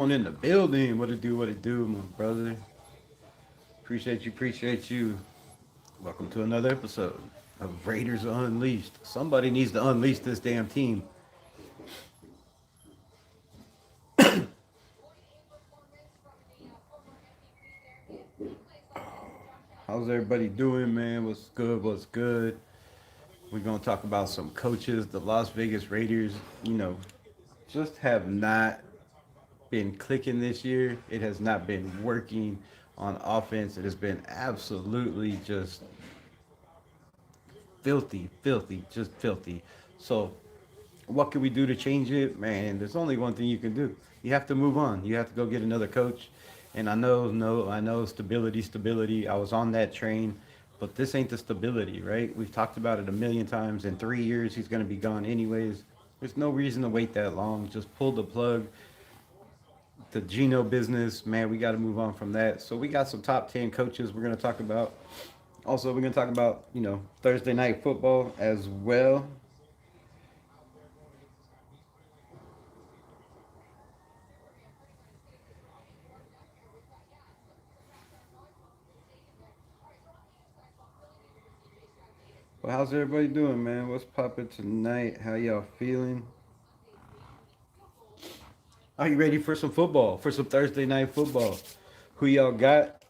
On in the building. What it do, my brother? Appreciate you. Welcome to another episode of Raiders Unleashed. Somebody needs to unleash this damn team. How's everybody doing, man? What's good? What's good? We're gonna talk about some coaches. The Las Vegas Raiders, just have not been clicking this year. It has not been working on offense. It has been absolutely just filthy, just filthy. So, what can we do to change it? Man, there's only one thing you can do. You have to move on. You have to go get another coach. And I know, no, I know stability. I was on that train, but this ain't the stability, right? We've talked about it a million times. In 3 years, he's going to be gone anyways. There's no reason to wait that long. Just pull the plug. The Geno business, man, we got to move on from that. So we got some top 10 coaches we're going to talk about. Also, we're going to talk about, Thursday night football as well. Well, how's everybody doing, man? What's popping tonight? How y'all feeling? Are you ready for some football? For some Thursday night football? Who y'all got?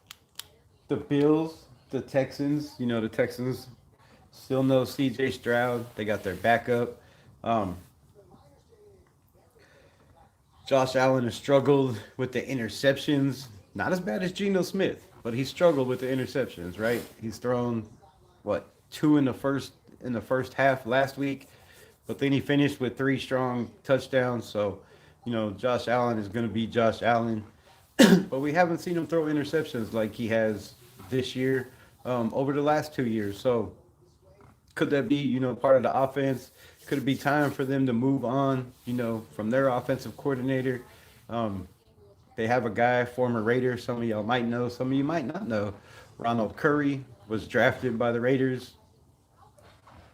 The Bills, the Texans. The Texans still no C.J. Stroud. They got their backup. Um, Josh Allen has struggled with the interceptions. Not as bad as Geno Smith, but he struggled with the interceptions. Right? He's thrown what, two in the first half last week, but then he finished with three strong touchdowns. So, Josh Allen is going to be Josh Allen, but we haven't seen him throw interceptions like he has this year, over the last 2 years. So, could that be part of the offense? Could it be time for them to move on, from their offensive coordinator? Um, they have a guy, former Raider. Some of y'all might know, some of you might not know. Ronald Curry was drafted by the Raiders,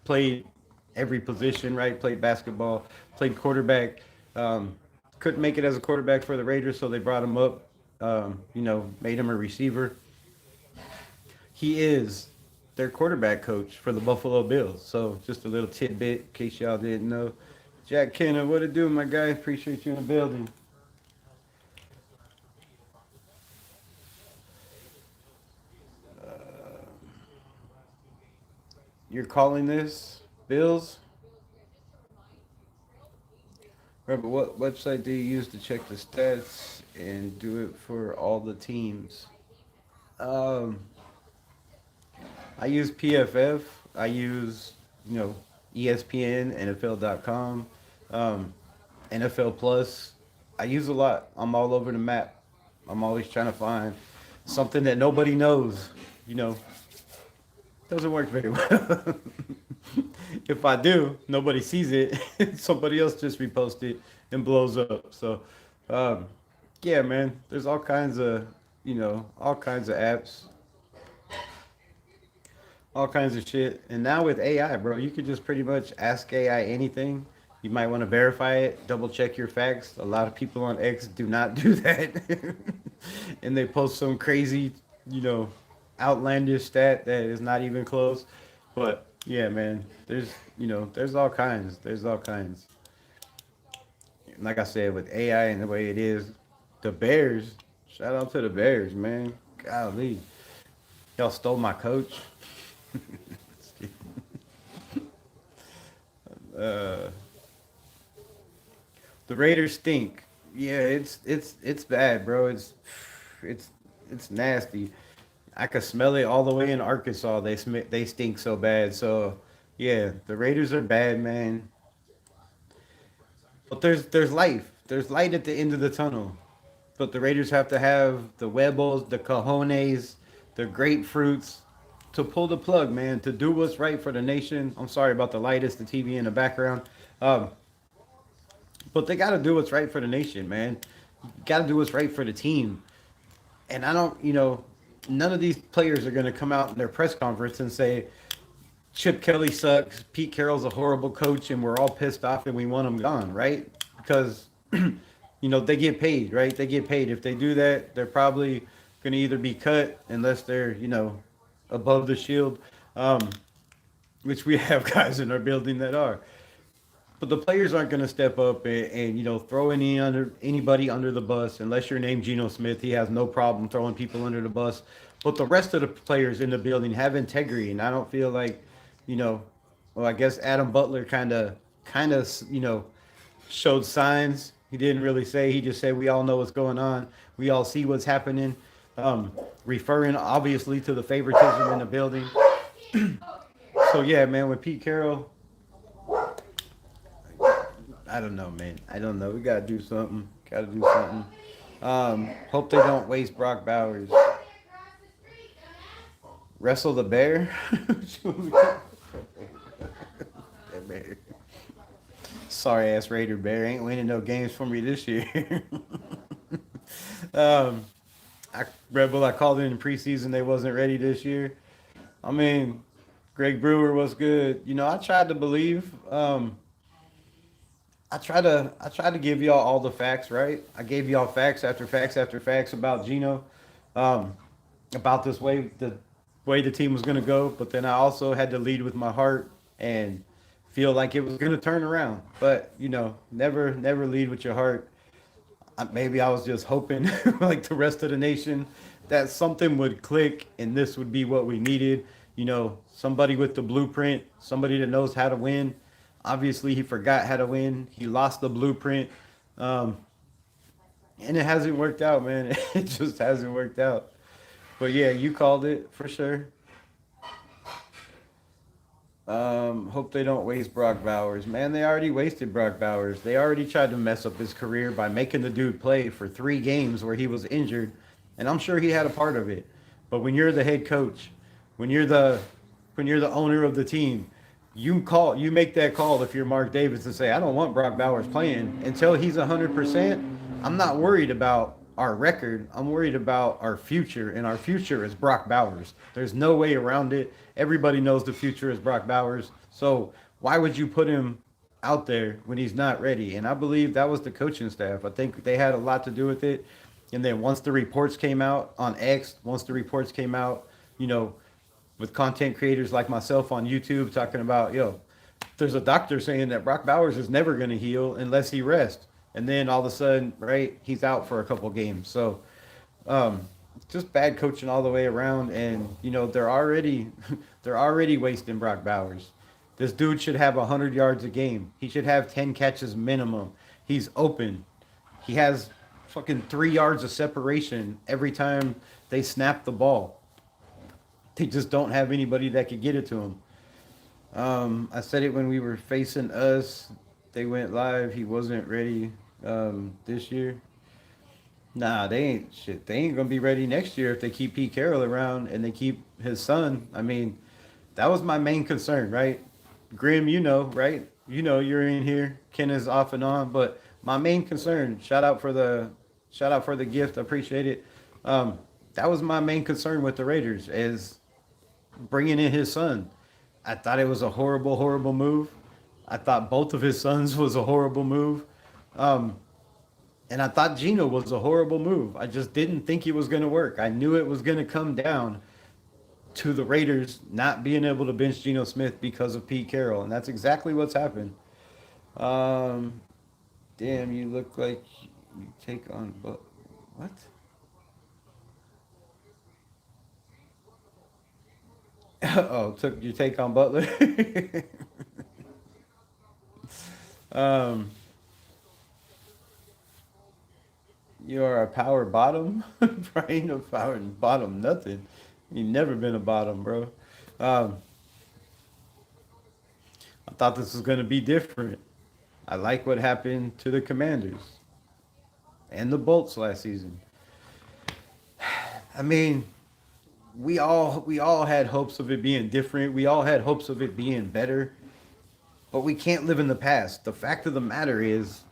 played every position, right? Played basketball, played quarterback. Um, couldn't make it as a quarterback for the Raiders, so they brought him up. Made him a receiver. He is their quarterback coach for the Buffalo Bills. So just a little tidbit in case y'all didn't know. Jack Kenner, what it do, my guy? Appreciate you in the building. You're calling this Bills? Remember, what website do you use to check the stats and do it for all the teams? Um, I use PFF. I use, ESPN, NFL.com, NFL Plus. I use a lot. I'm all over the map. I'm always trying to find something that nobody knows. You know, doesn't work very well. If I do, nobody sees it. Somebody else just reposts it and blows up. So, um, yeah, man, there's all kinds of apps, all kinds of shit. And now with AI, bro, you could just pretty much ask AI anything. You might want to verify it, double check your facts. A lot of people on X do not do that. And they post some crazy, you know, outlandish stat that is not even close. But yeah, man, there's all kinds. There's all kinds. Like I said, with AI and the way it is, the Bears, shout out to the Bears, man. Golly. Y'all stole my coach. uh, the Raiders stink. Yeah, it's bad, bro. It's it's nasty. I could smell it all the way in Arkansas. They stink so bad. So yeah, the Raiders are bad, man. But there's life. There's light at the end of the tunnel. But the Raiders have to have the huevos, the cojones, the grapefruits to pull the plug, man. To do what's right for the nation. I'm sorry about the light. It's the TV in the background. Um, but they got to do what's right for the nation, man. Got to do what's right for the team. And I don't, none of these players are going to come out in their press conference and say Chip Kelly sucks, Pete Carroll's a horrible coach, and we're all pissed off and we want him gone, right? Because they get paid, right? They get paid. If they do that, they're probably going to either be cut unless they're, above the shield, um, which we have guys in our building that are. But the players aren't going to step up and throw anybody under the bus unless you're named Geno Smith. He has no problem throwing people under the bus. But the rest of the players in the building have integrity, and I don't feel like, you know, well, I guess Adam Butler kind of showed signs. He didn't really say. He just said we all know what's going on. We all see what's happening. Referring obviously to the favoritism in the building. So yeah, man, with Pete Carroll, I don't know, man. I don't know. We gotta do something. Gotta do something. Hope they don't waste Brock Bowers. Wrestle the bear. That bear. Sorry ass Raider bear ain't winning no games for me this year. um, Rebel, I called it in preseason. They wasn't ready this year. I mean, Greg Brewer was good. I tried to believe. I try to give y'all all the facts, right? I gave y'all facts after facts after facts about Gino, um, about the way the team was gonna go. But then I also had to lead with my heart and feel like it was gonna turn around. But never lead with your heart. Maybe I was just hoping, like the rest of the nation, that something would click and this would be what we needed. Somebody with the blueprint, somebody that knows how to win. Obviously, he forgot how to win. He lost the blueprint, um, and it hasn't worked out, man. It just hasn't worked out. But yeah, you called it for sure. Hope they don't waste Brock Bowers. Man, they already wasted Brock Bowers. They already tried to mess up his career by making the dude play for 3 games where he was injured, and I'm sure he had a part of it. But when you're the head coach, when you're the when you're the owner of the team, you make that call if you're Mark Davis and say, I don't want Brock Bowers playing until he's 100%. I'm not worried about our record. I'm worried about our future, and our future is Brock Bowers. There's no way around it. Everybody knows the future is Brock Bowers. So why would you put him out there when he's not ready? And I believe that was the coaching staff. I think they had a lot to do with it. And then once the reports came out on X, once the reports came out, you know, with content creators like myself on YouTube talking about, there's a doctor saying that Brock Bowers is never going to heal unless he rests. And then all of a sudden, right, he's out for a couple games. So um, just bad coaching all the way around. And, they're already they're already wasting Brock Bowers. This dude should have 100 yards a game. He should have 10 catches minimum. He's open. He has fucking 3 yards of separation every time they snap the ball. They just don't have anybody that could get it to him. I said it when we were facing us. They went live. He wasn't ready this year. Nah, they ain't shit. They ain't gonna be ready next year if they keep Pete Carroll around and they keep his son. I mean, that was my main concern, right? Grim, right? You're in here. Ken is off and on, but my main concern. Shout out for the gift. I appreciate it. That was my main concern with the Raiders is bringing in his son. I thought it was a horrible, horrible move. I thought both of his sons was a horrible move. Um, and I thought Gino was a horrible move. I just didn't think it was going to work. I knew it was going to come down to the Raiders not being able to bench Geno Smith because of Pete Carroll. And that's exactly what's happened. Um, Damn, you look like you take on... What? Oh, took your take on Butler. um, you are a power bottom. Ain't no power bottom, nothing. You never been a bottom, bro. Um, I thought this was gonna be different. I like what happened to the Commanders and the Bolts last season. I mean, we all had hopes of it being different. We all had hopes of it being better. But we can't live in the past. The fact of the matter is,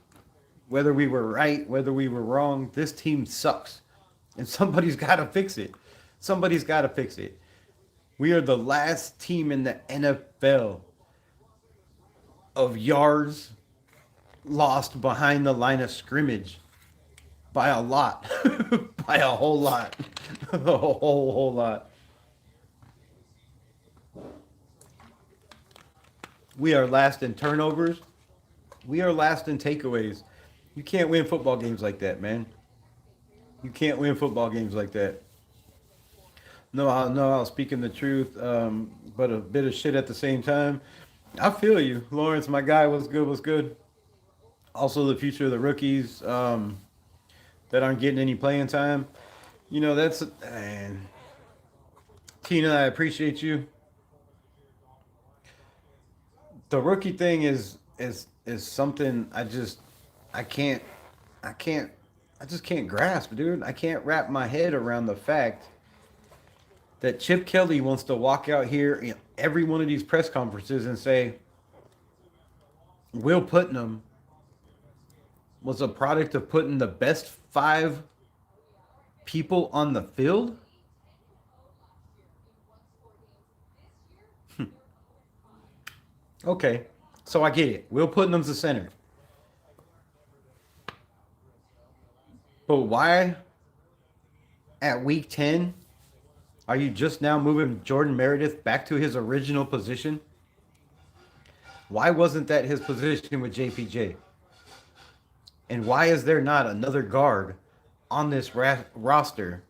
whether we were right, whether we were wrong, this team sucks. And somebody's got to fix it. Somebody's got to fix it. We are the last team in the NFL of yards lost behind the line of scrimmage. by a lot, by a whole lot, a whole lot. We are last in turnovers. We are last in takeaways. You can't win football games like that, man. You can't win football games like that. No, I was speaking the truth, but a bit of shit at the same time. I feel you, Lawrence. My guy was good. Was good. Also, the future of the rookies that aren't getting any playing time. You know, that's and Tina. I appreciate you. The rookie thing is something I can't I can't I just can't grasp, dude. I can't wrap my head around the fact that Chip Kelly wants to walk out here every one of these press conferences and say Will Putnam was a product of putting the best five people on the field. Okay, so I get it. Will Putnam's the center, but why at week 10 are you just now moving Jordan Meredith back to his original position? Why wasn't that his position with JPJ? And why is there not another guard on this roster?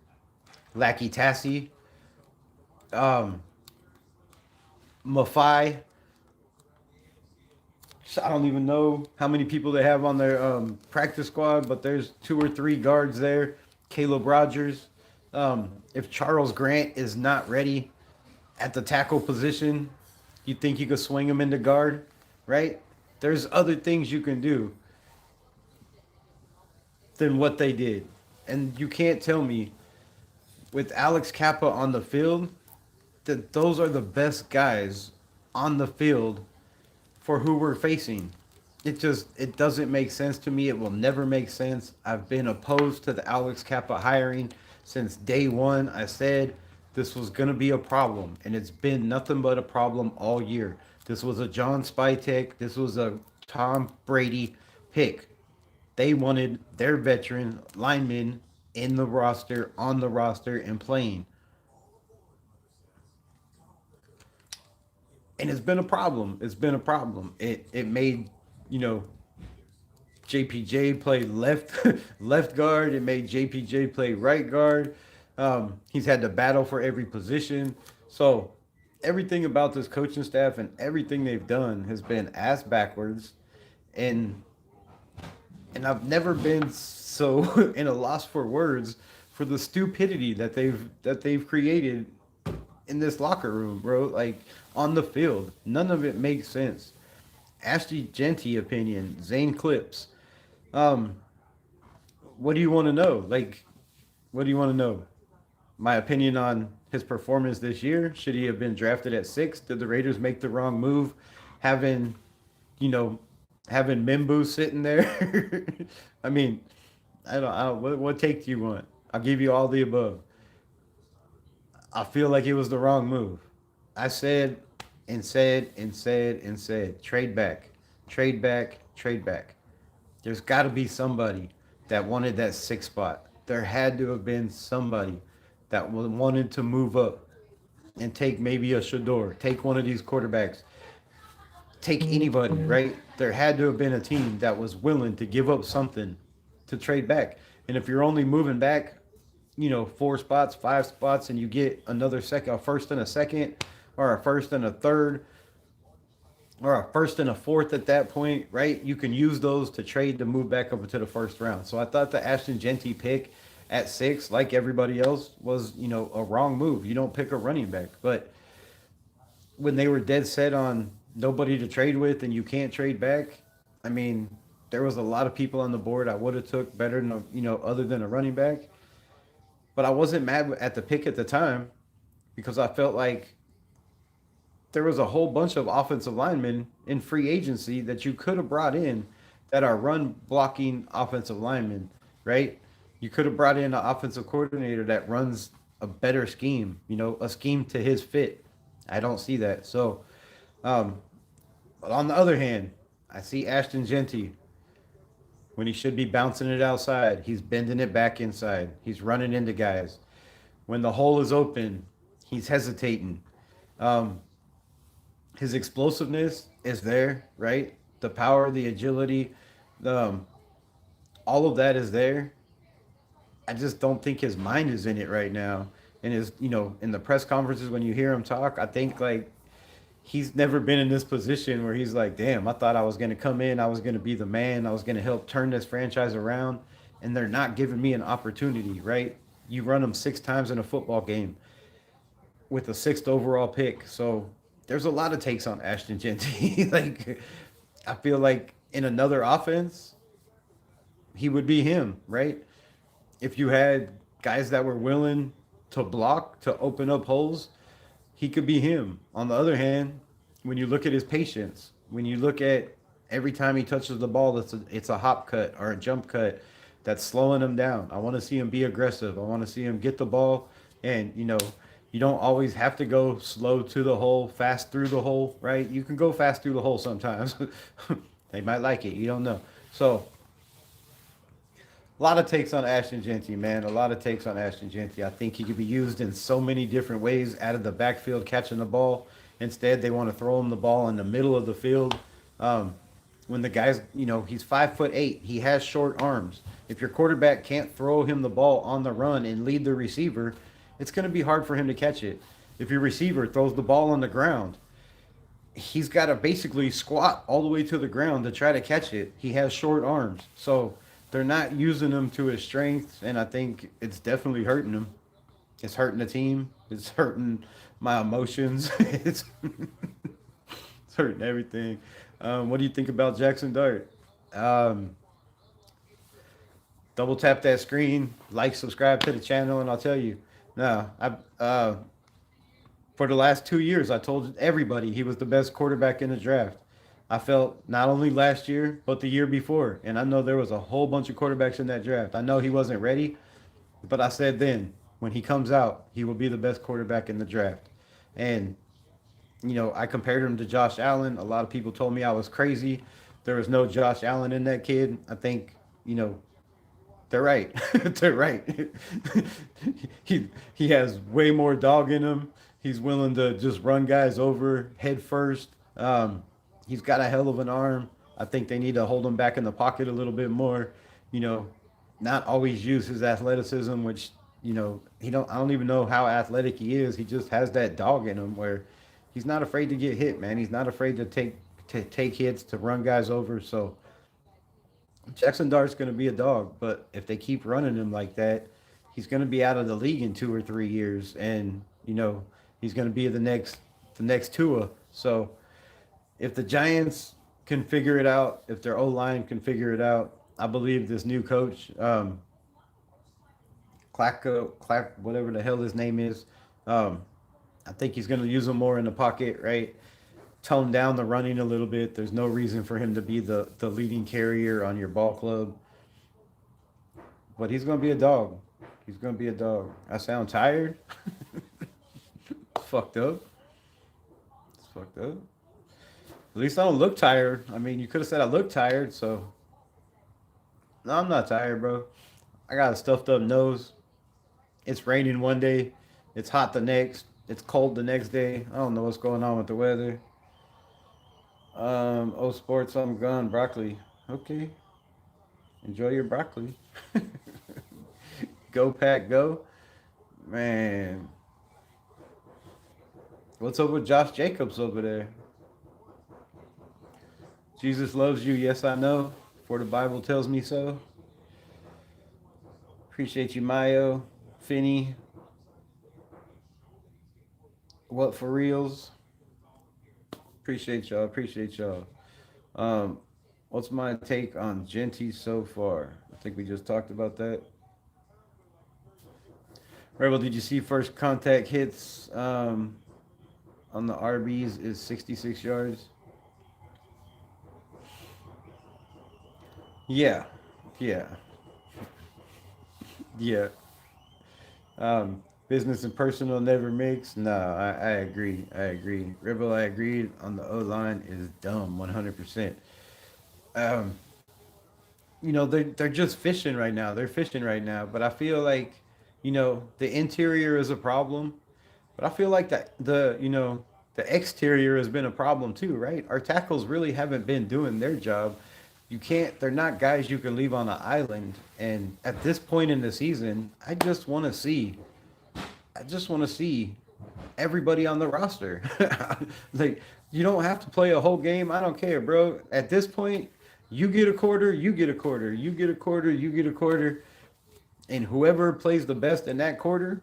Lackey Tassie, um, Mafai. I don't even know how many people they have on their practice squad, but there's two or three guards there. Caleb Rogers. If Charles Grant is not ready at the tackle position, you think you could swing him into guard, right? There's other things you can do than what they did. And you can't tell me with Alex Kappa on the field that those are the best guys on the field for who we're facing. It doesn't make sense to me. It will never make sense. I've been opposed to the Alex Kappa hiring since day one. I said this was going to be a problem, and it's been nothing but a problem all year. This was a John Spytek. This was a Tom Brady pick. They wanted their veteran linemen in the roster, on the roster, and playing. And it's been a problem. It's been a problem. It made, you know, JPJ play left left guard. It made JPJ play right guard. He's had to battle for every position. So everything about this coaching staff and everything they've done has been ass backwards. And I've never been so in a loss for words for the stupidity that they've created in this locker room, bro. Like on the field, none of it makes sense. Ashley Genty opinion, Zane Clips. Um, what do you want to know? Like, what do you want to know? My opinion on his performance this year. Should he have been drafted at 6? Did the Raiders make the wrong move? Having, you know, having Mimbu sitting there. I mean, I don't. What take do you want? I'll give you all the above. I feel like it was the wrong move. I said and said and said and said, trade back, trade back, trade back. There's got to be somebody that wanted that 6 spot. There had to have been somebody that wanted to move up and take maybe a Shador, take one of these quarterbacks, take anybody, right? There had to have been a team that was willing to give up something to trade back. And if you're only moving back, 4 spots, 5 spots, and you get another second, a first and a second, or a first and a third, or a first and a fourth at that point, right? You can use those to trade to move back up to the first round. So I thought the Ashton Genty pick at 6, like everybody else, was, a wrong move. You don't pick a running back. But when they were dead set on nobody to trade with and you can't trade back, I mean, there was a lot of people on the board I would have took better than, other than a running back. But I wasn't mad at the pick at the time because I felt like there was a whole bunch of offensive linemen in free agency that you could have brought in that are run blocking offensive linemen, right? You could have brought in an offensive coordinator that runs a better scheme, a scheme to his fit. I don't see that. So, but on the other hand, I see Ashton Genty When he should be bouncing it outside, he's bending it back inside. He's running into guys. When the hole is open, he's hesitating. Um, his explosiveness is there, right? The power, the agility, um, all of that is there. I just don't think his mind is in it right now. And his, in the press conferences when you hear him talk, I think like he's never been in this position where he's like, damn, I thought I was going to come in, I was going to be the man, I was going to help turn this franchise around, and they're not giving me an opportunity, right? You run them 6 times in a football game with a sixth overall pick. So there's a lot of takes on Ashton Genty. Like, I feel like in another offense, he would be him, right? If you had guys that were willing to block, to open up holes, he could be him. On the other hand, when you look at his patience, when you look at every time he touches the ball, it's a hop cut or a jump cut that's slowing him down. I want to see him be aggressive. I want to see him get the ball, and you don't always have to go slow to the hole, fast through the hole, right? You can go fast through the hole sometimes. They might like it. You don't know. So a lot of takes on Ashton Genty, man. A lot of takes on Ashton Genty. I think he could be used in so many different ways out of the backfield catching the ball. Instead, they want to throw him the ball in the middle of the field. Um, when the guy's, he's 5'8", he has short arms. If your quarterback can't throw him the ball on the run and lead the receiver, it's going to be hard for him to catch it. If your receiver throws the ball on the ground, he's got to basically squat all the way to the ground to try to catch it. He has short arms. So they're not using him to his strengths, and I think it's definitely hurting him. It's hurting the team. It's hurting my emotions. It's hurting everything. What do you think about Jackson Dart? Um, Double tap that screen, like, subscribe to the channel, and I'll tell you. No, for the last 2 years, I told everybody he was the best quarterback in the draft. I felt not only last year, but the year before. And I know there was a whole bunch of quarterbacks in that draft. I know he wasn't ready, but I said then, when he comes out, he will be the best quarterback in the draft. And, I compared him to Josh Allen. A lot of people told me I was crazy. There was no Josh Allen in that kid. I think, they're right. They're right. He has way more dog in him. He's willing to just run guys over head first. He's got a hell of an arm. I think they need to hold him back in the pocket a little bit more. You know, not always use his athleticism, which he don't. I don't even know how athletic he is. He just has that dog in him where he's not afraid to get hit, man. He's not afraid to take hits, to run guys over. So Jackson Dart's going to be a dog, but if they keep running him like that, he's going to be out of the league in 2 or 3 years, and he's going to be the next Tua. So if the Giants can figure it out, if their O line can figure it out, I believe this new coach, Clack, whatever the hell his name is, um, I think he's going to use him more in the pocket, right? Tone down the running a little bit. There's no reason for him to be the leading carrier on your ball club. But he's going to be a dog. He's going to be a dog. I sound tired. It's fucked up. It's fucked up. At least I don't look tired. I mean, you could have said I look tired, so. No, I'm not tired, bro. I got a stuffed up nose. It's raining one day. It's hot the next. It's cold the next day. I don't know what's going on with the weather. Oh, sports, I'm gone. Broccoli. Okay. Enjoy your broccoli. Go, Pack, go. Man. What's up with Josh Jacobs over there? Jesus loves you. Yes, I know. For the Bible tells me so. Appreciate you, Mayo. Finney. What for reals? Appreciate y'all. Appreciate y'all. Um, what's my take on Genty so far? I think we just talked about that. Rebel, did you see first contact hits on the RBs is 66 yards? Yeah. Yeah. Yeah. Business and personal never mix. No, I agree. I agree. Rebel, I agreed on the O line is dumb 100%. Um, they're just fishing right now. They're fishing right now. But I feel like, the interior is a problem. But I feel like that the exterior has been a problem too, right? Our tackles really haven't been doing their job. They're not guys you can leave on an island. And at this point in the season, I just want to see everybody on the roster. Like, you don't have to play a whole game. I don't care, bro. At this point, you get a quarter, you get a quarter, you get a quarter, you get a quarter, and whoever plays the best in that quarter,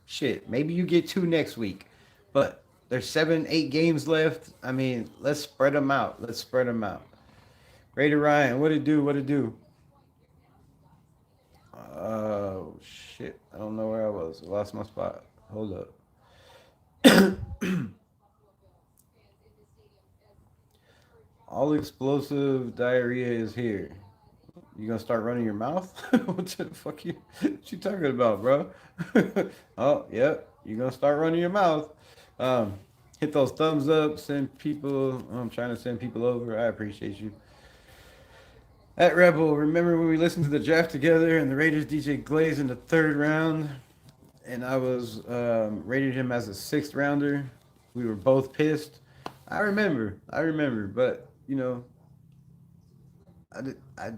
shit, maybe you get two next week. But there's 7, 8 games left. I mean, let's spread them out. Let's spread them out. Raider Ryan, what it do? What it do? Oh shit! I don't know where I was. I lost my spot. Hold up. All explosive diarrhea is here. You gonna start running your mouth? What the fuck what you talking about, bro? Oh, yep. You gonna start running your mouth. Um, Hit those thumbs up. Send people. I'm trying to send people over. I appreciate you. At Rebel, remember when we listened to the draft together and the Raiders DJ Glaze in the third round, and I was rated him as a sixth rounder. We were both pissed. I remember, but I did, I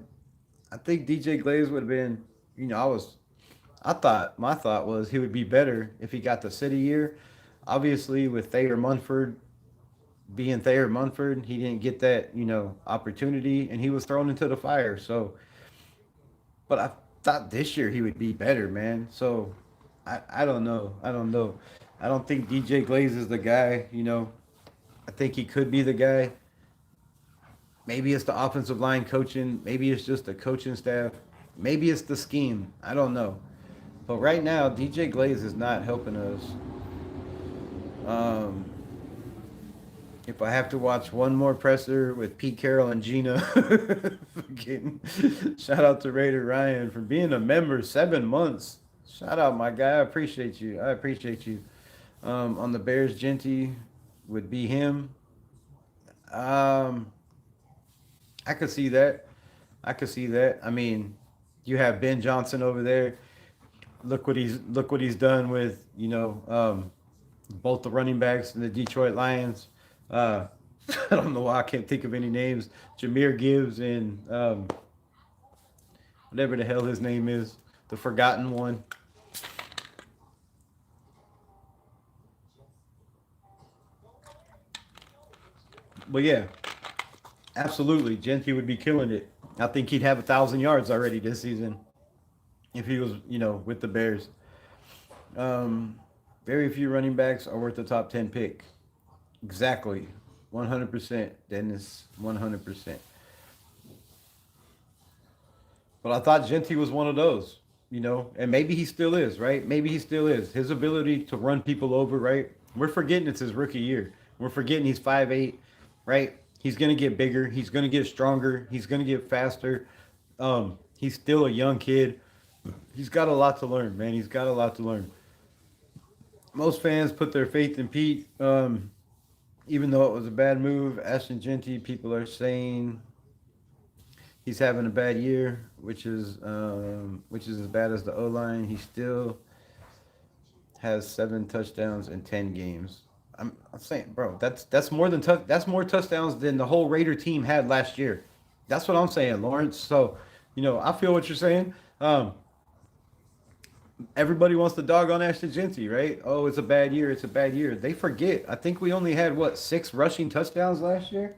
think DJ Glaze would have been, my thought was he would be better if he got the city year. Obviously, with Thayer Munford being Thayer Munford, he didn't get that, opportunity, and he was thrown into the fire. So, but I thought this year he would be better, man. So, I don't know. I don't know. I don't think DJ Glaze is the guy. I think he could be the guy. Maybe it's the offensive line coaching. Maybe it's just the coaching staff. Maybe it's the scheme. I don't know. But right now, DJ Glaze is not helping us. Um, if I have to watch one more presser with Pete Carroll and Gina, fucking, shout out to Raider Ryan for being a member 7 months. Shout out, my guy. I appreciate you. I appreciate you. On the Bears, Genty would be him. Um, I could see that. I could see that. I mean, you have Ben Johnson over there. Look what he's done with both the running backs and the Detroit Lions. Uh, I don't know why I can't think of any names. Jameer Gibbs and whatever the hell his name is, the forgotten one. But yeah, absolutely, Genty would be killing it. I think he'd have 1,000 yards already this season if he was, with the Bears. Um, Very few running backs are worth the top 10 pick. Exactly, 100%, Dennis, 100%. But I thought Genty was one of those, and maybe he still is, right? Maybe he still is. His ability to run people over, right? We're forgetting it's his rookie year. We're forgetting he's 5'8", right? He's gonna get bigger. He's gonna get stronger. He's gonna get faster. He's still a young kid. He's got a lot to learn, man. He's got a lot to learn. Most fans put their faith in Pete, even though it was a bad move. Ashton Genty, people are saying he's having a bad year, which is as bad as the O line. He still has 7 touchdowns in 10 games. I'm saying, bro, that's more touchdowns than the whole Raider team had last year. That's what I'm saying, Lawrence. So, I feel what you're saying. Everybody wants to dog on Ashton Genty, right? Oh, it's a bad year. It's a bad year. They forget. I think we only had what, 6 rushing touchdowns last year.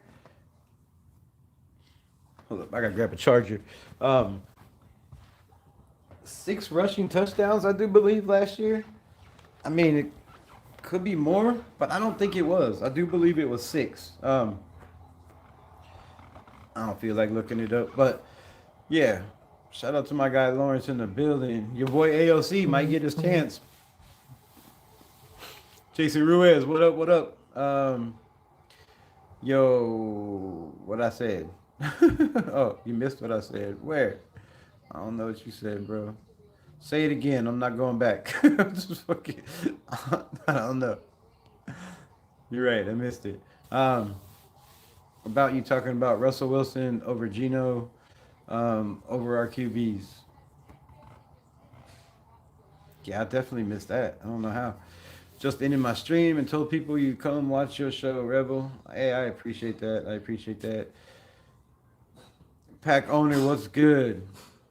Hold up, I gotta grab a charger. Um, 6 rushing touchdowns, I do believe, last year. I mean, it could be more, but I don't think it was. I do believe it was 6. I don't feel like looking it up, but yeah. Shout out to my guy Lawrence in the building. Your boy AOC might get his chance. Jason Ruiz, what up? What up? Yo, what I said? Oh, you missed what I said. Where? I don't know what you said, bro. Say it again. I'm not going back. Just fucking, I don't know. You're right. I missed it. About you talking about Russell Wilson over Geno. over our QBs. Yeah, I definitely missed that. I don't know how. Just ended my stream and told people you come watch your show, Rebel. Hey, I appreciate that. I appreciate that. Pack owner, what's good?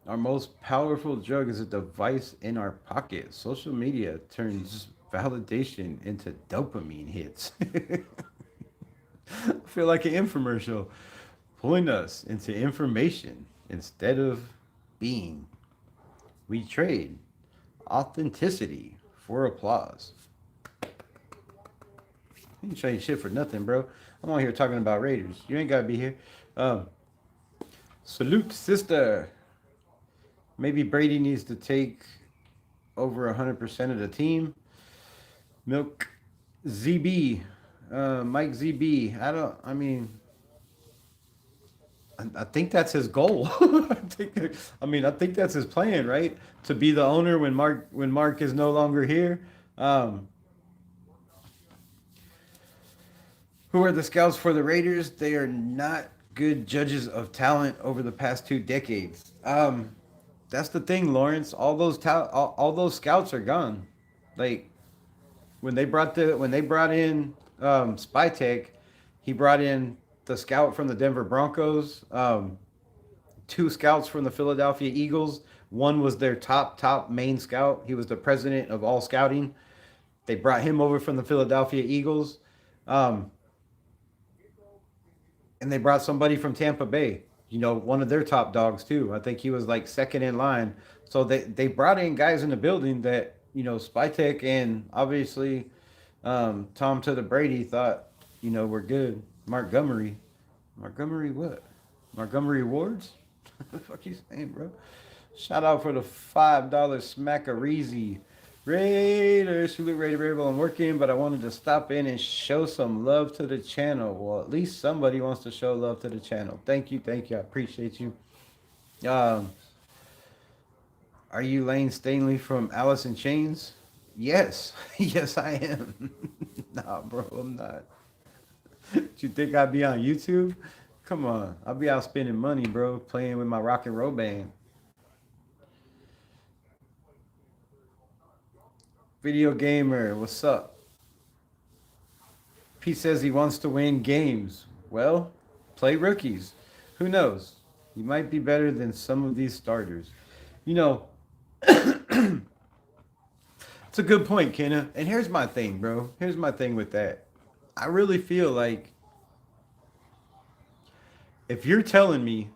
Our most powerful drug is a device in our pocket. Social media turns validation into dopamine hits. I feel like an infomercial, pulling us into information instead of being. We trade authenticity for applause. You ain't trading shit for nothing, bro. I'm on here talking about Raiders. You ain't gotta be here. Um, Salute, sister. Maybe Brady needs to take over 100% of the team. Milk ZB. Mike ZB. I mean, I think that's his goal. I think that's his plan, right? To be the owner when Mark is no longer here. Um, who are the scouts for the Raiders? They are not good judges of talent over the past 2 decades. That's the thing, Lawrence. All those scouts are gone. Like when they brought in Spytek, he brought in the scout from the Denver Broncos, two scouts from the Philadelphia Eagles. One was their top main scout. He was the president of all scouting. They brought him over from the Philadelphia Eagles, um, and they brought somebody from Tampa Bay. You know, one of their top dogs too. I think he was like second in line. So they brought in guys in the building that Spytek and obviously Tom to the Brady thought were good. Montgomery what? Montgomery Wards? What the fuck you saying, bro? Shout out for the $5 smackareezy. Raiders, who look RaidersRebel. I'm working, but I wanted to stop in and show some love to the channel. Well, at least somebody wants to show love to the channel. Thank you, thank you. I appreciate you. Um, are you Lane Stanley from Alice in Chains? Yes, yes, I am. Nah, bro, I'm not. You think I'd be on YouTube? Come on, I'll be out spending money, bro, playing with my rock and roll band. Video gamer, what's up? Pete says he wants to win games. Well, play rookies. Who knows? You might be better than some of these starters. You know, it's a good point, Kenna. And here's my thing, bro. Here's my thing with that. I really feel like if you're telling me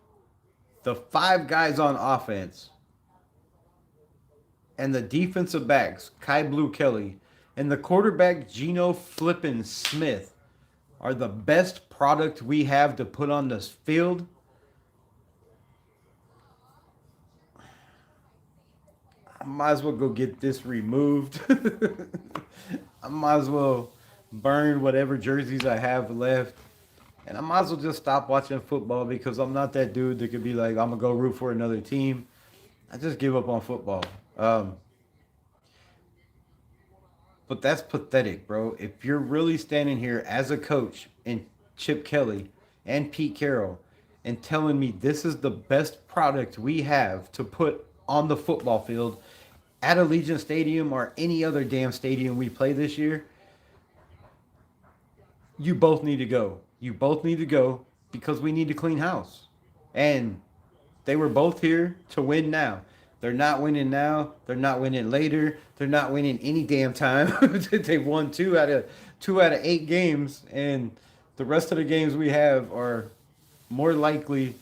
the five guys on offense and the defensive backs, Kai Blue Kelly, and the quarterback, Geno Flippin Smith, are the best product we have to put on this field, I might as well go get this removed. I might as well burn whatever jerseys I have left. And I might as well just stop watching football because I'm not that dude that could be like, I'm going to go root for another team. I just give up on football. Um, but that's pathetic, bro. If you're really standing here as a coach and Chip Kelly and Pete Carroll and telling me this is the best product we have to put on the football field at Allegiant Stadium or any other damn stadium we play this year, you both need to go. You both need to go because we need to clean house. And they were both here to win now. They're not winning now. They're not winning later. They're not winning any damn time. They've won two out of 8 games, and the rest of the games we have are more likely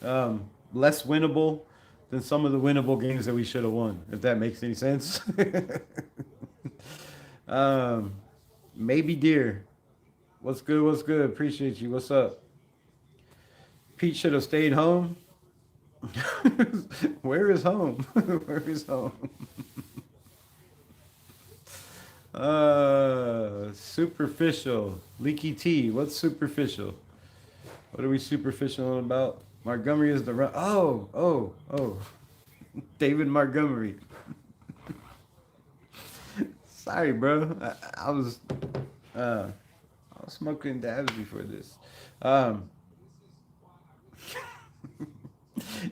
less winnable than some of the winnable games that we should have won. If that makes any sense. um, maybe dear. What's good? What's good? Appreciate you. What's up? Pete should have stayed home. Where is home? Where is home? Superficial. Leaky tea. What's superficial? What are we superficial about? Montgomery is the run. Oh. David Montgomery. Sorry, bro. Uh, I was smoking dabs before this. Um,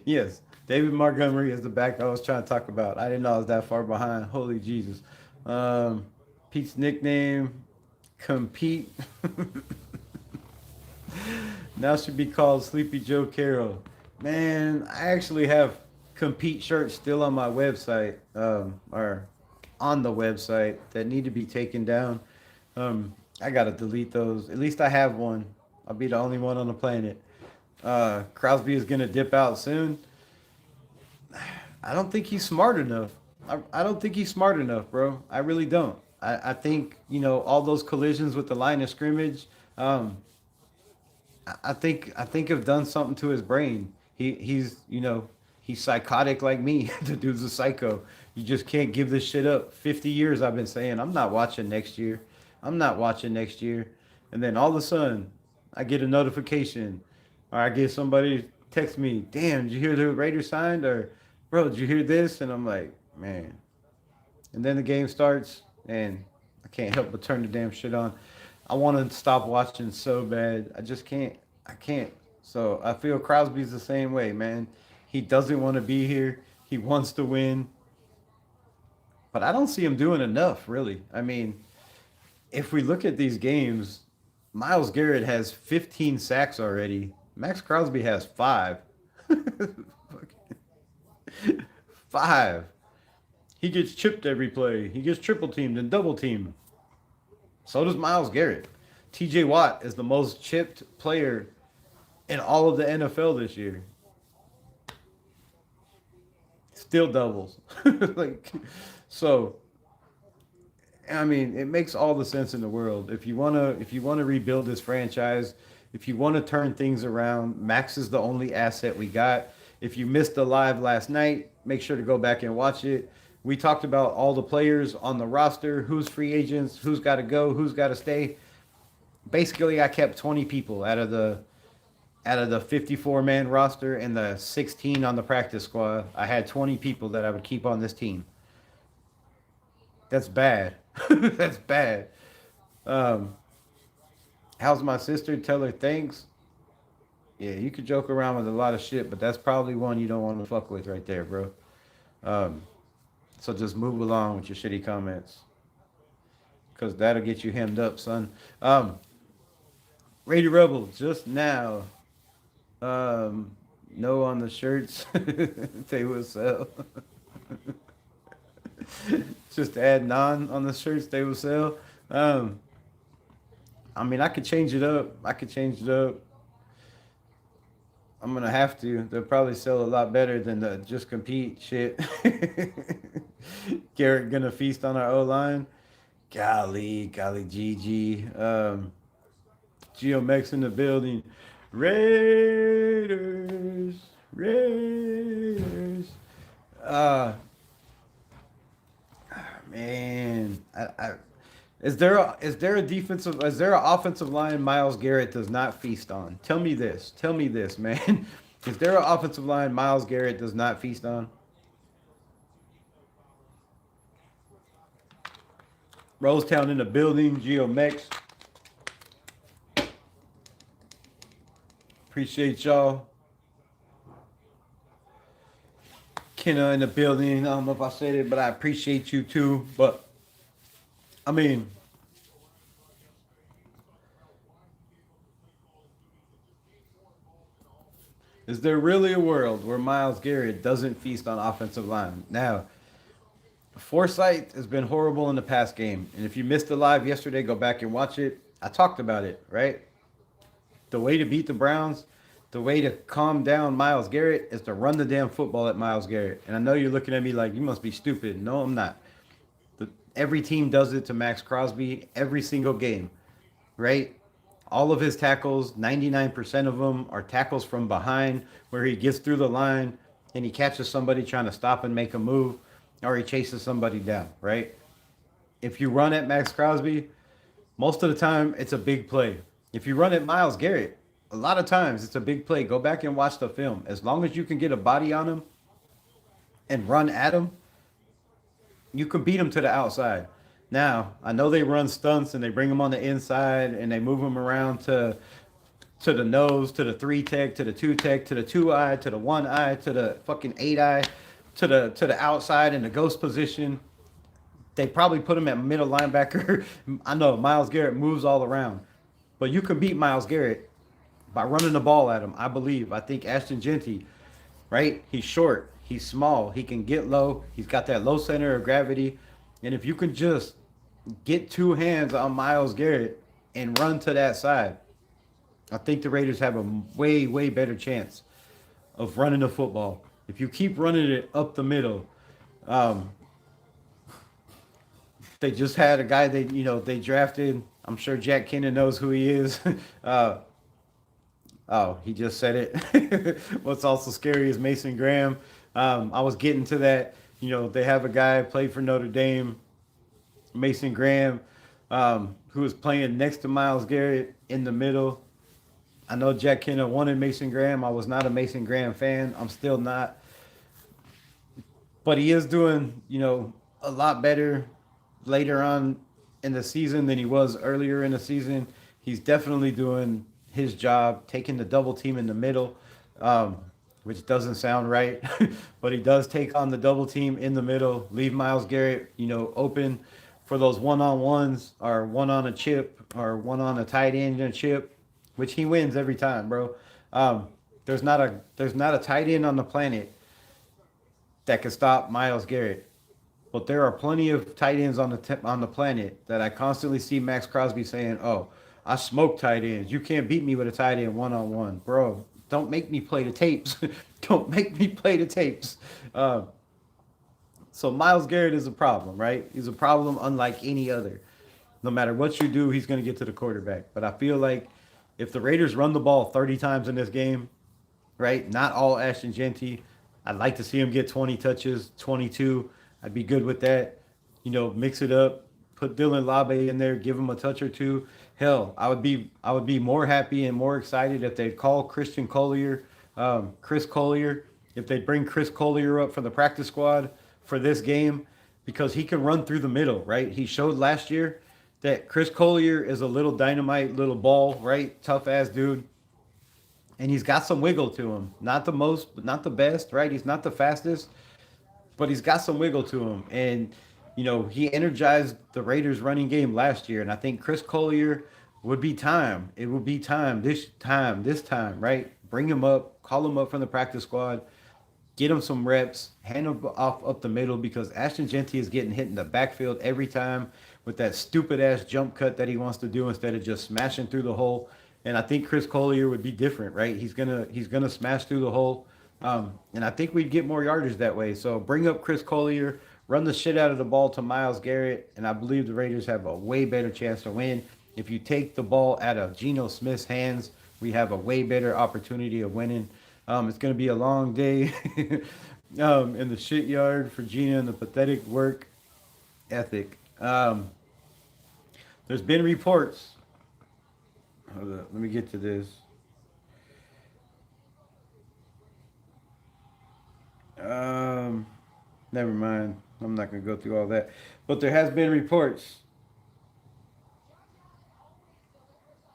yes. David Montgomery is the back I was trying to talk about. I didn't know I was that far behind. Holy Jesus. Um, Pete's nickname, Compete, now should be called Sleepy Joe Carroll. Man, I actually have Compete shirts still on my website, or on the website that need to be taken down. I gotta delete those. At least I have one. I'll be the only one on the planet. Crosby is gonna dip out soon. I don't think he's smart enough. I don't think he's smart enough, bro. I really don't. I think, all those collisions with the line of scrimmage, um, I think have done something to his brain. He's psychotic like me. The dude's a psycho. You just can't give this shit up. 50 years I've been saying I'm not watching next year. I'm not watching next year. And then all of a sudden, I get a notification, or I get somebody text me, "Damn, did you hear the Raiders signed?" Or, "Bro, did you hear this?" And I'm like, man. And then the game starts, and I can't help but turn the damn shit on. I want to stop watching so bad. I just can't. I can't. So I feel Crosby's the same way, man. He doesn't want to be here. He wants to win, but I don't see him doing enough, really. I mean, if we look at these games, Miles Garrett has 15 sacks already. Max Crosby has five. Five. He gets chipped every play. He gets triple teamed and double teamed. So does Miles Garrett. TJ Watt is the most chipped player in all of the NFL this year. Still doubles. like so I mean, it makes all the sense in the world. If you wanna rebuild this franchise, if you want to turn things around, Max is the only asset we got. If you missed the live last night, make sure to go back and watch it. We talked about all the players on the roster, who's free agents, who's got to go, who's got to stay. Basically, I kept 20 people out of the 54 man roster and the 16 on the practice squad. I had 20 people that I would keep on this team. That's bad. That's bad. Um, how's my sister? Tell her thanks. Yeah, you could joke around with a lot of shit, but that's probably one you don't want to fuck with right there, bro. Um, so just move along with your shitty comments, cause that'll get you hemmed up, son. Raider Rebel just now. No on the shirts. They will sell. Just add non on the shirts. They will sell. Um, I mean, I could change it up. I could change it up. I'm gonna have to. They'll probably sell a lot better than the just compete shit. Garrett gonna feast on our O line. Golly, GG. Geomex in the building. Raiders, Raiders. Uh, man, is there an offensive line Miles Garrett does not feast on? Tell me this, man. Is there an offensive line Miles Garrett does not feast on? Rosetown in the building. Geomex. Appreciate y'all. Kenna in the building. I don't know if I said it, but I appreciate you too. But I mean, is there really a world where Miles Garrett doesn't feast on offensive line? Now, foresight has been horrible in the past game. And if you missed the live yesterday, go back and watch it. I talked about it, right? The way to beat the Browns, the way to calm down Miles Garrett is to run the damn football at Miles Garrett. And I know you're looking at me like, you must be stupid. No, I'm not. Every team does it to Max Crosby every single game, right? All of his tackles, 99% of them are tackles from behind where he gets through the line and he catches somebody trying to stop and make a move, or he chases somebody down, right? If you run at Max Crosby, most of the time it's a big play. If you run at Miles Garrett, a lot of times it's a big play. Go back and watch the film. As long as you can get a body on him and run at him, you can beat him to the outside. Now, I know they run stunts and they bring him on the inside and they move him around to the nose, to the 3 tech, to the 2 tech, to the 2 eye, to the 1 eye, to the fucking 8 eye, to the outside in the ghost position. They probably put him at middle linebacker. I know Myles Garrett moves all around, but you can beat Myles Garrett by running the ball at him. I believe. I think Ashton Genty, right? He's short. He's small. He can get low. He's got that low center of gravity. And if you can just get two hands on Myles Garrett and run to that side, I think the Raiders have a way, way better chance of running the football. If you keep running it up the middle, um, they just had a guy they drafted. I'm sure Jack Kennon knows who he is. uh, oh, he just said it. What's also scary is Mason Graham. I was getting to that. They have a guy played for Notre Dame, Mason Graham, who is playing next to Myles Garrett in the middle. I know Jack Kenna wanted Mason Graham. I was not a Mason Graham fan. I'm still not. But he is doing, a lot better later on in the season than he was earlier in the season. He's definitely doing his job, taking the double team in the middle, which doesn't sound right. But he does take on the double team in the middle, leave Myles Garrett, open for those one-on-ones or one on a chip or one on a tight end and a chip, which he wins every time, bro. There's not a tight end on the planet that can stop Myles Garrett. But there are plenty of tight ends on the planet that I constantly see Max Crosby saying, "Oh, I smoke tight ends. You can't beat me with a tight end one on one, bro. Don't make me play the tapes. Don't make me play the tapes." So Myles Garrett is a problem, right? He's a problem unlike any other. No matter what you do, he's going to get to the quarterback. But I feel like if the Raiders run the ball 30 times in this game, right? Not all Ashton Genty. I'd like to see him get 20 touches, 22. I'd be good with that. Mix it up. Put Dylan Labe in there. Give him a touch or two. Hell, I would be more happy and more excited if they'd call Christian Collier, Chris Collier, if they'd bring Chris Collier up for the practice squad for this game, because he can run through the middle, right? He showed last year that Chris Collier is a little dynamite, little ball, right? Tough ass dude. And he's got some wiggle to him. Not the most, but not the best, right? He's not the fastest, but he's got some wiggle to him. And, he energized the Raiders running game last year. And I think Chris Collier would be time. It would be this time, right? Bring him up, call him up from the practice squad, get him some reps, hand him off up the middle, because Ashton Genty is getting hit in the backfield every time with that stupid ass jump cut that he wants to do instead of just smashing through the hole. And I think Chris Collier would be different, right? He's gonna smash through the hole, and I think we'd get more yardage that way. So bring up Chris Collier, run the shit out of the ball to Myles Garrett, and I believe the Raiders have a way better chance to win. If you take the ball out of Geno Smith's hands, we have a way better opportunity of winning. It's going to be a long day in the shit yard for Gina and the pathetic work ethic. There's been reports. Hold up, let me get to this. Never mind. I'm not going to go through all that. But there has been reports.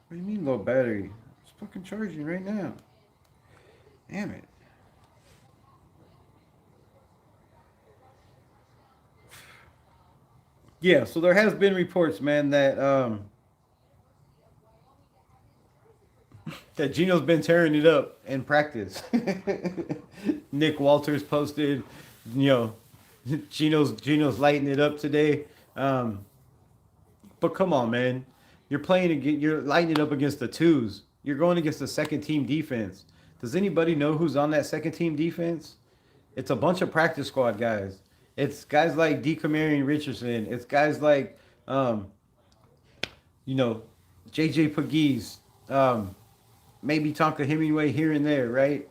What do you mean low battery? It's fucking charging right now. Damn it. Yeah, so there has been reports, man, that Gino's been tearing it up in practice. Nick Walters posted, you know, Gino's lighting it up today. But come on, man, you're lighting it up against the twos. You're going against the second team defense. Does anybody know who's on that second team defense? It's a bunch of practice squad guys. It's guys like DeCamarion Richardson. It's guys like, um, you know, JJ Pegues, maybe Tonka Hemingway here and there, right?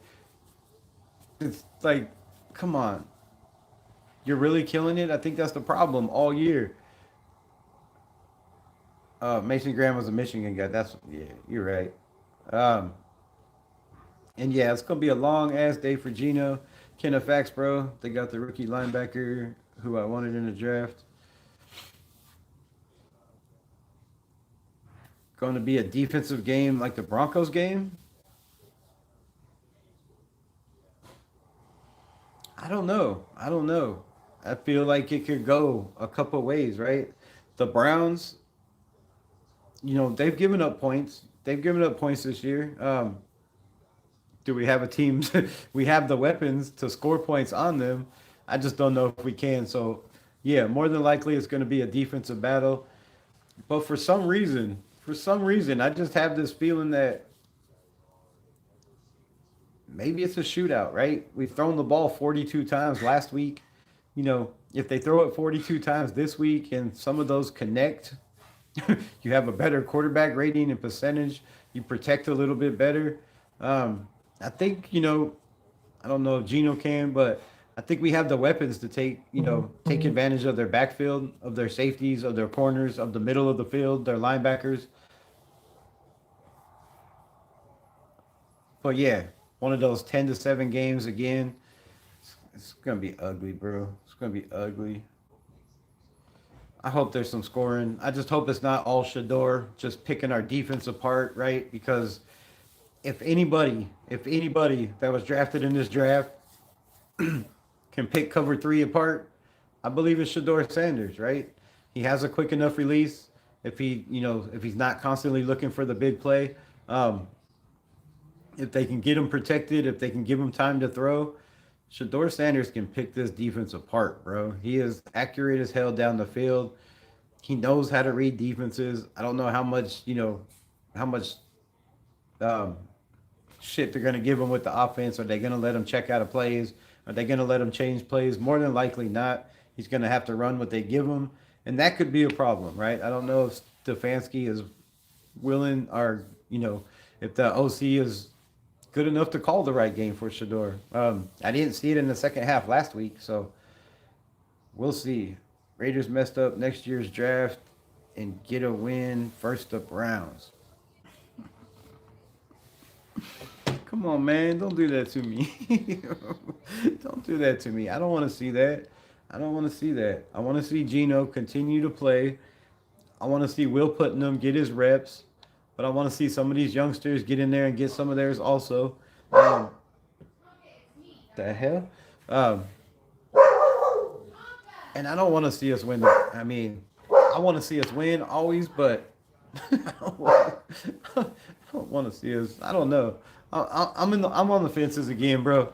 It's like, come on. You're really killing it? I think that's the problem all year. Mason Graham was a Michigan guy. Yeah, you're right. Um, and yeah, it's gonna be a long ass day for Gino. Kenneth Fax, bro. They got the rookie linebacker who I wanted in the draft. going to be a defensive game like the Broncos game? I don't know. I don't know. I feel like it could go a couple ways, right? The Browns, they've given up points. They've given up points this year. Do we have a team? We have the weapons to score points on them. I just don't know if we can. So, yeah, more than likely it's going to be a defensive battle. But for some reason, I just have this feeling that maybe it's a shootout, right? We've thrown the ball 42 times last week. If they throw it 42 times this week and some of those connect, you have a better quarterback rating and percentage. You protect a little bit better. I think, I don't know if Gino can, but I think we have the weapons to take advantage of their backfield, of their safeties, of their corners, of the middle of the field, their linebackers. But yeah, one of those 10-7 games again. It's gonna be ugly, bro. It's gonna be ugly. I hope there's some scoring. I just hope it's not all Shador just picking our defense apart, right? Because if anybody that was drafted in this draft can pick cover three apart, I believe it's Shador Sanders, right? He has a quick enough release. If he's not constantly looking for the big play, um, if they can get him protected, if they can give him time to throw, Shador Sanders can pick this defense apart, bro. He is accurate as hell down the field. He knows how to read defenses. I don't know how much um, shit they're gonna give him with the offense. Are they gonna let him check out of plays? Are they gonna let him change plays? More than likely not. He's gonna have to run what they give him, and that could be a problem, right? I don't know if Stefanski is willing, or if the OC is good enough to call the right game for Shador. I didn't see it in the second half last week, so we'll see. Raiders messed up next year's draft and get a win versus the Browns. Come on, man. Don't do that to me. Don't do that to me. I don't want to see that. I don't want to see that. I want to see Gino continue to play. I want to see Will Putnam get his reps. But I want to see some of these youngsters get in there and get some of theirs also. Um, the hell? Um, and I don't want to see us win. I mean, I want to see us win always, but I don't want to see us. I don't know. I'm on the fences again, bro.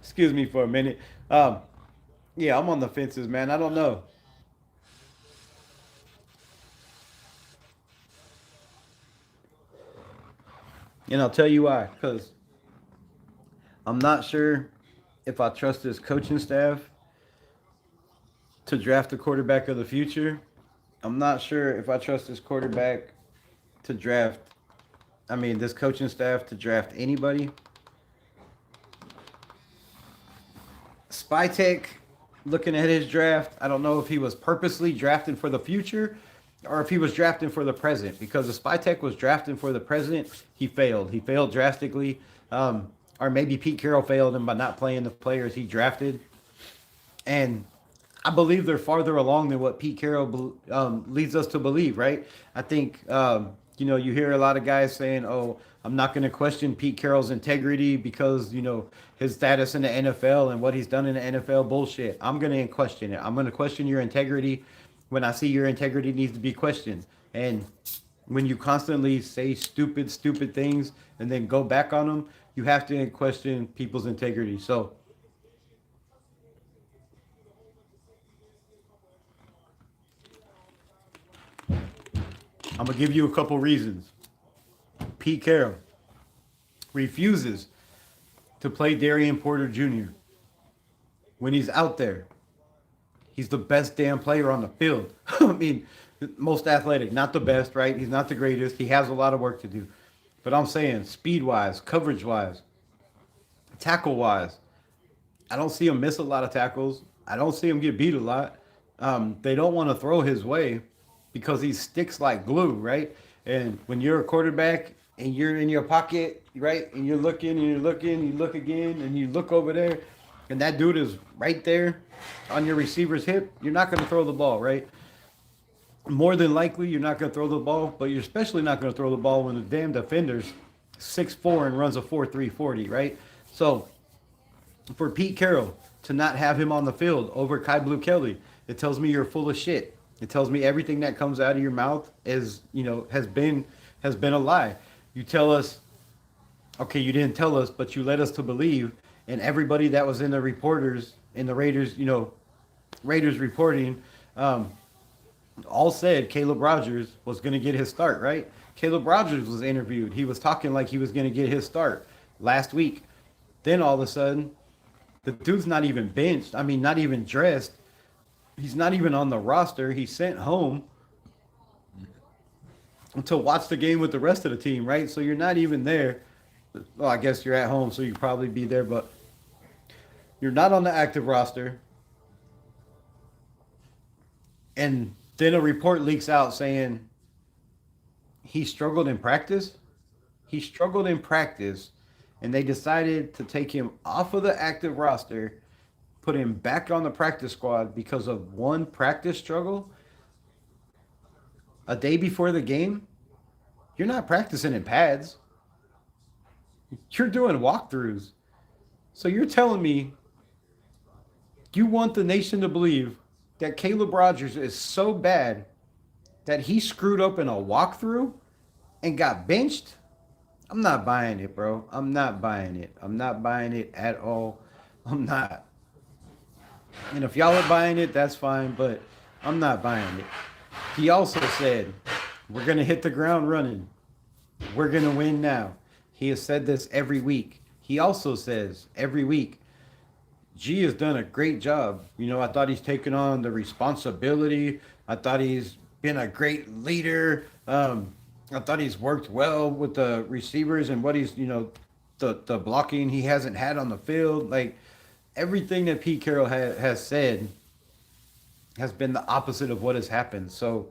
Excuse me for a minute. Yeah, I'm on the fences, man. I don't know. And I'll tell you why. Because I'm not sure if I trust this coaching staff to draft the quarterback of the future. I'm not sure if I trust this quarterback to draft, this coaching staff to draft anybody. Spytech, looking at his draft, I don't know if he was purposely drafting for the future or if he was drafting for the present. Because if Spytech was drafting for the present, he failed. He failed drastically. Or maybe Pete Carroll failed him by not playing the players he drafted. And I believe they're farther along than what Pete Carroll leads us to believe, right? I think, you hear a lot of guys saying, oh, I'm not going to question Pete Carroll's integrity because, his status in the NFL and what he's done in the NFL. Bullshit. I'm going to question it. I'm going to question your integrity when I see your integrity needs to be questioned. And when you constantly say stupid, stupid things and then go back on them, you have to question people's integrity. So I'm going to give you a couple reasons. Pete Carroll refuses to play Darian Porter Jr. when he's out there. He's the best damn player on the field. Most athletic, not the best, right? He's not the greatest. He has a lot of work to do. But I'm saying speed wise, coverage wise, tackle wise, I don't see him miss a lot of tackles. I don't see him get beat a lot. They don't want to throw his way because he sticks like glue, right? And when you're a quarterback and you're in your pocket, right, and you're looking and you're looking, you look again and you look over there, and that dude is right there on your receiver's hip, you're not going to throw the ball, right? More than likely, you're not going to throw the ball, but you're especially not going to throw the ball when the damn defender's 6'4" and runs a 4.340, right? So for Pete Carroll to not have him on the field over Kai Blue Kelly, it tells me you're full of shit. It tells me everything that comes out of your mouth is, has been a lie. You tell us, okay, you didn't tell us, but you led us to believe, and everybody that was in the reporters in the Raiders, Raiders reporting, um, all said Caleb Rogers was going to get his start, right? Caleb Rogers was interviewed. He was talking like he was going to get his start last week. Then all of a sudden, the dude's not even benched. I mean, not even dressed. He's not even on the roster. He's sent home to watch the game with the rest of the team, right? So you're not even there. Well, I guess you're at home, so you probably be there, but you're not on the active roster. And then a report leaks out saying he struggled in practice. He struggled in practice, and they decided to take him off of the active roster, put him back on the practice squad because of one practice struggle a day before the game. You're not practicing in pads. You're doing walkthroughs. So you're telling me you want the nation to believe that Caleb Rogers is so bad that he screwed up in a walkthrough and got benched? I'm not buying it, bro. I'm not buying it. I'm not buying it at all. I'm not. And if y'all are buying it, that's fine, but I'm not buying it. He also said, we're going to hit the ground running. We're going to win now. He has said this every week. He also says every week, G has done a great job. I thought he's taken on the responsibility. I thought he's been a great leader. I thought he's worked well with the receivers and what he's, the blocking he hasn't had on the field. Like everything that Pete Carroll has said has been the opposite of what has happened. So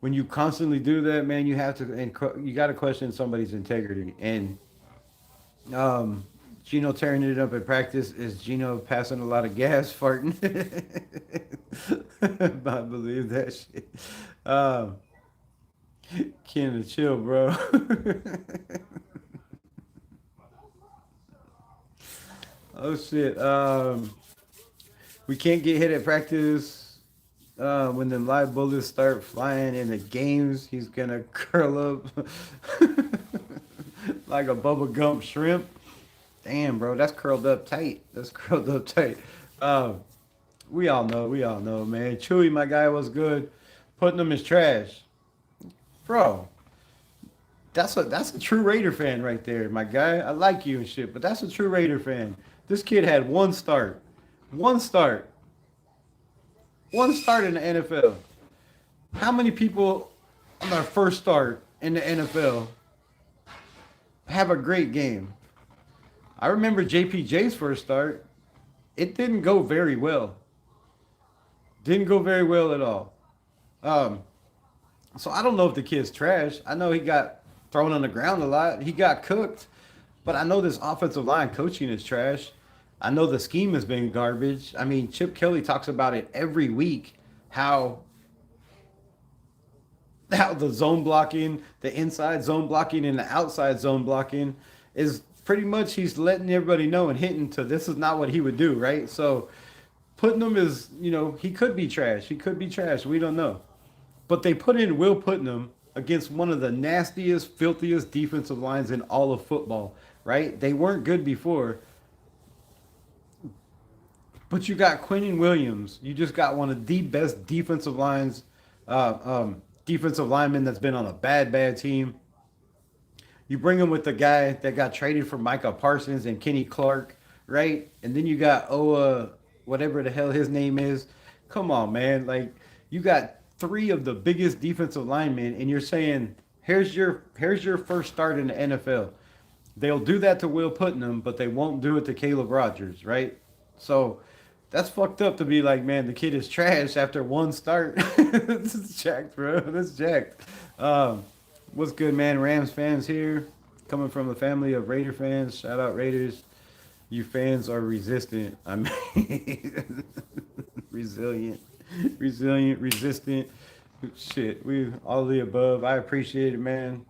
when you constantly do that, man, you have to, and you got to question somebody's integrity. And Geno tearing it up in practice is Geno passing a lot of gas, farting. I believe that shit. Can't chill, bro. Oh shit. We can't get hit at practice. When the live bullets start flying in the games, he's gonna curl up like a bubble gum shrimp. Damn, bro, that's curled up tight. That's curled up tight. We all know, man. Chewy, my guy, was good. Putnam is trash, bro. That's a true Raider fan right there, my guy. I like you and shit, but that's a true Raider fan. This kid had one start, one start in the NFL. How many people on their first start in the NFL have a great game? I remember JPJ's first start. It didn't go very well. Didn't go very well at all. Um, so I don't know if the kid's trash. I know he got thrown on the ground a lot. He got cooked. But I know this offensive line coaching is trash. I know the scheme has been garbage. I mean, Chip Kelly talks about it every week, how the zone blocking, the inside zone blocking and the outside zone blocking is pretty much he's letting everybody know and hinting to this is not what he would do, right? So Putnam is, he could be trash. He could be trash. We don't know. But they put in Will Putnam against one of the nastiest, filthiest defensive lines in all of football, right? They weren't good before. But you got Quinnen Williams. You just got one of the best defensive linemen that's been on a bad team. You bring him with the guy that got traded for Micah Parsons and Kenny Clark, right? And then you got whatever the hell his name is. Come on, man. Like, you got three of the biggest defensive linemen, and you're saying, here's your first start in the NFL. They'll do that to Will Putnam, but they won't do it to Caleb Rogers, right? So that's fucked up to be like, man, the kid is trash after one start. This is jacked, bro. That's jacked. What's good, man? Rams fans here, coming from a family of Raider fans. Shout out Raiders. You fans are resistant. I mean, resilient, resistant. Shit, we all of the above. I appreciate it, man.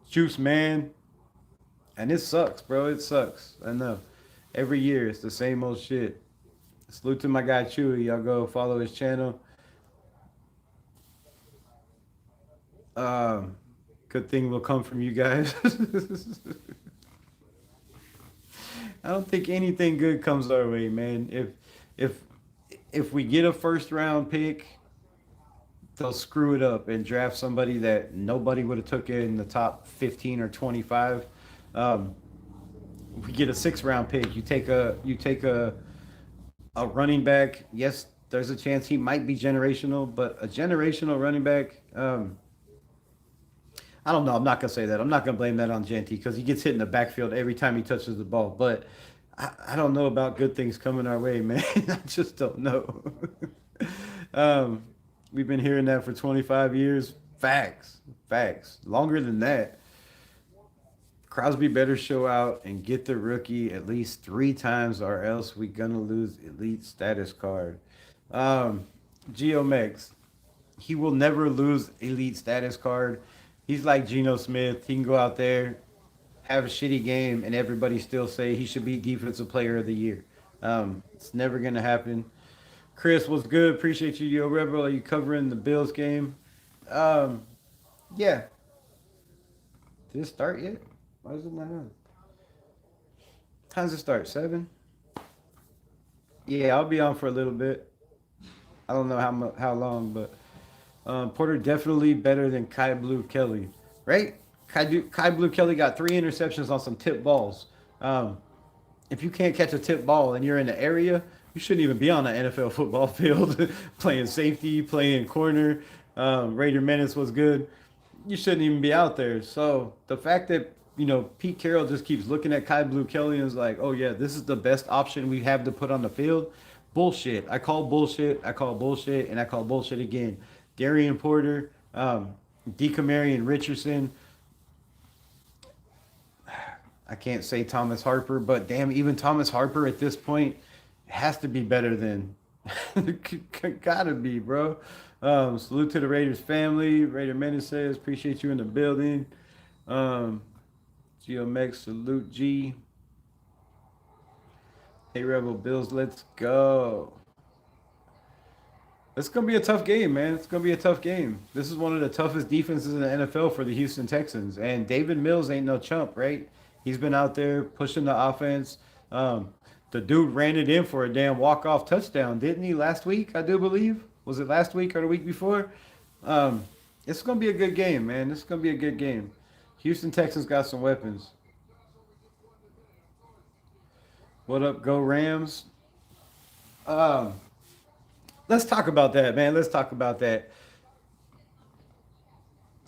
Juice, man, and it sucks, bro. It sucks. I know. Every year it's the same old shit. Salute to my guy Chewy. Y'all go follow his channel. Um, Good thing will come from you guys. I don't think anything good comes our way, man. If if we get a first round pick, they'll screw it up and draft somebody that nobody would have took in the top 15 or 25. Um, we get a 6th round pick. You take a running back. Yes, there's a chance he might be generational, but a generational running back. I don't know. I'm not gonna say that. I'm not gonna blame that on Genty because he gets hit in the backfield every time he touches the ball. But I don't know about good things coming our way, man. I just don't know. um, we've been hearing that for 25 years. Facts, facts. Longer than that. Crosby better show out and get the rookie at least 3 times, or else we gonna lose elite status card. Um, Geomex, he will never lose elite status card. He's like Geno Smith. He can go out there, have a shitty game, and everybody still say he should be defensive player of the year. It's never gonna happen. Chris, what's good? Appreciate you, Yo Rebel. Are you covering the Bills game? Um, yeah. Did it start yet? Why is it not on? Time's it start? 7? Yeah, I'll be on for a little bit. I don't know how long, but Porter definitely better than Kai Blue Kelly, right? Kai Blue Kelly got 3 interceptions on some tip balls. Um, if you can't catch a tip ball and you're in the area, you shouldn't even be on an NFL football field playing safety, playing corner. Raider Menace was good. You shouldn't even be out there. So the fact that Pete Carroll just keeps looking at Kai Blue Kelly and is like, oh yeah, this is the best option we have to put on the field. Bullshit. I call bullshit. I call bullshit, and I call bullshit again. Darian Porter, Decamarion Richardson. I can't say Thomas Harper, but damn, even Thomas Harper at this point has to be better than. Gotta be, bro. Salute to the Raiders family. Raider Menace says, appreciate you in the building. Um, Geomex, salute G. Hey, Rebel Bills, let's go. It's gonna be a tough game, man. It's gonna be a tough game. This is one of the toughest defenses in the NFL for the Houston Texans, and David Mills ain't no chump, right? He's been out there pushing the offense. Um, the dude ran it in for a damn walk-off touchdown, didn't he? Last week, I do believe. Was it last week or the week before? Um, it's gonna be a good game, man. It's gonna be a good game. Houston Texans got some weapons. What up, Go Rams? Um, let's talk about that, man. Let's talk about that.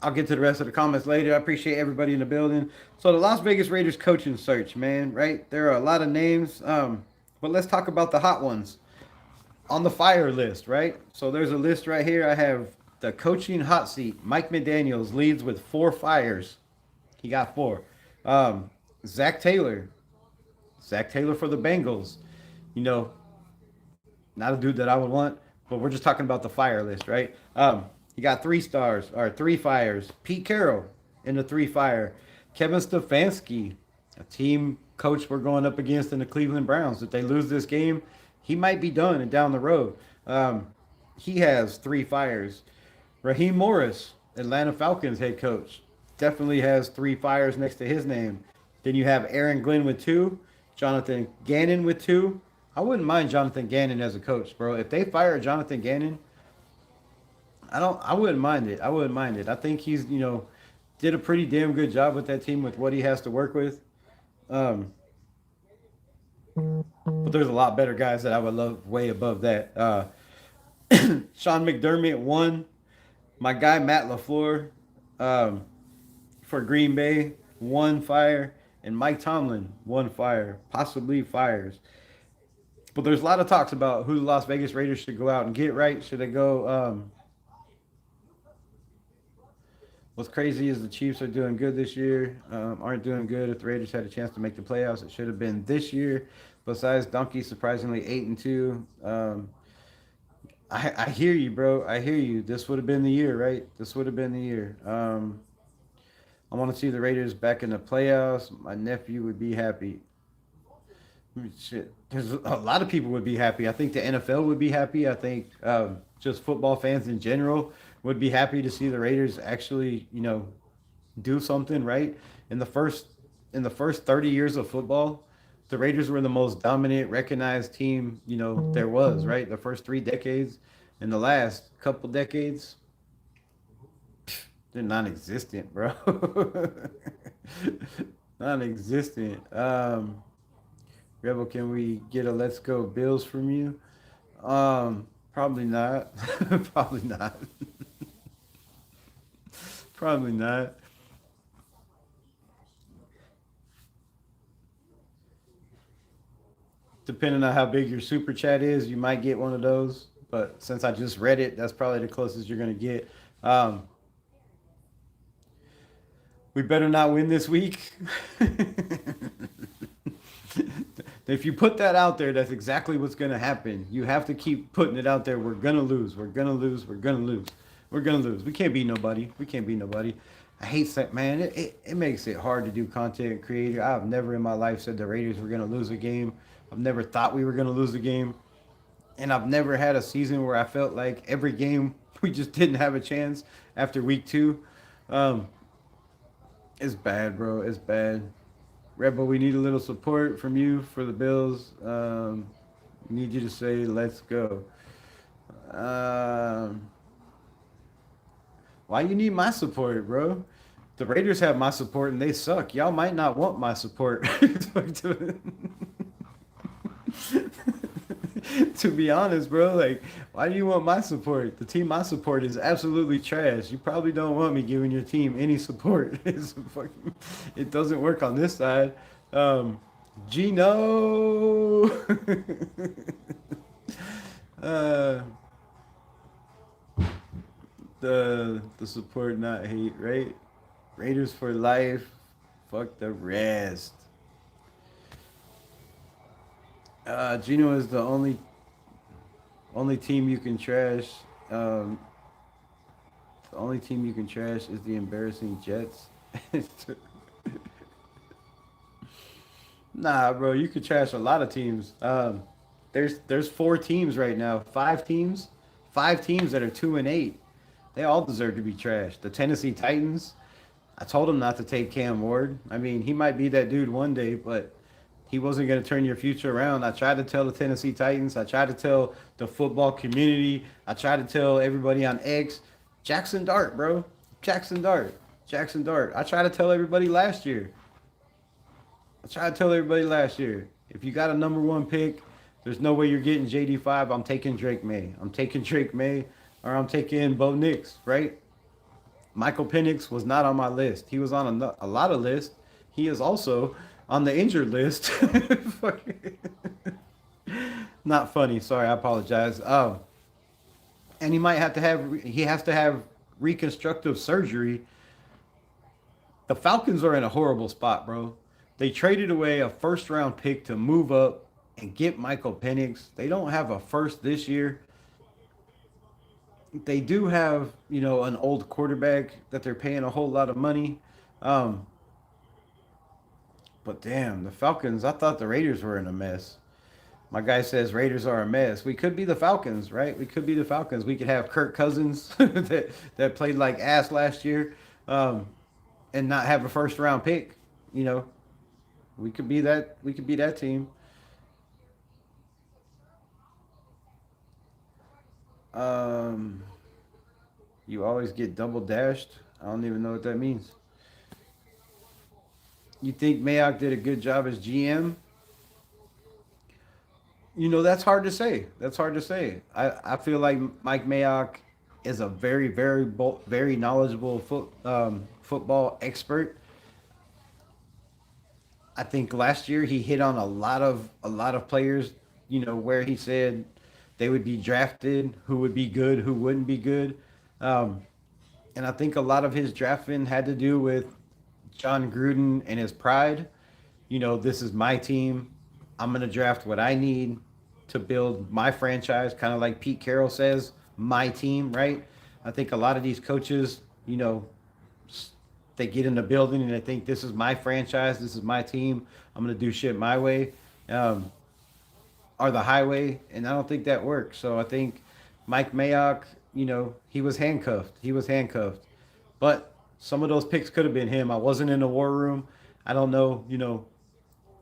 I'll get to the rest of the comments later. I appreciate everybody in the building. So the Las Vegas Raiders coaching search, man, right? There are a lot of names, but let's talk about the hot ones on the fire list, right? So there's a list right here. I have the coaching hot seat. Mike McDaniels leads with 4 fires. He got 4. Um, Zach Taylor. Zach Taylor for the Bengals. You know, not a dude that I would want, but we're just talking about the fire list, right? He got 3 stars or 3 fires. Pete Carroll in the 3 fire. Kevin Stefanski, a team coach we're going up against in the Cleveland Browns. If they lose this game, he might be done and down the road. He has 3 fires. Raheem Morris, Atlanta Falcons head coach, definitely has 3 fires next to his name. Then you have Aaron Glenn with 2, Jonathan Gannon with 2. I wouldn't mind Jonathan Gannon as a coach, bro. If they fire Jonathan Gannon, I wouldn't mind it. I wouldn't mind it. I think he's, did a pretty damn good job with that team with what he has to work with. Um, but there's a lot better guys that I would love way above that. Sean McDermott 1. My guy Matt LaFleur for Green Bay 1 fire, and Mike Tomlin 1 fire, possibly fires. But there's a lot of talks about who the Las Vegas Raiders should go out and get, right? Should they go What's crazy is the Chiefs are doing good this year. Aren't doing good. If the Raiders had a chance to make the playoffs, it should have been this year. Besides, Donkey surprisingly 8-2. I hear you, bro. I hear you. This would have been the year, right? This would have been the year. I want to see the Raiders back in the playoffs. My nephew would be happy. Shit, there's a lot of people would be happy. I think the NFL would be happy. I think just football fans in general would be happy to see the Raiders actually, do something right. In the first in the first 30 years of football, the Raiders were the most dominant, recognized team, there was, right? The first 3 decades. In the last couple decades, they're non-existent, bro. Non-existent. Rebel, can we get a "Let's Go Bills" from you? Probably not. Probably not. Probably not. Depending on how big your super chat is, you might get one of those. But since I just read it, that's probably the closest you're gonna get. Um, we better not win this week. If you put that out there, that's exactly what's gonna happen. You have to keep putting it out there. We're gonna lose. We're gonna lose. We're gonna lose. We're gonna lose. We can't beat nobody. We can't beat nobody. I hate that, man. It makes it hard to do content creator. I've never in my life said the Raiders were gonna lose a game. I've never thought we were gonna lose a game, and I've never had a season where I felt like every game we just didn't have a chance after week two. Um, it's bad, bro. It's bad. Rebel, we need a little support from you for the Bills. Need you to say "Let's go." Um, why you need my support, bro? The Raiders have my support and they suck. Y'all might not want my support. To be honest, bro, like, why do you want my support? The team I support is absolutely trash. You probably don't want me giving your team any support. It doesn't work on this side. Um, Gino. uh, the support, not hate, right? Raiders for life. Fuck the rest. Gino is the only team you can trash. Um, the only team you can trash is the embarrassing Jets. Nah, bro, you could trash a lot of teams. There's 4 teams right now, 5 teams, 5 teams that are 2-8. They all deserve to be trashed. The Tennessee Titans. I told him not to take Cam Ward. I mean, he might be that dude one day, but he wasn't going to turn your future around. I tried to tell the Tennessee Titans. I tried to tell the football community. I tried to tell everybody on X. Jackson Dart, bro. Jackson Dart. Jackson Dart. I tried to tell everybody last year. I tried to tell everybody last year. If you got a number one pick, there's no way you're getting JD5. I'm taking Drake May. I'm taking Drake May, or I'm taking Bo Nix, right? Michael Penix was not on my list. He was on a lot of lists. He is also on the injured list. Not funny. Sorry, I apologize. And he has to have reconstructive surgery. The Falcons are in a horrible spot, bro. They traded away a first round pick to move up and get Michael Penix. They don't have a first this year. They do have, an old quarterback that they're paying a whole lot of money. Um, but damn, the Falcons, I thought the Raiders were in a mess. My guy says Raiders are a mess. We could be the Falcons, right? We could be the Falcons. We could have Kirk Cousins that played like ass last year, um, and not have a first round pick. You know, we could be that. We could be that team. Um, you always get double dashed. I don't even know what that means. You think Mayock did a good job as GM? That's hard to say. That's hard to say. I feel like Mike Mayock is a very, very, very knowledgeable football expert. I think last year he hit on a lot of players, where he said they would be drafted, who would be good, who wouldn't be good. Um, And I think a lot of his drafting had to do with John Gruden and his pride. This is my team. I'm going to draft what I need to build my franchise, kind of like Pete Carroll says, my team, right? I think a lot of these coaches, they get in the building and they think this is my franchise, this is my team. I'm going to do shit my way. Um, or the highway, and I don't think that works. So I think Mike Mayock, he was handcuffed. He was handcuffed. But some of those picks could have been him. I wasn't in the war room. I don't know.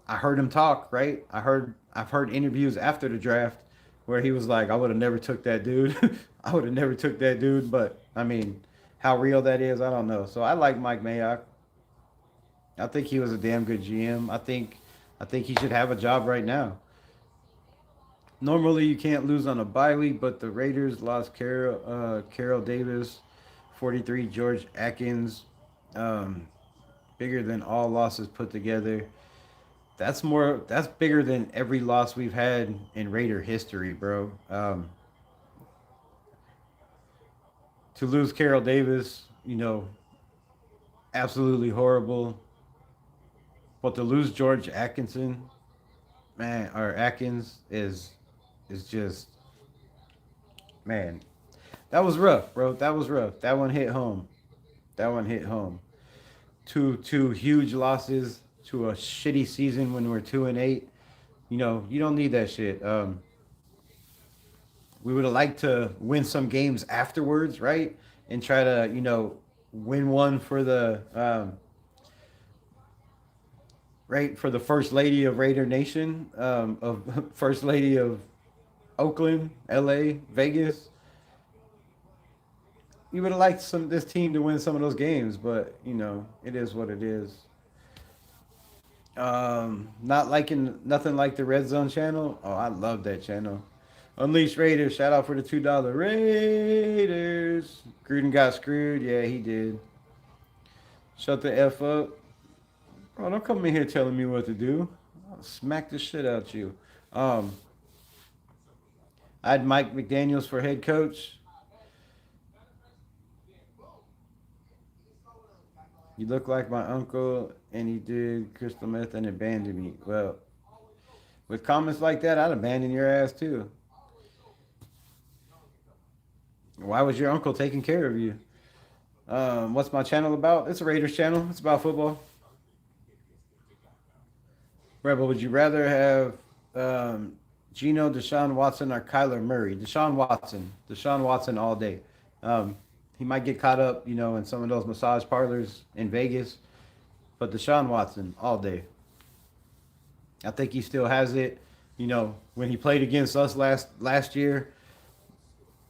I heard him talk. Right. I've heard interviews after the draft where he was like, "I would have never took that dude. I would have never took that dude." But I mean, how real that is, I don't know. So I like Mike Mayock. I think he was a damn good GM. I think he should have a job right now. Normally, you can't lose on a bye week, but the Raiders lost Carroll Davis, 43, George Atkins, um, bigger than all losses put together. That's more. That's bigger than every loss we've had in Raider history, bro. To lose Carroll Davis, absolutely horrible. But to lose George Atkinson, man, or Atkins is just, man. That was rough, bro. That was rough. That one hit home. That one hit home. Two huge losses to a shitty season when we're 2-8. You don't need that shit. We would have liked to win some games afterwards, right? And try to, win one for the right for the first lady of Raider Nation, of first lady of Oakland, LA, Vegas. You would have liked this team to win some of those games, but it is what it is. Not liking nothing like the Red Zone channel. Oh, I love that channel. Unleashed Raiders, shout out for the $2 Raiders. Gruden got screwed. Yeah, he did. Shut the F up. Oh, don't come in here telling me what to do. I'll smack the shit out you. Um, I had Mike McDaniels for head coach. You look like my uncle, and he did crystal meth and abandoned me. Well, with comments like that, I'd abandon your ass too. Why was your uncle taking care of you? What's my channel about? It's a Raiders channel. It's about football. Rebel, would you rather have Geno, Deshaun Watson, or Kyler Murray? Deshaun Watson. Deshaun Watson all day. He might get caught up, in some of those massage parlors in Vegas, but Deshaun Watson all day. I think he still has it. When he played against us last year,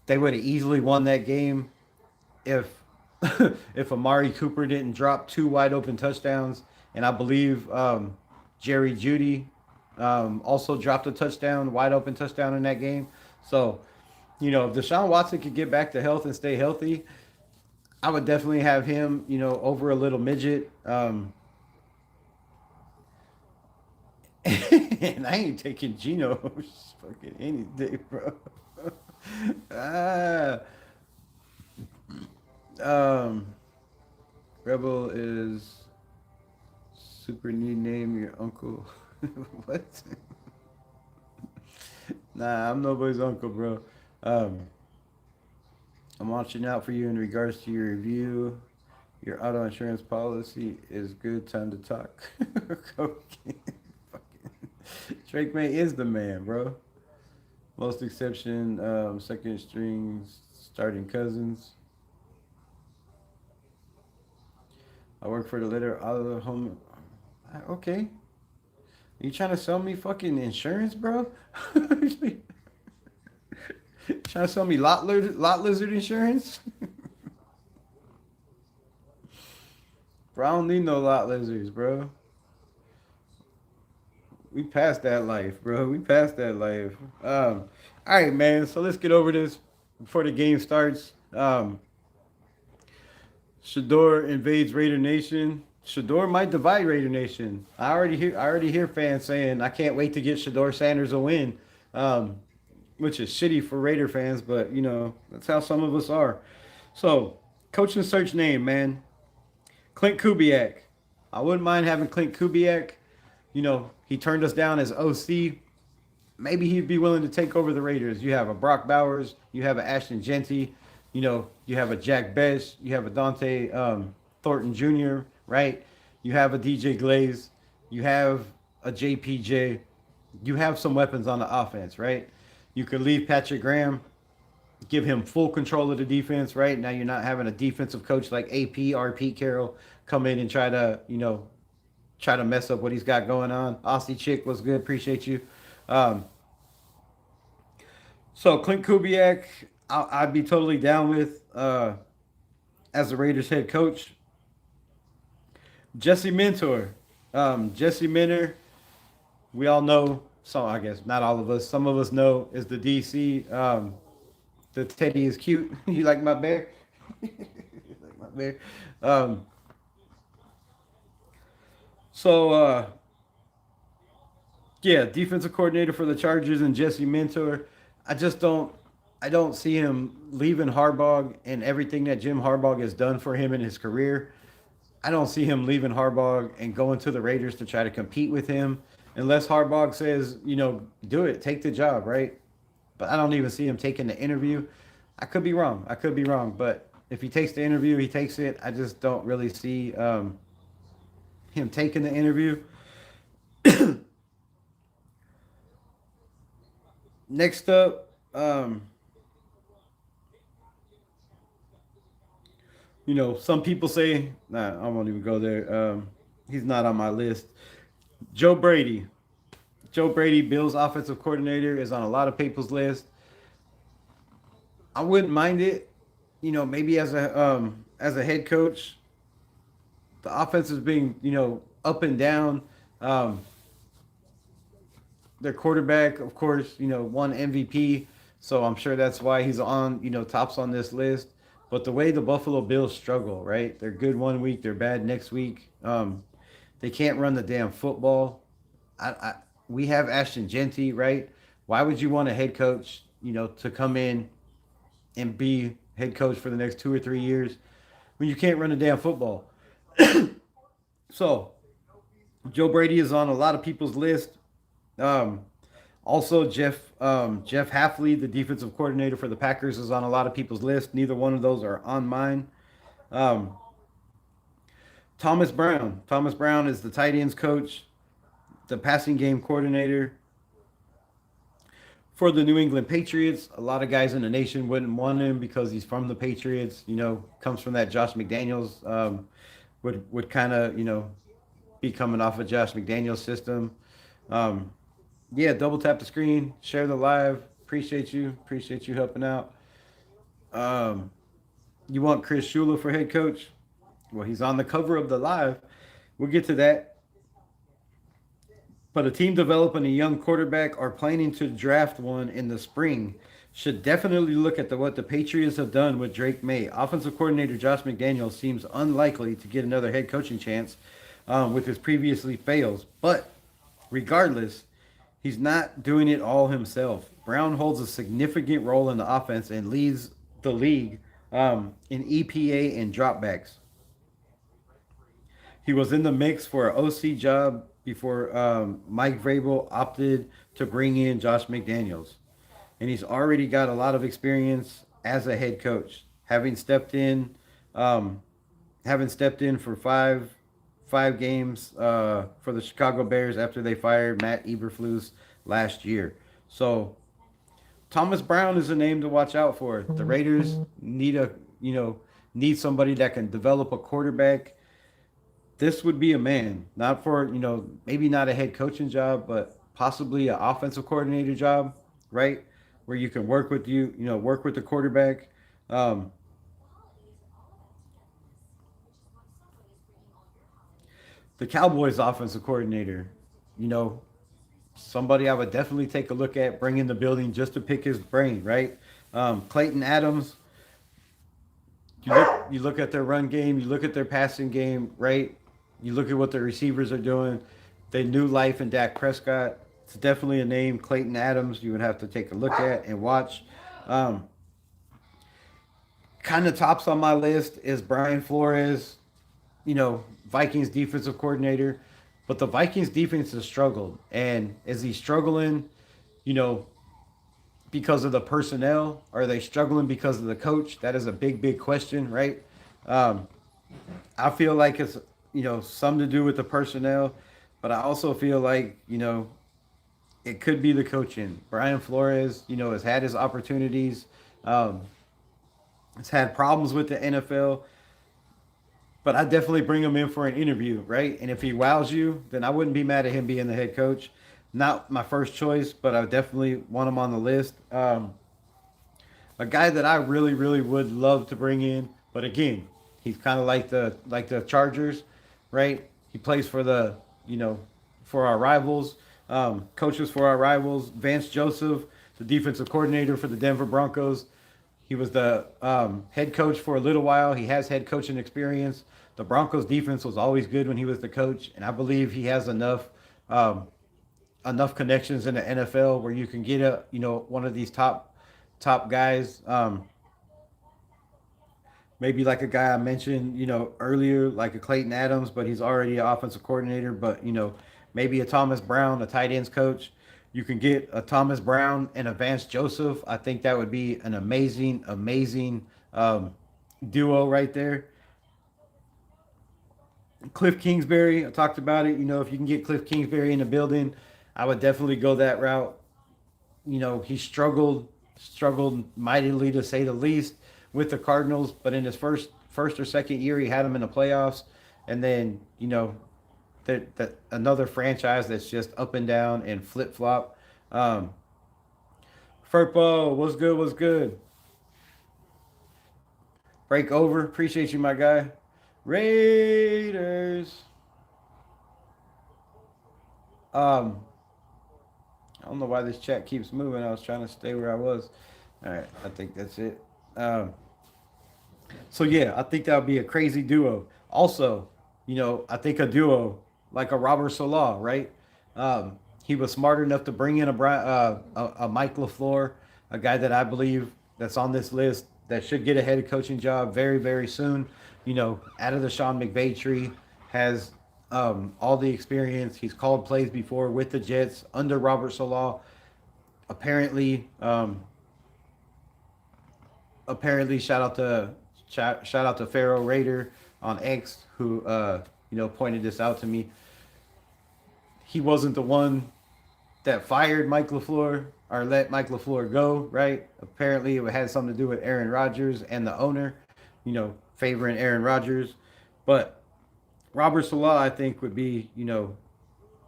they would have easily won that game if if Amari Cooper didn't drop two wide open touchdowns, and I believe Jerry Judy also dropped a touchdown, wide open touchdown in that game. So, if Deshaun Watson could get back to health and stay healthy, I would definitely have him, over a little midget. And I ain't taking Geno fucking any day, bro. ah, um, Rebel is super neat name your uncle. What? Nah, I'm nobody's uncle, bro. Um, I'm watching out for you in regards to your review. Your auto insurance policy is good. Time to talk. Okay. Drake May is the man, bro. Most exception, second string starting cousins. I work for the letter auto home. Okay. You trying to sell me fucking insurance, bro? Trying to sell me lot lizard insurance? Bro, I don't need no lot lizards, bro. We passed that life, bro. We passed that life. All right, man. So let's get over this before the game starts. Shador invades Raider Nation. Shador might divide Raider Nation. I already hear fans saying I can't wait to get Shador Sanders a win, which is shitty for Raider fans, but that's how some of us are. So Coaching search name, man. Clint Kubiak. I wouldn't mind having Clint Kubiak. He turned us down as OC. Maybe he'd be willing to take over the Raiders. You have a Brock Bowers, you have a Ashton Genty, you have a Jack Best, you have a Dante Thornton Jr., right? You have a DJ Glaze, you have a JPJ, you have some weapons on the offense, right? You could leave Patrick Graham, give him full control of the defense, right? Now you're not having a defensive coach like AP or Pete Carroll come in and try to mess up what he's got going on. Aussie Chick was good, appreciate you. Um, so Clint Kubiak, I'd be totally down with as the Raiders head coach. Jesse Mentor, Jesse Minter, we all know. So I guess not all of us. Some of us know is the DC. The Teddy is cute. You like my bear? You like my bear? Um, so yeah, defensive coordinator for the Chargers and Jesse Mentor. I just don't I don't see him leaving Harbaugh and everything that Jim Harbaugh has done for him in his career. I don't see him leaving Harbaugh and going to the Raiders to try to compete with him unless Harbaugh says, do it, take the job, right? But I don't even see him taking the interview. I could be wrong. I could be wrong. But if he takes the interview, he takes it. I just don't really see him taking the interview. Next up, some people say, nah, I won't even go there. He's not on my list. Joe Brady. Joe Brady, Bills offensive coordinator, is on a lot of people's list. I wouldn't mind it. Maybe as a head coach, the offense is being up and down. Um, their quarterback, of course, won MVP, so I'm sure that's why he's on tops on this list. But the way the Buffalo Bills struggle, right? They're good one week, they're bad next week. They can't run the damn football. We have Ashton Genty, right? Why would you want a head coach, to come in and be head coach for the next 2 or 3 years when you can't run the damn football? So Joe Brady is on a lot of people's list. Um, Also, Jeff Hafley, the defensive coordinator for the Packers, is on a lot of people's list. Neither one of those are on mine. Um, Thomas Brown. Thomas Brown is the tight ends coach, the passing game coordinator for the New England Patriots. A lot of guys in the nation wouldn't want him because he's from the Patriots. Comes from that Josh McDaniels. Would kind of be coming off of Josh McDaniels system. Um, yeah, double tap the screen, share the live. Appreciate you helping out. Um, you want Chris Shula for head coach? Well, he's on the cover of the live. We'll get to that. But a team developing a young quarterback or planning to draft one in the spring should definitely look at what the Patriots have done with Drake May. Offensive coordinator Josh McDaniels seems unlikely to get another head coaching chance with his previously fails. But regardless, he's not doing it all himself. Brown holds a significant role in the offense and leads the league in EPA and dropbacks. He was in the mix for an OC job before Mike Vrabel opted to bring in Josh McDaniels. And he's already got a lot of experience as a head coach, um, having stepped in for five games for the Chicago Bears after they fired Matt Eberflus last year. So Thomas Brown is a name to watch out for. The Raiders need somebody that can develop a quarterback. This would be a man, not for maybe not a head coaching job, but possibly an offensive coordinator job, right? Where you can work with work with the quarterback. Um, the Cowboys offensive coordinator, you know, somebody I would definitely take a look at, bring in the building just to pick his brain, right? Clayton Adams, you look at their run game, you look at their passing game, right? You look at what the receivers are doing. They knew life in Dak Prescott. It's definitely a name, Clayton Adams, you would have to take a look at and watch. Um, Kind of tops on my list is Brian Flores, Vikings defensive coordinator. But the Vikings defense has struggled. And is he struggling, you know, because of the personnel? Are they struggling because of the coach? That is a big, big question, right? Um, I feel like it's, something to do with the personnel, but I also feel like, it could be the coaching. Brian Flores, has had his opportunities, um, has had problems with the NFL, but I definitely bring him in for an interview, right? And if he wows you, then I wouldn't be mad at him being the head coach. Not my first choice, but I definitely want him on the list. A guy that I really, really would love to bring in, but again, he's kind of like the Chargers, right? He plays for for our rivals, coaches for our rivals. Vance Joseph, the defensive coordinator for the Denver Broncos. He was the head coach for a little while. He has head coaching experience. The Broncos defense was always good when he was the coach, and I believe he has um, enough connections in the NFL where you can get one of these top guys. Maybe like a guy I mentioned, earlier, like a Clayton Adams, but he's already an offensive coordinator. But maybe a Thomas Brown, a tight ends coach. You can get a Thomas Brown and a Vance Joseph. I think that would be an amazing, amazing duo right there. Cliff Kingsbury, I talked about it. If you can get Cliff Kingsbury in the building, I would definitely go that route. He struggled mightily to say the least with the Cardinals, but in his first or second year, he had them in the playoffs, and then that another franchise that's just up and down and flip flop. Furpo, what's good? What's good? Break over. Appreciate you, my guy. Raiders. Um, I don't know why this chat keeps moving. I was trying to stay where I was. All right, I think that's it. Um, so yeah, I think that would be a crazy duo. Also, I think a duo like a Robert Salah, right? He was smart enough to bring in a Mike LaFleur, a guy that I believe that's on this list that should get a head coaching job very, very soon. Out of the Sean McVay tree, has all the experience. He's called plays before with the Jets under Robert Salah. Apparently, apparently, shout out to Pharaoh Raider on X who pointed this out to me. He wasn't the one that fired Mike LaFleur or let Mike LaFleur go, right? Apparently, it had something to do with Aaron Rodgers and the owner, favoring Aaron Rodgers. But Robert Salah, I think, would be,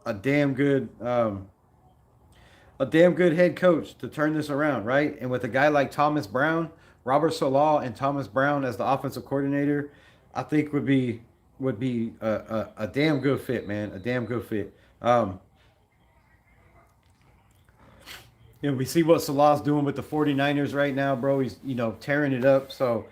a damn good, a damn good head coach to turn this around, right? And with a guy like Thomas Brown, Robert Salah and Thomas Brown as the offensive coordinator, I think would be a damn good fit, man. A damn good fit. We see what Salah's doing with the 49ers right now, bro. He's, tearing it up. So,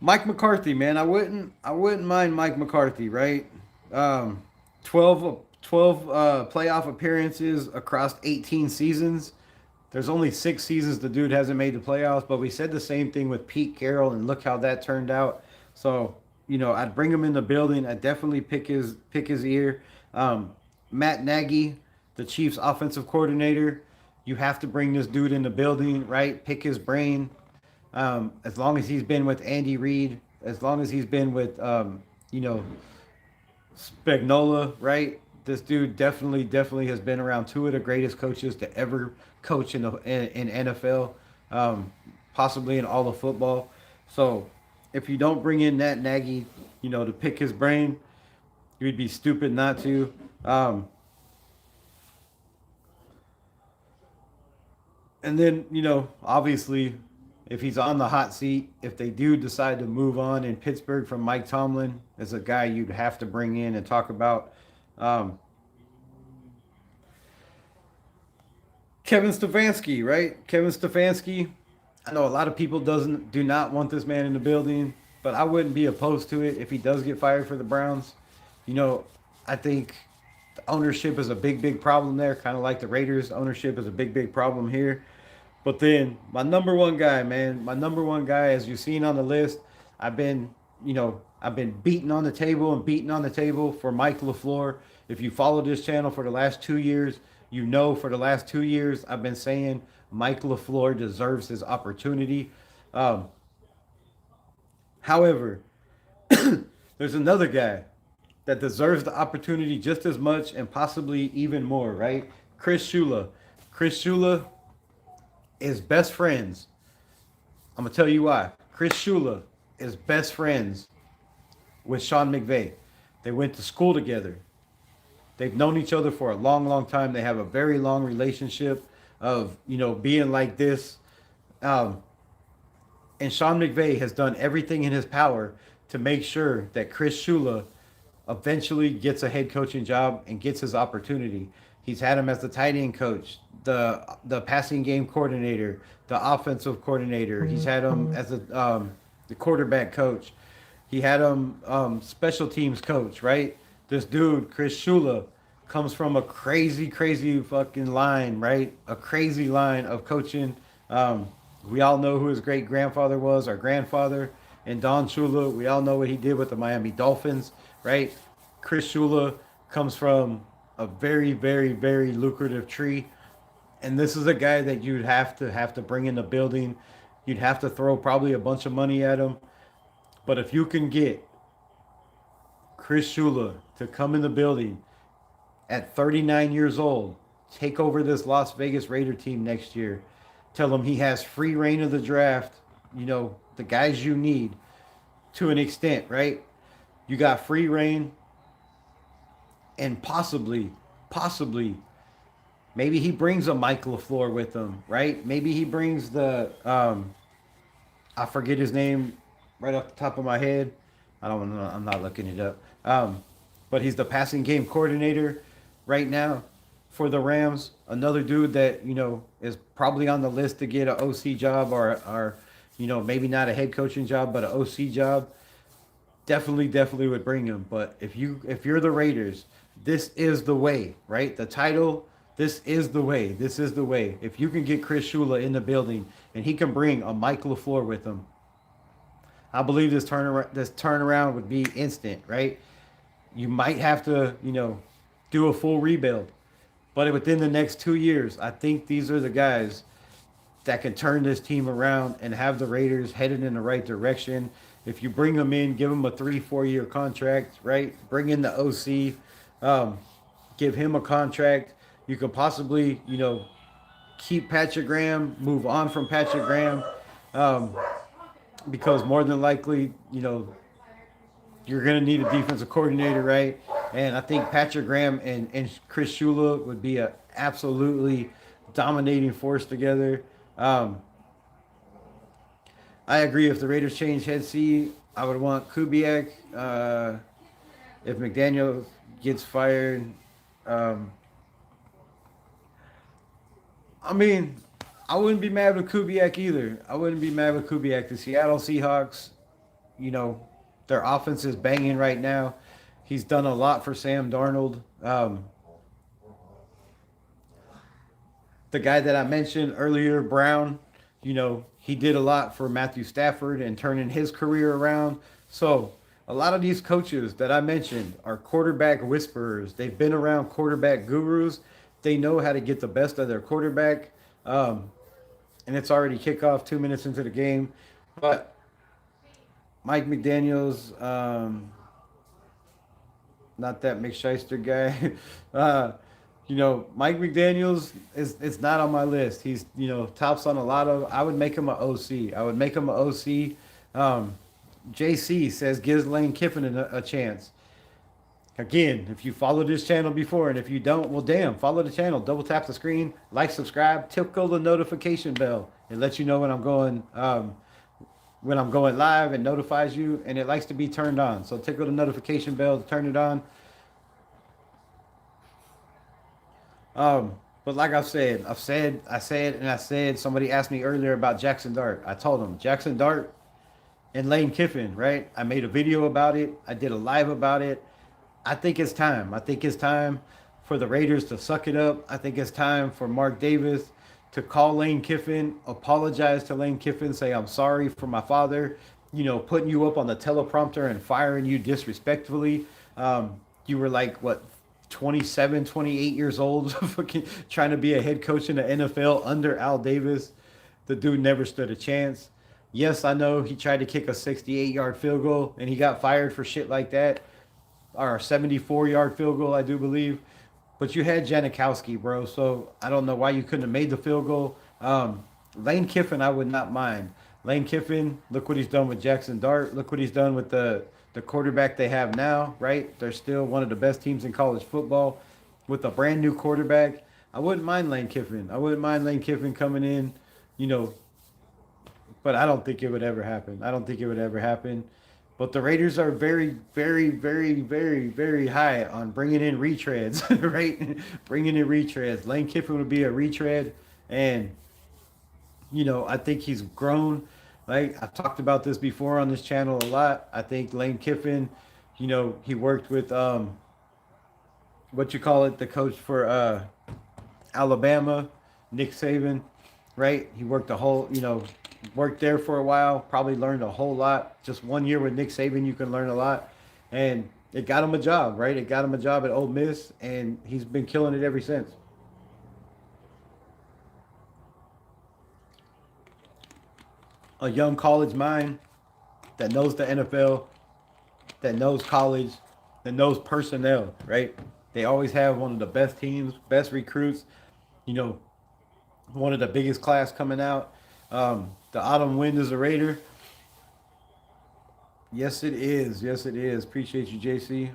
Mike McCarthy, man, I wouldn't mind Mike McCarthy, right? Um, 12 playoff appearances across 18 seasons. There's only 6 seasons the dude hasn't made the playoffs, but we said the same thing with Pete Carroll, and look how that turned out. So, I'd bring him in the building. I'd definitely pick his ear. Matt Nagy, the Chiefs offensive coordinator, you have to bring this dude in the building, right? Pick his brain. As long as he's been with Andy Reid, as long as he's been with, Spagnola, right? This dude definitely has been around two of the greatest coaches to ever coach in NFL, possibly in all of football. So if you don't bring in Nat Nagy, to pick his brain, you'd be stupid not to. And then, obviously, if he's on the hot seat, if they do decide to move on in Pittsburgh from Mike Tomlin, as a guy you'd have to bring in and talk about. Um, Kevin Stefanski, right? Kevin Stefanski. I know a lot of people do not want this man in the building, but I wouldn't be opposed to it if he does get fired for the Browns. I think the ownership is a big, big problem there, kind of like the Raiders. Ownership is a big, big problem here. But then my number one guy, man, my number one guy, as you've seen on the list, I've been, I've been beating on the table and beating on the table for Mike LaFleur. If you follow this channel for the last 2 years, you know for the last 2 years I've been saying Mike LaFleur deserves his opportunity. Um, However, there's another guy that deserves the opportunity just as much and possibly even more, right? Chris Shula. Chris Shula is best friends. I'm gonna tell you why. Chris Shula is best friends with Sean McVay. They went to school together. They've known each other for a long, long time. They have a very long relationship of being like this. Um, and Sean McVay has done everything in his power to make sure that Chris Shula eventually gets a head coaching job and gets his opportunity. He's had him as the tight end coach, the passing game coordinator, the offensive coordinator. He's had him as the quarterback coach. He had him special teams coach. Right, this dude Chris Shula comes from a crazy, crazy fucking line. Right, a crazy line of coaching. We all know who his great grandfather was, our grandfather, and Don Shula. We all know what he did with the Miami Dolphins, right? Chris Shula comes from a very, very, very lucrative tree, and this is a guy that you'd have to bring in the building. You'd have to throw probably a bunch of money at him, but if you can get Chris Shula to come in the building at 39 years old, take over this Las Vegas Raider team next year, tell him he has free reign of the draft, the guys you need to an extent, right? You got free reign, and possibly, maybe he brings a Mike LaFleur with him, right? Maybe he brings I forget his name right off the top of my head. I don't know. I'm not looking it up. But he's the passing game coordinator right now for the Rams. Another dude that is probably on the list to get an OC job or maybe not a head coaching job but an OC job. Definitely would bring him. But if you're the Raiders, this is the way, right? The title. This is the way. This is the way. If you can get Chris Shula in the building and he can bring a Mike LaFleur with him, I believe this turnaround would be instant, right? You might have to, do a full rebuild. But within the next 2 years, I think these are the guys that can turn this team around and have the Raiders headed in the right direction. If you bring them in, give them a 3-4 year contract, right? Bring in the OC, give him a contract. You could possibly, keep Patrick Graham, move on from Patrick Graham, um, because more than likely, you're going to need a defensive coordinator, right? And I think Patrick Graham and Chris Shula would be a absolutely dominating force together. I agree. If the Raiders change head C, I would want Kubiak. If McDaniel gets fired, um, I mean, I wouldn't be mad with Kubiak either. I wouldn't be mad with Kubiak. The Seattle Seahawks, you know, their offense is banging right now. He's done a lot for Sam Darnold. The guy that I mentioned earlier, Brown, he did a lot for Matthew Stafford and turning his career around. So a lot of these coaches that I mentioned are quarterback whisperers. They've been around quarterback gurus. They know how to get the best of their quarterback. And it's already kickoff 2 minutes into the game. But Mike McDaniels, not that McShyster guy. Mike McDaniels is not on my list. He's, tops on a lot of. I would make him an OC. I would make him an OC. JC says gives Lane Kiffin a chance. Again, if you followed this channel before, and if you don't, well, damn, follow the channel. Double tap the screen, like, subscribe, tickle the notification bell. It lets you know when I'm going live. It notifies you, and it likes to be turned on. So tickle the notification bell to turn it on. But like I said, somebody asked me earlier about Jackson Dart. I told them Jackson Dart and Lane Kiffin, right? I made a video about it. I did a live about it. I think it's time. I think it's time for the Raiders to suck it up. I think it's time for Mark Davis to call Lane Kiffin, apologize to Lane Kiffin, say, I'm sorry for my father, putting you up on the teleprompter and firing you disrespectfully. You were like, what, 27, 28 years old, fucking trying to be a head coach in the NFL under Al Davis. The dude never stood a chance. Yes, I know he tried to kick a 68-yard field goal and he got fired for shit like that. Or a 74-yard field goal, I do believe. But you had Janikowski, bro. So I don't know why you couldn't have made the field goal. Lane Kiffin, I would not mind. Lane Kiffin, look what he's done with Jackson Dart. Look what he's done with the quarterback they have now, right? They're still one of the best teams in college football with a brand new quarterback. I wouldn't mind Lane Kiffin. I wouldn't mind Lane Kiffin coming in, you know, but I don't think it would ever happen. I don't think it would ever happen. But the Raiders are very, very, very, very, very high on bringing in retreads, right? Bringing in retreads. Lane Kiffin would be a retread, and I think he's grown. Like I've talked about this before on this channel a lot. I think Lane Kiffin, he worked with the coach for Alabama, Nick Saban, right? He worked worked there for a while, probably learned a whole lot. Just 1 year with Nick Saban, you can learn a lot. And it got him a job, right? It got him a job at Ole Miss, and he's been killing it ever since. A young college mind that knows the NFL, that knows college, that knows personnel, right? They always have one of the best teams, best recruits, one of the biggest class coming out. The autumn wind is a Raider. Yes, it is. Yes, it is. Appreciate you, JC.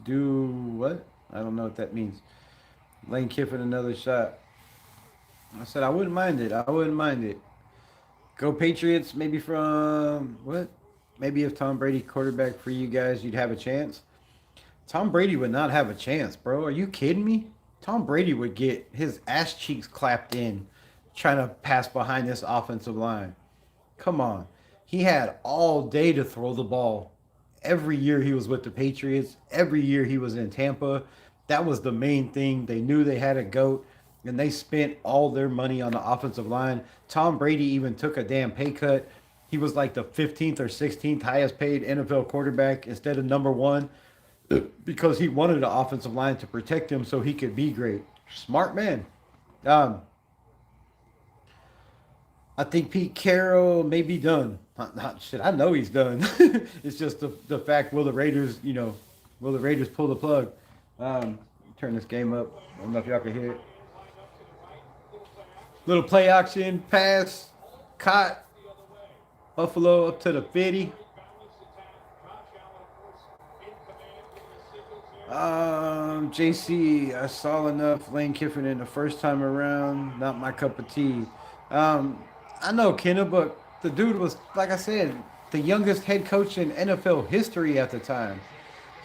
Do what? I don't know what that means. Lane Kiffin, another shot. I said I wouldn't mind it. I wouldn't mind it. Go Patriots, maybe from what? Maybe if Tom Brady quarterback for you guys, you'd have a chance. Tom Brady would not have a chance, bro. Are you kidding me? Tom Brady would get his ass cheeks clapped in trying to pass behind this offensive line. Come on. He had all day to throw the ball. Every year he was with the Patriots. Every year he was in Tampa. That was the main thing. They knew they had a GOAT, and they spent all their money on the offensive line. Tom Brady even took a damn pay cut. He was like the 15th or 16th highest paid NFL quarterback instead of number one because he wanted the offensive line to protect him so he could be great. Smart man. I think Pete Carroll may be done. Shit, I know he's done. It's just the fact, will the Raiders pull the plug? Turn this game up. I don't know if y'all can hear it. Little play action, pass, caught. Buffalo up to the 50. JC, I saw enough Lane Kiffin in the first time around. Not my cup of tea. I know Kenna, but the dude was, like I said, the youngest head coach in NFL history at the time.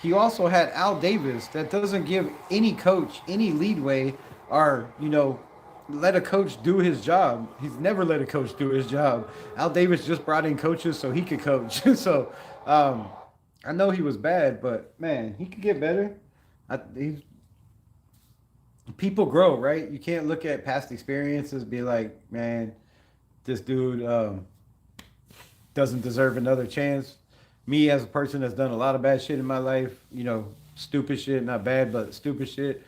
He also had Al Davis. That doesn't give any coach any leadway or, let a coach do his job. He's never let a coach do his job. Al Davis just brought in coaches so he could coach. So I know he was bad, but, man, he could get better. People grow, right? You can't look at past experiences and be like, man, this dude doesn't deserve another chance. Me, as a person that's done a lot of bad shit in my life, stupid shit, not bad, but stupid shit,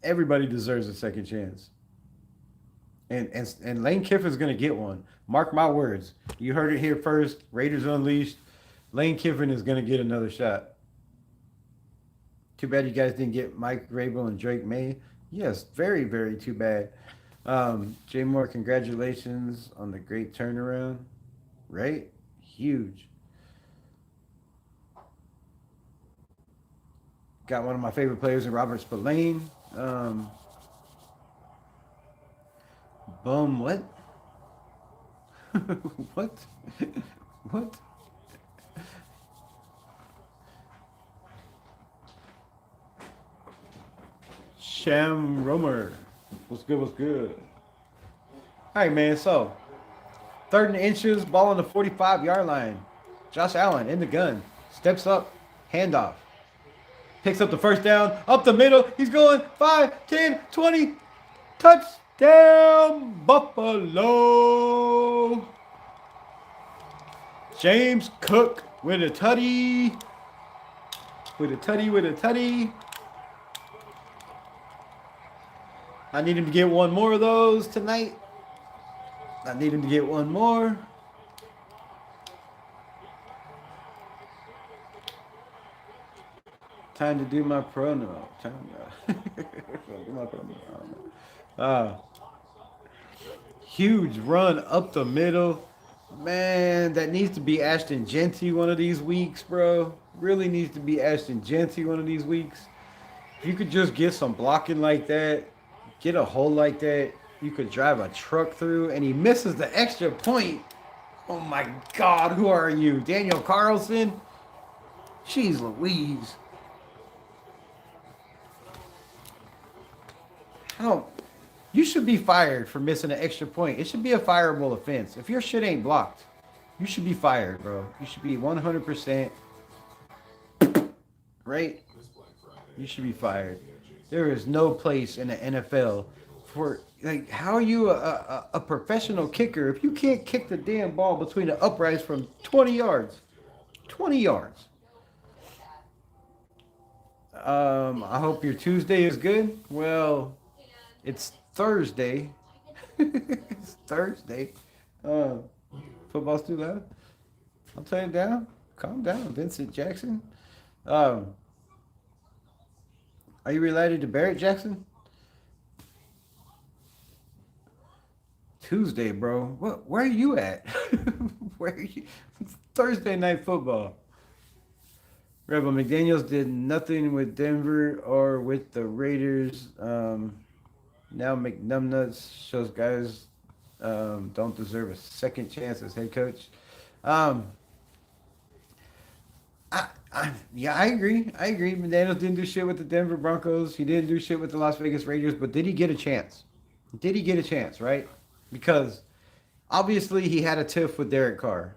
everybody deserves a second chance. And Lane Kiffin's going to get one. Mark my words. You heard it here first. Raiders Unleashed. Lane Kiffin is going to get another shot. Too bad you guys didn't get Mike Vrabel and Drake May. Yes, very, very too bad. Jay Moore, congratulations on the great turnaround. Right? Huge. Got one of my favorite players in Robert Spillane. Bum, what? What? What? Sham Romer. What's good? What's good? All right, man. So, 3rd and inches, ball on the 45-yard line. Josh Allen in the gun. Steps up, handoff. Picks up the first down. Up the middle. He's going 5, 10, 20. Touchdown, Buffalo. James Cook with a tutty. With a tutty. I need him to get one more of those tonight. I need him to get one more. Time to do my promo. Time to do my promo. Huge run up the middle. Man, that needs to be Ashton Genty one of these weeks, bro. Really needs to be Ashton Genty one of these weeks. If you could just get some blocking like that, get a hole like that, you could drive a truck through, and he misses the extra point. Oh my God, who are you? Daniel Carlson? Jeez Louise. How? You should be fired for missing an extra point. It should be a fireable offense. If your shit ain't blocked, you should be fired, bro. You should be 100%. Right? You should be fired. There is no place in the NFL for, like, how are you a professional kicker if you can't kick the damn ball between the uprights from 20 yards? 20 yards. I hope your Tuesday is good. Well, it's Thursday. It's Thursday. Football's too loud. I'll turn it down. Calm down, Vincent Jackson. Are you related to Barrett Jackson? Tuesday, bro. What? Where are you at? Where are you? It's Thursday night football. Rebel McDaniels did nothing with Denver or with the Raiders. Now McNumbnuts shows guys don't deserve a second chance as head coach. Yeah, I agree. McDaniels didn't do shit with the Denver Broncos. He didn't do shit with the Las Vegas Raiders. But did he get a chance? Did he get a chance, right? Because obviously he had a tiff with Derek Carr.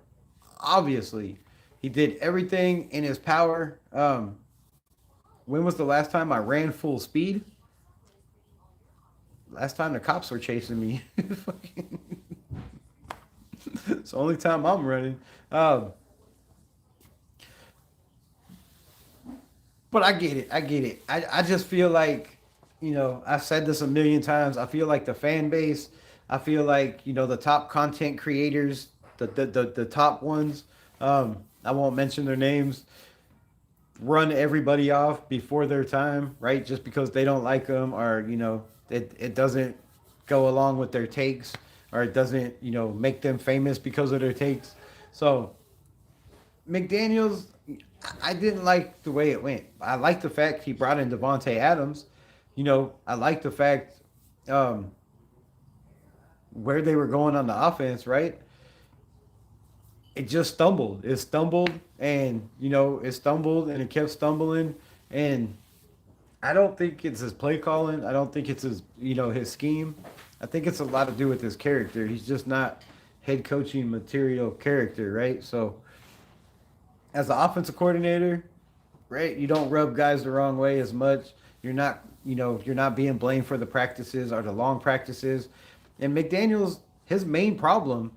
Obviously. He did everything in his power. When was the last time I ran full speed? Last time the cops were chasing me. It's the only time I'm running. But I get it. I just feel like, I've said this a million times. I feel like the fan base, I feel like, the top content creators, the top ones, I won't mention their names, run everybody off before their time, right? Just because they don't like them, or, it doesn't go along with their takes, or it doesn't, make them famous because of their takes. So McDaniels, I didn't like the way it went. I like the fact he brought in Devontae Adams. I like the fact where they were going on the offense, right? It just stumbled. It stumbled, and it kept stumbling. And I don't think it's his play calling. I don't think it's his his scheme. I think it's a lot to do with his character. He's just not head coaching material character, right? So as the offensive coordinator, right, you don't rub guys the wrong way as much. You're not being blamed for the practices or the long practices. And McDaniels, his main problem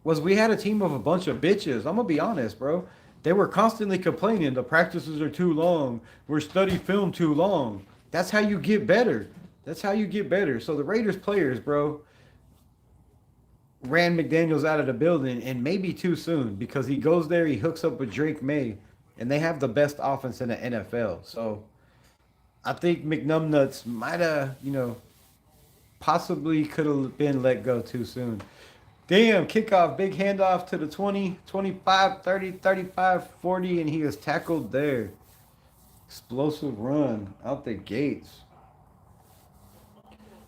was we had a team of a bunch of bitches. I'm gonna be honest, bro. They were constantly complaining the practices are too long. We're study film too long. That's how you get better. So the Raiders players, bro, ran McDaniels out of the building, and maybe too soon, because he goes there, he hooks up with Drake May, and they have the best offense in the NFL. So I think McNumbnuts might have, possibly could have been let go too soon. Damn, kickoff, big handoff to the 20, 25, 30, 35, 40, and he is tackled there. Explosive run out the gates.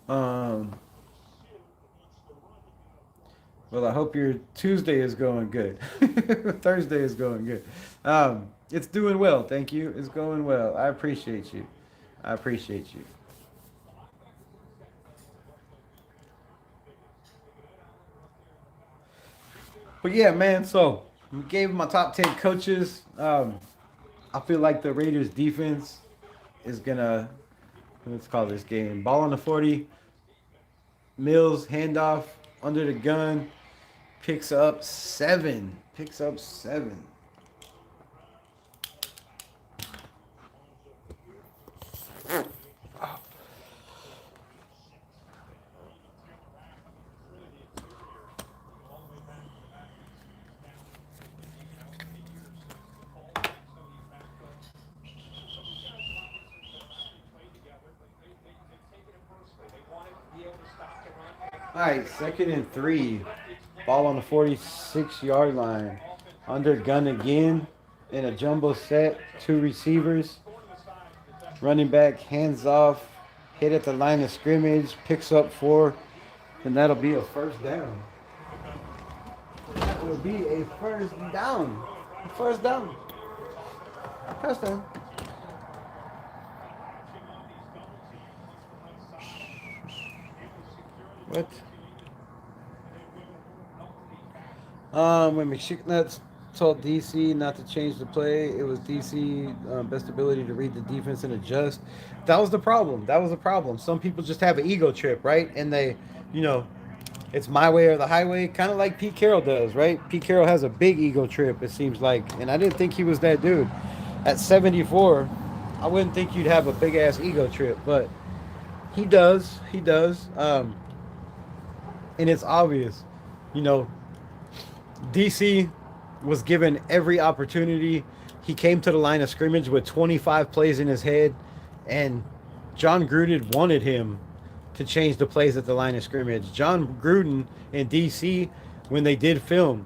Well, I hope your Tuesday is going good. Thursday is going good. It's doing well, thank you. It's going well. I appreciate you. But yeah, man, so we gave my top 10 coaches. I feel like the Raiders defense is gonna, let's call this game ball on the 40. Mills handoff under the gun, picks up 7. Picks up 7. All right, 2nd and 3. Ball on the 46-yard line. Under gun again in a jumbo set. 2 receivers. Running back hands off. Hit at the line of scrimmage. Picks up 4. And that'll be a first down. That will be a first down. First down. First down. What? When McShicknuts told DC not to change the play, it was DC best ability to read the defense and adjust. That was the problem. That was the problem. Some people just have an ego trip, right? And they, you know, it's my way or the highway, kind of like Pete Carroll does, right? Pete Carroll has a big ego trip, it seems like. And I didn't think he was that dude. At 74, I wouldn't think you'd have a big ass ego trip, but he does. He does. And it's obvious, you know, DC was given every opportunity. He came to the line of scrimmage with 25 plays in his head, and John Gruden wanted him to change the plays at the line of scrimmage. John Gruden and DC, when they did film,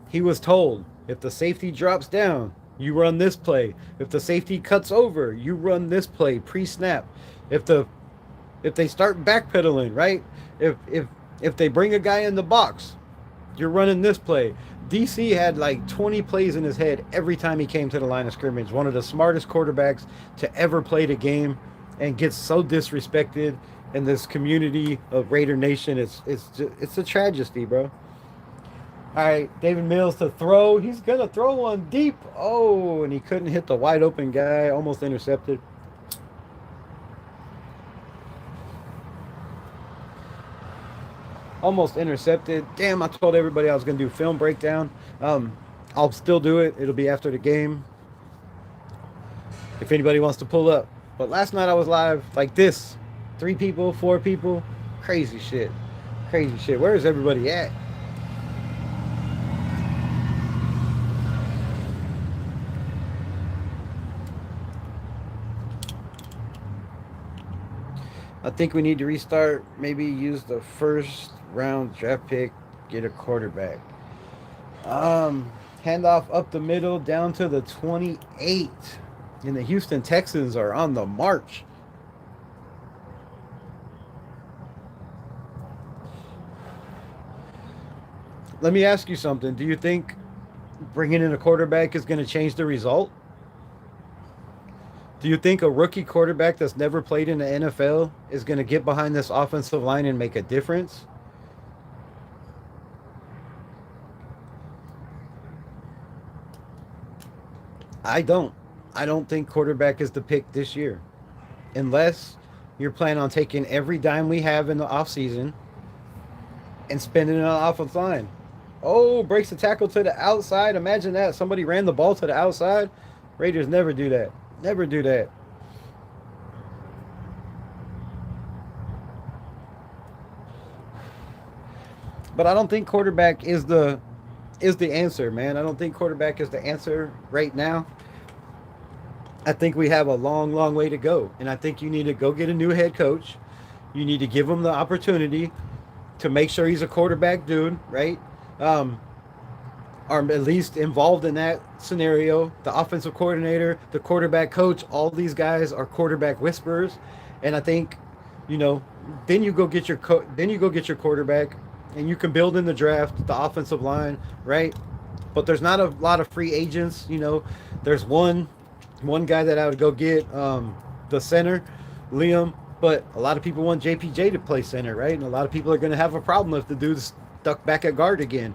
he was told, if the safety drops down, you run this play. If the safety cuts over, you run this play pre-snap. If they start backpedaling, right? If they bring a guy in the box, you're running this play. DC had like 20 plays in his head every time he came to the line of scrimmage. One of the smartest quarterbacks to ever play the game, and gets so disrespected in this community of Raider Nation. It's a tragedy, bro. All right, David Mills to throw. He's gonna throw one deep. Oh, and he couldn't hit the wide open guy. Almost intercepted. Almost intercepted. Damn, I told everybody I was going to do film breakdown. I'll still do it. It'll be after the game, if anybody wants to pull up. But last night I was live like this. 3 people, 4 people. Crazy shit. Crazy shit. Where is everybody at? I think we need to restart. Maybe use the first round draft pick, get a quarterback. Handoff up the middle down to the 28. And the Houston Texans are on the march. Let me ask you something. Do you think bringing in a quarterback is going to change the result? Do you think a rookie quarterback that's never played in the NFL is going to get behind this offensive line and make a difference? I don't. I don't think quarterback is the pick this year. Unless you're planning on taking every dime we have in the offseason and spending it on offensive line. Oh, breaks the tackle to the outside. Imagine that. Somebody ran the ball to the outside. Raiders never do that. Never do that. But I don't think quarterback is the answer, man. I don't think quarterback is the answer right now. I think we have a long, long way to go. And I think you need to go get a new head coach. You need to give him the opportunity to make sure he's a quarterback dude, right? Are at least involved in that scenario. The offensive coordinator, the quarterback coach, all these guys are quarterback whisperers. And I think, then you go get your quarterback, and you can build in the draft, the offensive line, right? But there's not a lot of free agents. There's one guy that I would go get, the center, Liam. But a lot of people want JPJ to play center, right? And a lot of people are going to have a problem if the dude's stuck back at guard again.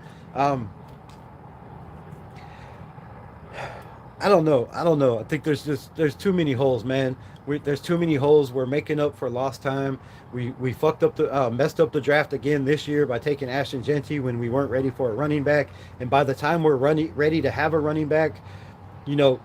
I don't know. I don't know. I think there's too many holes, man. There's too many holes. We're making up for lost time. We fucked up the messed up the draft again this year by taking Ashton Genty when we weren't ready for a running back. And by the time we're ready to have a running back,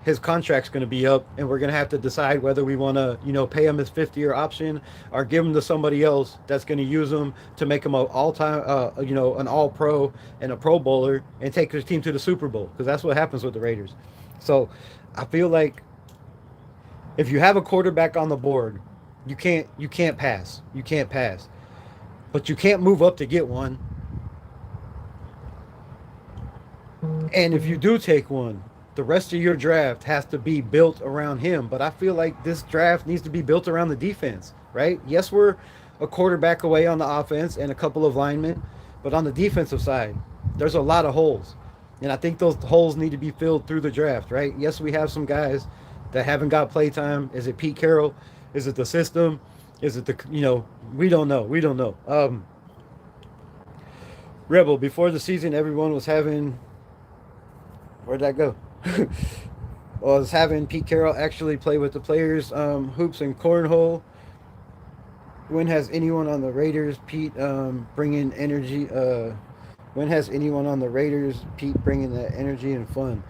his contract's going to be up, and we're going to have to decide whether we want to, pay him his 50-year option or give him to somebody else that's going to use him to make him an all-time, an all-pro and a Pro Bowler and take his team to the Super Bowl, because that's what happens with the Raiders. So I feel like if you have a quarterback on the board, you can't pass. You can't pass. But you can't move up to get one. And if you do take one, the rest of your draft has to be built around him. But I feel like this draft needs to be built around the defense, right? Yes, we're a quarterback away on the offense and a couple of linemen, but on the defensive side, there's a lot of holes. And I think those holes need to be filled through the draft, right? Yes, we have some guys that haven't got play time. Is it Pete Carroll? Is it the system? Is it we don't know. We don't know. Rebel, before the season, everyone was having, where'd that go? Was having Pete Carroll actually play with the players, hoops and cornhole. When has anyone on the Raiders, Pete, bringing energy? When has anyone on the Raiders, Pete, bringing that energy and fun?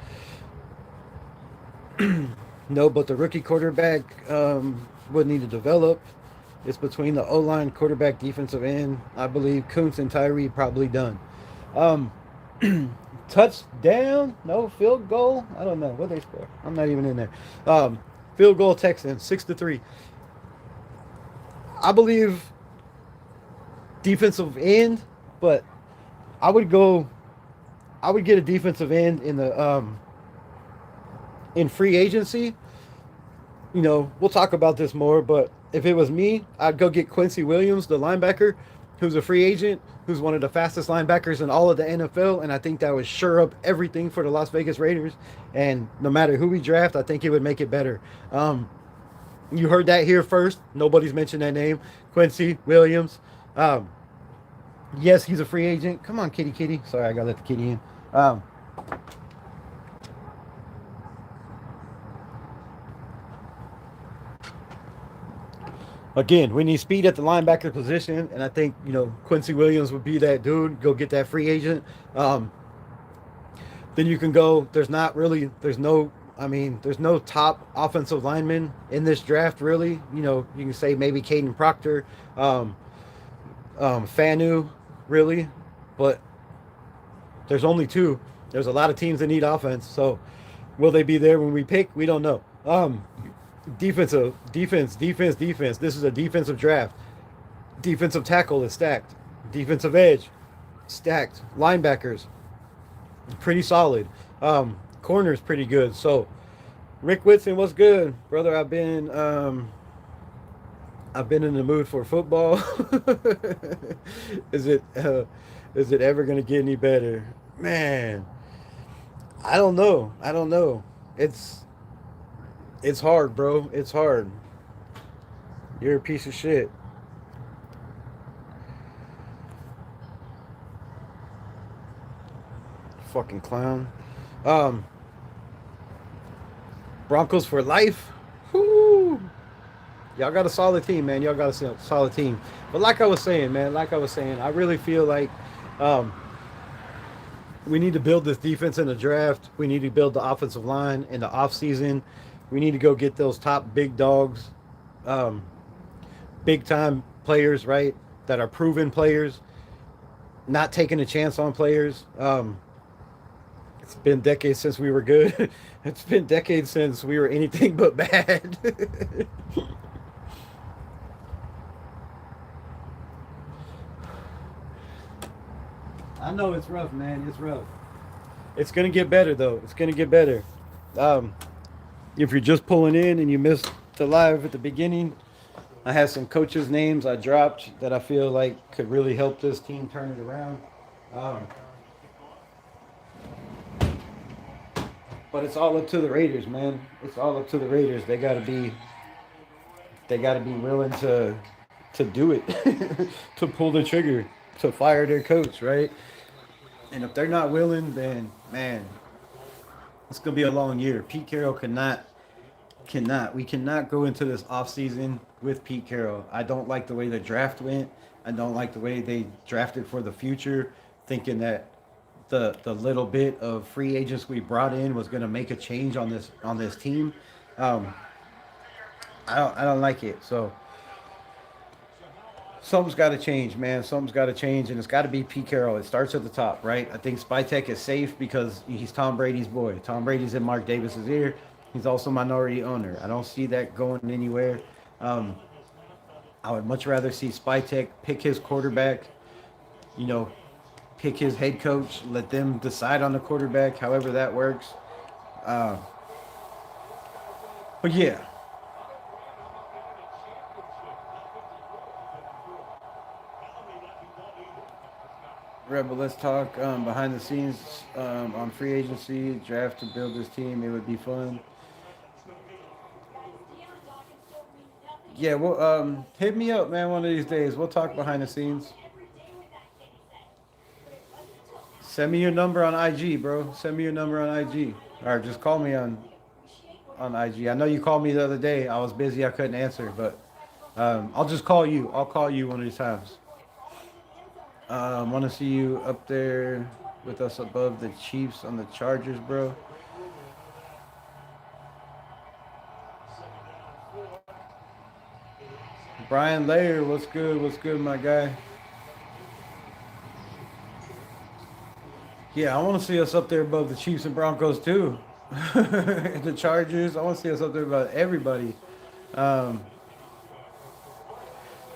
No, but the rookie quarterback would need to develop. It's between the O line, quarterback, defensive end. I believe Kuntz and Tyree probably done. Um, Touchdown? No, field goal? I don't know what they score. I'm not even in there. Field goal Texans 6-3. I believe defensive end, but I would go. I would get a defensive end in free agency. We'll talk about this more, but if it was me, I'd go get Quincy Williams, the linebacker, who's a free agent, who's one of the fastest linebackers in all of the NFL, and I think that would sure up everything for the Las Vegas Raiders. And no matter who we draft, I think it would make it better. You heard that here first. Nobody's mentioned that name, Quincy Williams. Yes, he's a free agent. Come on, kitty, kitty. Sorry, I gotta let the kitty in. Again, we need speed at the linebacker position, and I think Quincy Williams would be that dude. Go get that free agent. Then you can go. There's no top offensive lineman in this draft, really. You can say maybe Caden Proctor, Fanu, really, but there's only two. There's a lot of teams that need offense, so will they be there when we pick? We don't know. Defense. This is a defensive draft. Defensive tackle is stacked. Defensive edge, stacked. Linebackers, pretty solid. Corner's pretty good. So, Rick Whitson, what's good, brother? I've been in the mood for football. is it is it ever gonna get any better, man? I don't know. I don't know. It's hard, bro. It's hard. You're a piece of shit. Fucking clown. Um, Broncos for life. Whoo! Y'all got a solid team, man. Y'all got a solid team. But like I was saying, man, I really feel like um, we need to build this defense in the draft. We need to build the offensive line in the offseason. We need to go get those top big dogs, um, big time players, right? That are proven players, not taking a chance on players. It's been decades since we were good. It's been decades since we were anything but bad. I know it's rough, man. It's rough. It's gonna get better though. It's gonna get better. Um, if you're just pulling in and you missed the live at the beginning, I had some coaches' names I dropped that I feel like could really help this team turn it around. Um, but it's all up to the Raiders, man. It's all up to the Raiders. They gotta be willing to do it, to pull the trigger, to fire their coach, right? And if they're not willing, then man, It's gonna be a long year. Pete Carroll we cannot go into this offseason with Pete Carroll. I don't like the way the draft went. I don't like the way they drafted for the future, thinking that the little bit of free agents we brought in was going to make a change on this team. Um, I don't like it. So something's got to change, man. Something's got to change, and it's got to be Pete Carroll. It starts at the top, right? I think Spytek is safe because he's Tom Brady's boy. Tom Brady's in Mark Davis's ear. He's also minority owner. I don't see that going anywhere. Um, I would much rather see Spytek pick his quarterback, you know, pick his head coach, let them decide on the quarterback, however that works. Uh, but yeah, Rebel, let's talk behind the scenes on free agency, draft to build this team. It would be fun. Yeah, well, hit me up, man, one of these days. We'll talk behind the scenes. Send me your number on IG, bro. Send me your number on IG. Or just call me on IG. I know you called me the other day. I was busy. I couldn't answer, but I'll just call you. I'll call you one of these times. Want to see you up there with us above the Chiefs on the Chargers, bro. Brian Layer, what's good? What's good, my guy? Yeah, I want to see us up there above the Chiefs and Broncos too. The Chargers. I want to see us up there above everybody. Um,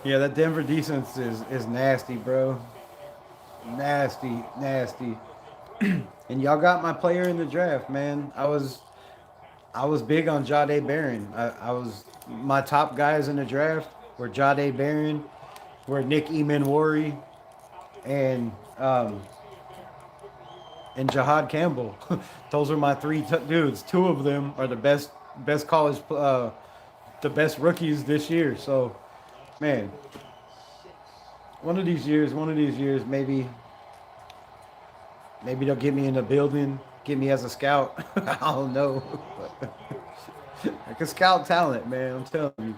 yeah, that Denver defense is nasty, bro. Nasty, nasty. And y'all got my player in the draft, man. I was big on Jade Barron. I was my top guys in the draft were Jade Barron, were Nick Emanwari, and and Jahad Campbell. Those are my three dudes. Two of them are the best college, the best rookies this year. So, man, one of these years, maybe they'll get me in the building, get me as a scout. I don't know. I can scout talent, man. I'm telling you.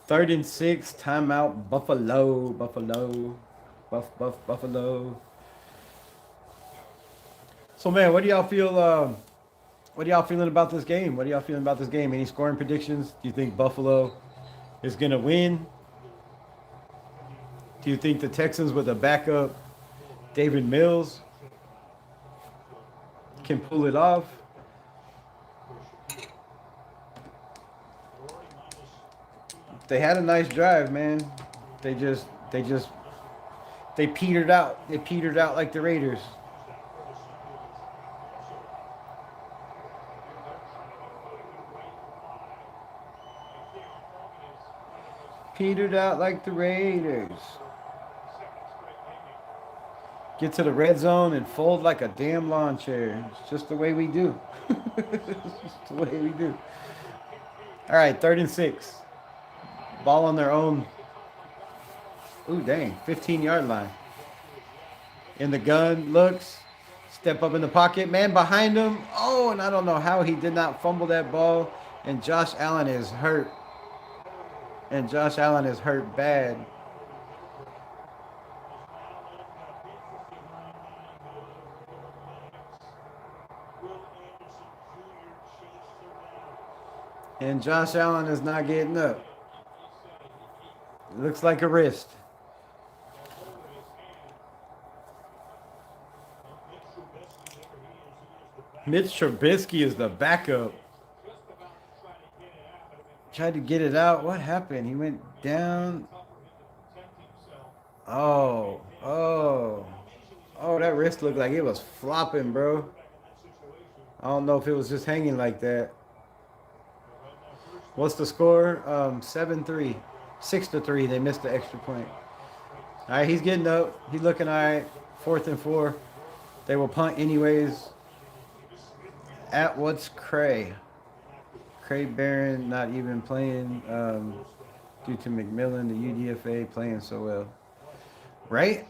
3rd and 6, timeout, Buffalo, Buffalo, Buffalo. So, man, what do y'all feel? What are y'all feeling about this game? What are y'all feeling about this game? Any scoring predictions? Do you think Buffalo is gonna win? Do you think the Texans with a backup David Mills can pull it off? They had a nice drive, man. They just they petered out. They petered out like the Raiders. Petered out like the Raiders. Get to the red zone and fold like a damn lawn chair. It's just the way we do. It's just the way we do. All right, 3rd and 6. Ball on their own. Ooh, dang. 15-yard line. In the gun, looks. Step up in the pocket. Man behind him. Oh, and I don't know how he did not fumble that ball. And Josh Allen is hurt. And Josh Allen is hurt bad. And Josh Allen is not getting up. It looks like a wrist. Mitch Trubisky is the backup. Tried to get it out. What happened? He went down. Oh, oh, oh, that wrist looked like it was flopping, bro. I don't know if it was just hanging like that. What's the score? 7-3. 6-3. They missed the extra point. All right, he's getting up. He's looking all right. 4th and 4. They will punt anyways. At what's Cray? Cray Barron not even playing due to McMillan, the UDFA playing so well. Right?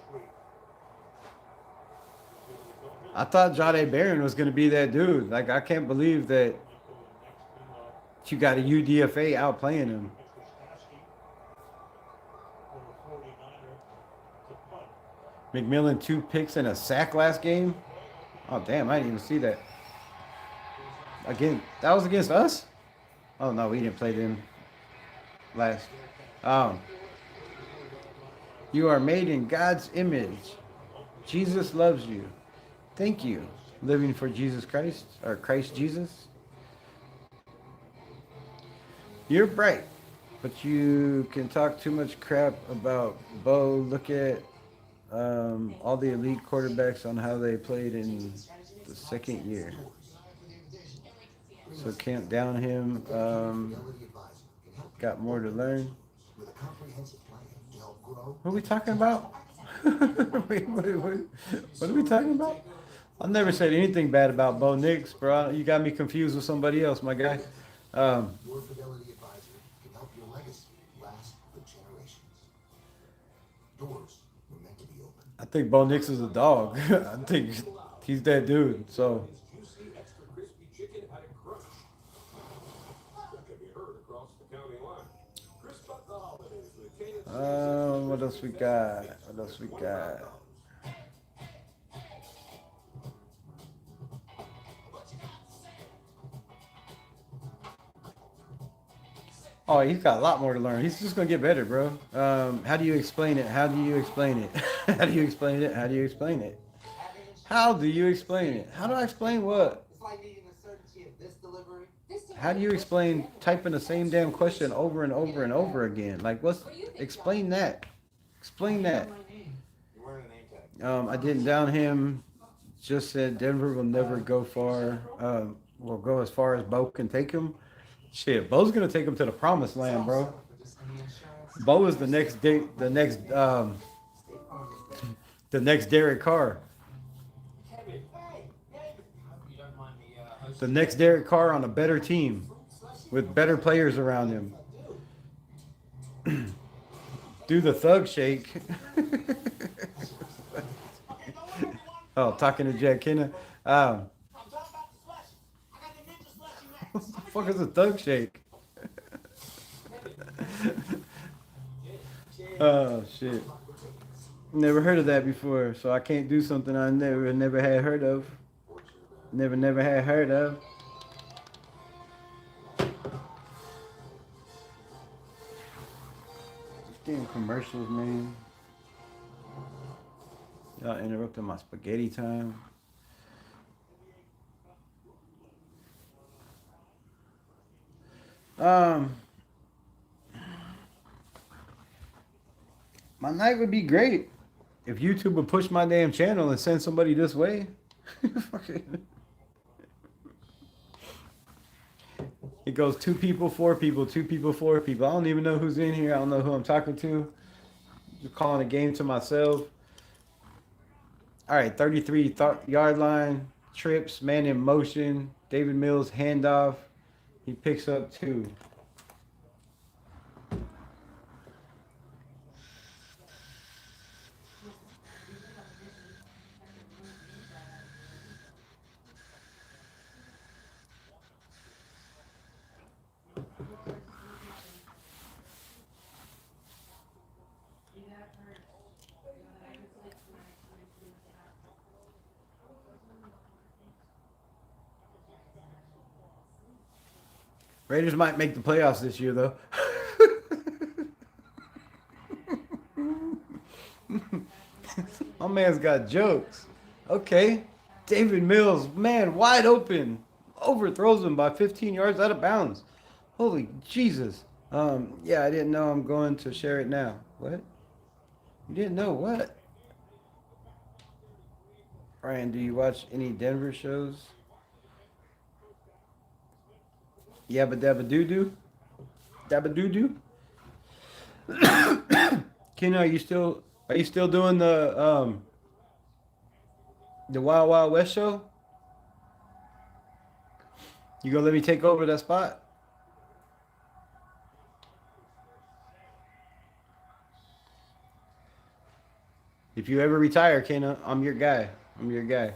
I thought Jade Barron was gonna be that dude. Like I can't believe that you got a UDFA outplaying him. McMillan 2 picks and a sack last game. Oh damn, I didn't even see that. Again, that was against us. Oh no, we didn't play them last. Um, you are made in God's image. Jesus loves you. Thank you. Living for Jesus Christ or Christ Jesus. You're bright, but you can talk too much crap about Bo. Look at all the elite quarterbacks on how they played in the second year. So can't down him. Got more to learn. What are we talking about? Wait, what are we talking about? I've never said anything bad about Bo Nix, bro. You got me confused with somebody else, my guy. Um, I think Bo Nix is a dog. I think he's that dude. So, what else we got? What else we got? Oh, he's got a lot more to learn. He's just gonna get better, bro. How do you explain it? How do you explain it? How do you explain it? How do you explain it? How do you explain it? How do I explain what? How do you explain typing the same damn question over and over and over again? Like, what's explain that? Explain that. I didn't down him. Just said Denver will never go far. Will go as far as Bo can take him. Shit, Bo's gonna take him to the promised land, bro. Bo is the next Derek Carr. The next Derek Carr on a better team with better players around him. Do the thug shake. Oh, talking to Jack Kenna. What the fuck is a thug shake? Oh shit. Never heard of that before, so I can't do something I never had heard of. Never had heard of. Just getting commercials, man. Y'all interrupting my spaghetti time. My night would be great if YouTube would push my damn channel and send somebody this way. It goes 2 people, 4 people, 2 people, 4 people. I don't even know who's in here. I don't know who I'm talking to. Just calling a game to myself. All right, 33-yard line, trips, man in motion. David Mills handoff. He picks up 2. Raiders might make the playoffs this year, though. My man's got jokes. Okay. David Mills, man, wide open. Overthrows him by 15 yards out of bounds. Holy Jesus. Yeah, I didn't know I'm going to share it now. What? You didn't know what? Ryan, do you watch any Denver shows? Yabba dabba doo doo? Dabba doo doo? Ken, are you still doing the Wild Wild West show? You gonna let me take over that spot? If you ever retire, Kenna, I'm your guy. I'm your guy.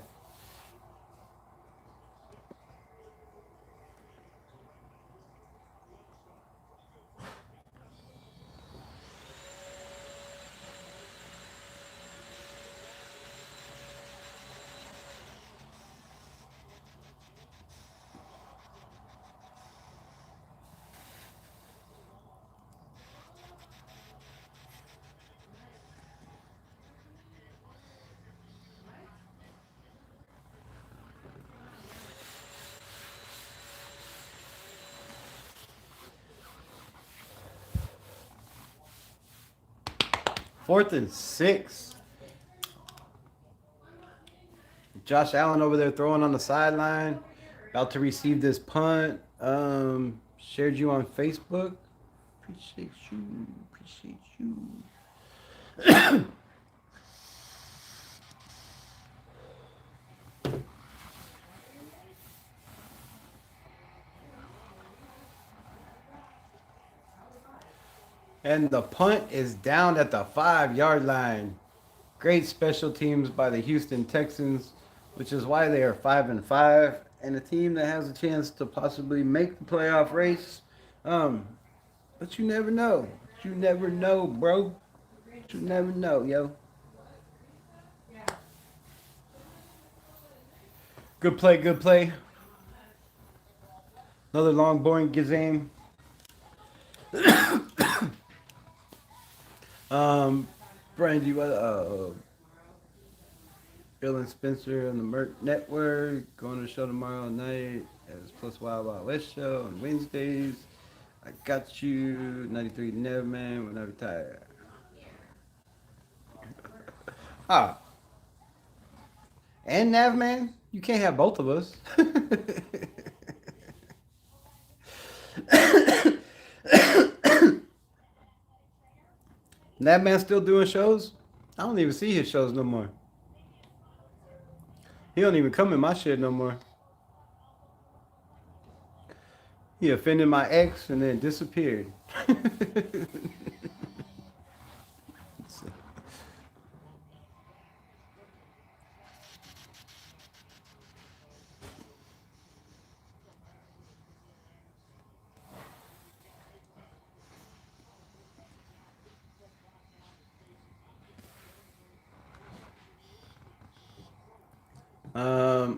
4th and 6. Josh Allen over there throwing on the sideline, about to receive this punt. Shared you on Facebook. Appreciate you. Appreciate you. And the punt is down at the 5-yard line. Great special teams by the Houston Texans, which is why they are 5-5, and a team that has a chance to possibly make the playoff race. But you never know. You never know, bro. You never know, yo. Good play, good play. Another long, boring game. Brandy, Bill and Spencer on the Merc Network. Going to the show tomorrow night as Plus Wild Wild West show on Wednesdays. I got you. 93 Nevman when I retire. Ah. And Navman? You can't have both of us. Navman's still doing shows? I don't even see his shows no more. He don't even come in my shit no more. He offended my ex and then disappeared.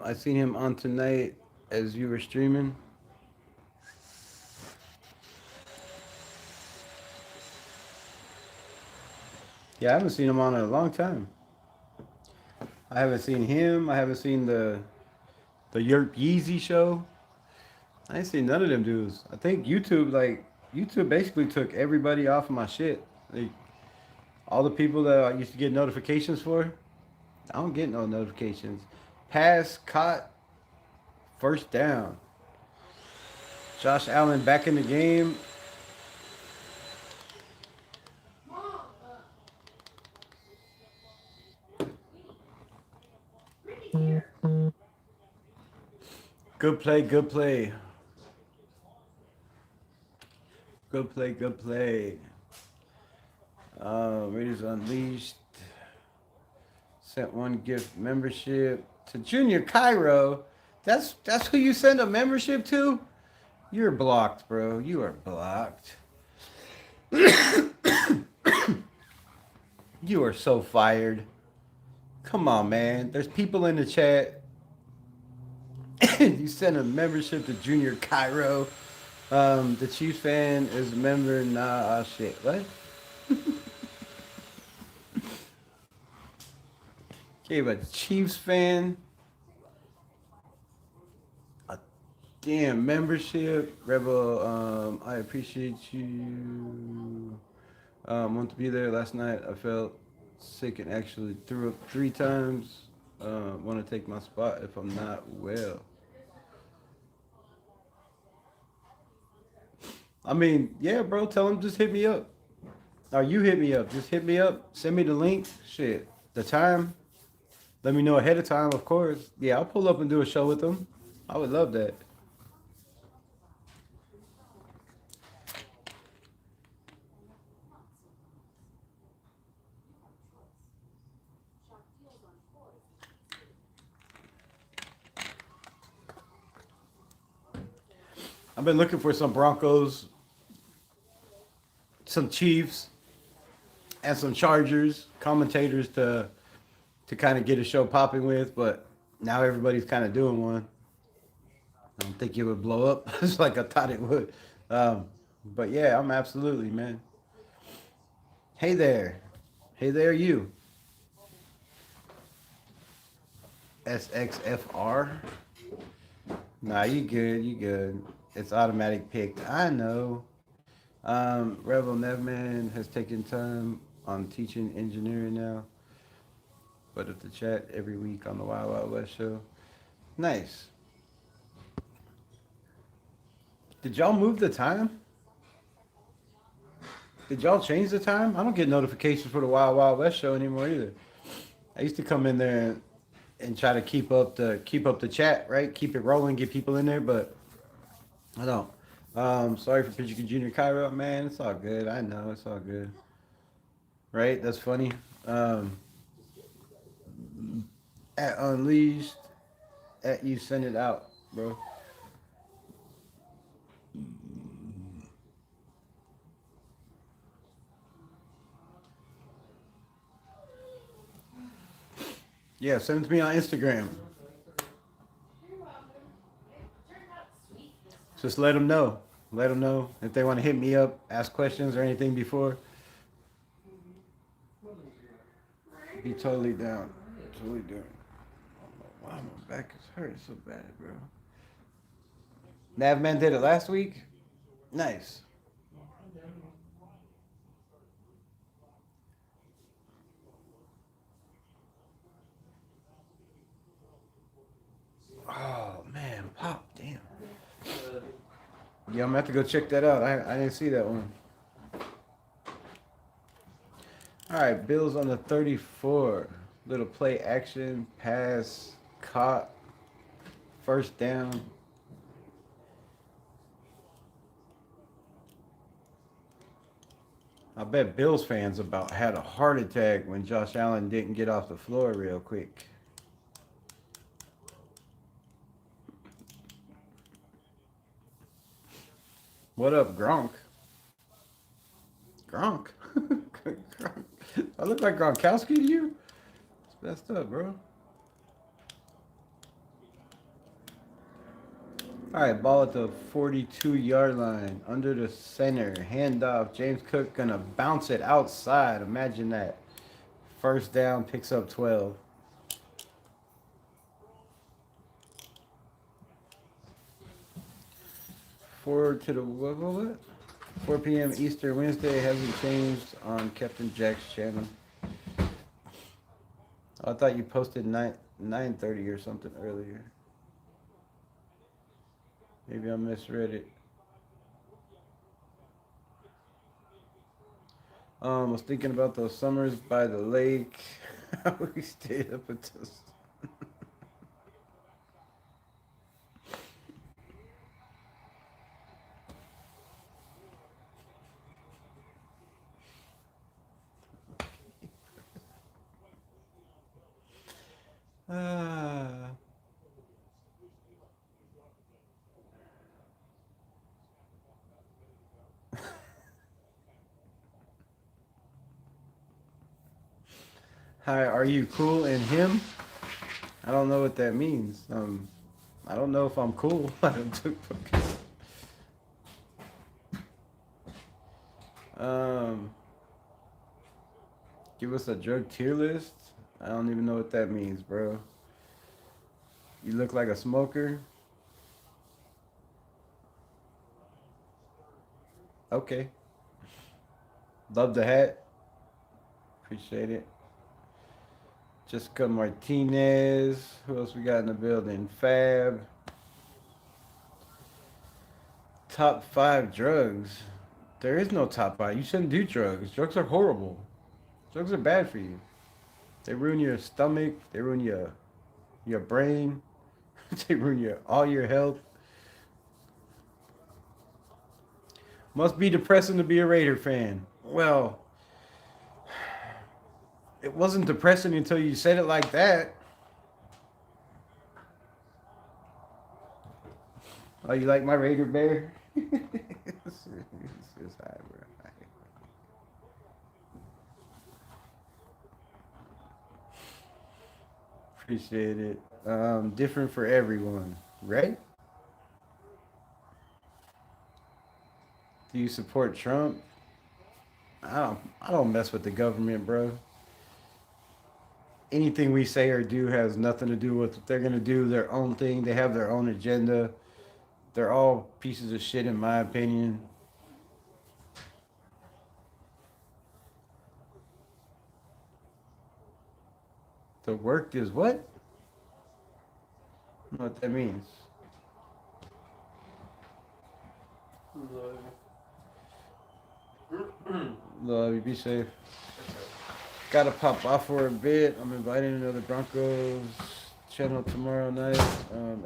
I seen him on tonight as you were streaming. Yeah, I haven't seen him on in a long time. I haven't seen him. I haven't seen the Yerp Yeezy show. I ain't seen none of them dudes. I think YouTube basically took everybody off of my shit. Like all the people that I used to get notifications for, I don't get no notifications. Pass, caught, first down. Josh Allen back in the game. Good play, good play. Good play, good play. Raiders Unleashed. Sent one gift membership to Junior Cairo. That's who you send a membership to? You're blocked, bro. You are blocked. You are so fired. Come on, man. There's people in the chat. You send a membership to Junior Cairo. The Chiefs fan is a member. Nah, shit. What? Okay, but Chiefs fan. A damn membership. Rebel, I appreciate you. Want to be there last night. I felt sick and actually threw up 3 times. Want to take my spot if I'm not well. I mean, yeah, bro. Tell him just hit me up. Or you hit me up. Just hit me up. Send me the link. Shit. The time. Let me know ahead of time, of course. Yeah, I'll pull up and do a show with them. I would love that. I've been looking for some Broncos, some Chiefs, and some Chargers commentators to kind of get a show popping with, but now everybody's kind of doing one. I don't think it would blow up just like I thought it would. But yeah, I'm absolutely, man. Hey there. Hey there, you. SXFR. Nah, you good. You good. It's automatic picked. I know. Rebel Nevman has taken time on teaching engineering now, but at the chat every week on the Wild Wild West show. Nice. Did y'all move the time? Did y'all change the time? I don't get notifications for the Wild Wild West show anymore either. I used to come in there and try to keep up the chat, right? Keep it rolling, get people in there, but I don't. Sorry for Pitcher Junior Cairo, man. It's all good. I know it's all good. Right? That's funny. Um, at Unleashed, at you send it out, bro. Yeah, send it to me on Instagram. Just let them know. Let them know if they want to hit me up, ask questions or anything before. Be totally down. Totally down. Why my back is hurting so bad, bro? Navman did it last week. Nice. Oh man, pop, damn. Yeah, I'm gonna have to go check that out. I didn't see that one. All right, Bills on the 34. Little play action, pass, caught, first down. I bet Bills fans about had a heart attack when Josh Allen didn't get off the floor real quick. What up, Gronk? Gronk? Gronk. I look like Gronkowski to you? It's messed up, bro. All right, ball at the 42-yard line, under the center, handoff. James Cook gonna bounce it outside. Imagine that. First down, picks up 12. Forward to the what? 4 p.m. Easter Wednesday hasn't changed on Captain Jack's channel. I thought you posted 9:30 or something earlier. Maybe I misread it. I was thinking about those summers by the lake. We stayed up until. Ah. Hi, are you cool and him? I don't know what that means. I don't know if I'm cool. um, Give us a drug tier list. I don't even know what that means, bro. You look like a smoker. Okay. Love the hat. Appreciate it. Jessica Martinez. Who else we got in the building? Fab. Top 5 drugs. There is no top 5. You shouldn't do drugs. Drugs are horrible. Drugs are bad for you. They ruin your stomach. They ruin your brain. They ruin all your health. Must be depressing to be a Raider fan. Well, it wasn't depressing until you said it like that. Oh, you like my Raider bear? It's high, bro. Appreciate it. Different for everyone, right? Do you support Trump? I don't mess with the government, bro. Anything we say or do has nothing to do with what they're gonna do. Their own thing. They have their own agenda. They're all pieces of shit, in my opinion. The work is what? I don't know what that means. Love you. Be safe. Gotta pop off for a bit. I'm inviting another Broncos channel tomorrow night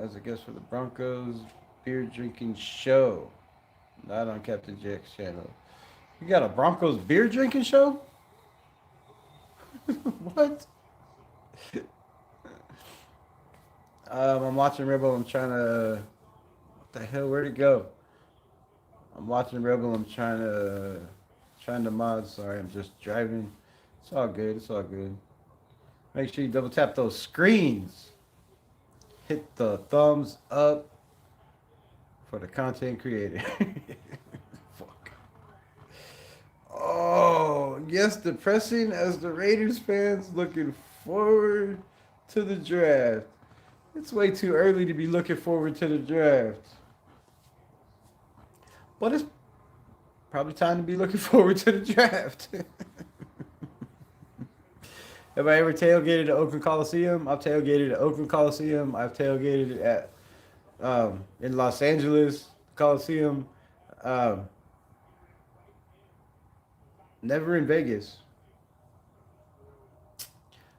as a guest for the Broncos beer drinking show. Not on Captain Jack's channel. You got a Broncos beer drinking show? What? I'm watching Rebel. I'm trying to. What the hell? Where'd it go? I'm watching Rebel. I'm trying to mod. Sorry, I'm just driving. It's all good. It's all good. Make sure you double tap those screens. Hit the thumbs up for the content creator. Fuck. Oh, yes, depressing as the Raiders fans looking forward to the draft. It's way too early to be looking forward to the draft. But it's probably time to be looking forward to the draft. Have I ever tailgated at Oakland Coliseum? I've tailgated at Oakland Coliseum. I've tailgated at in Los Angeles Coliseum. Um, Never in Vegas.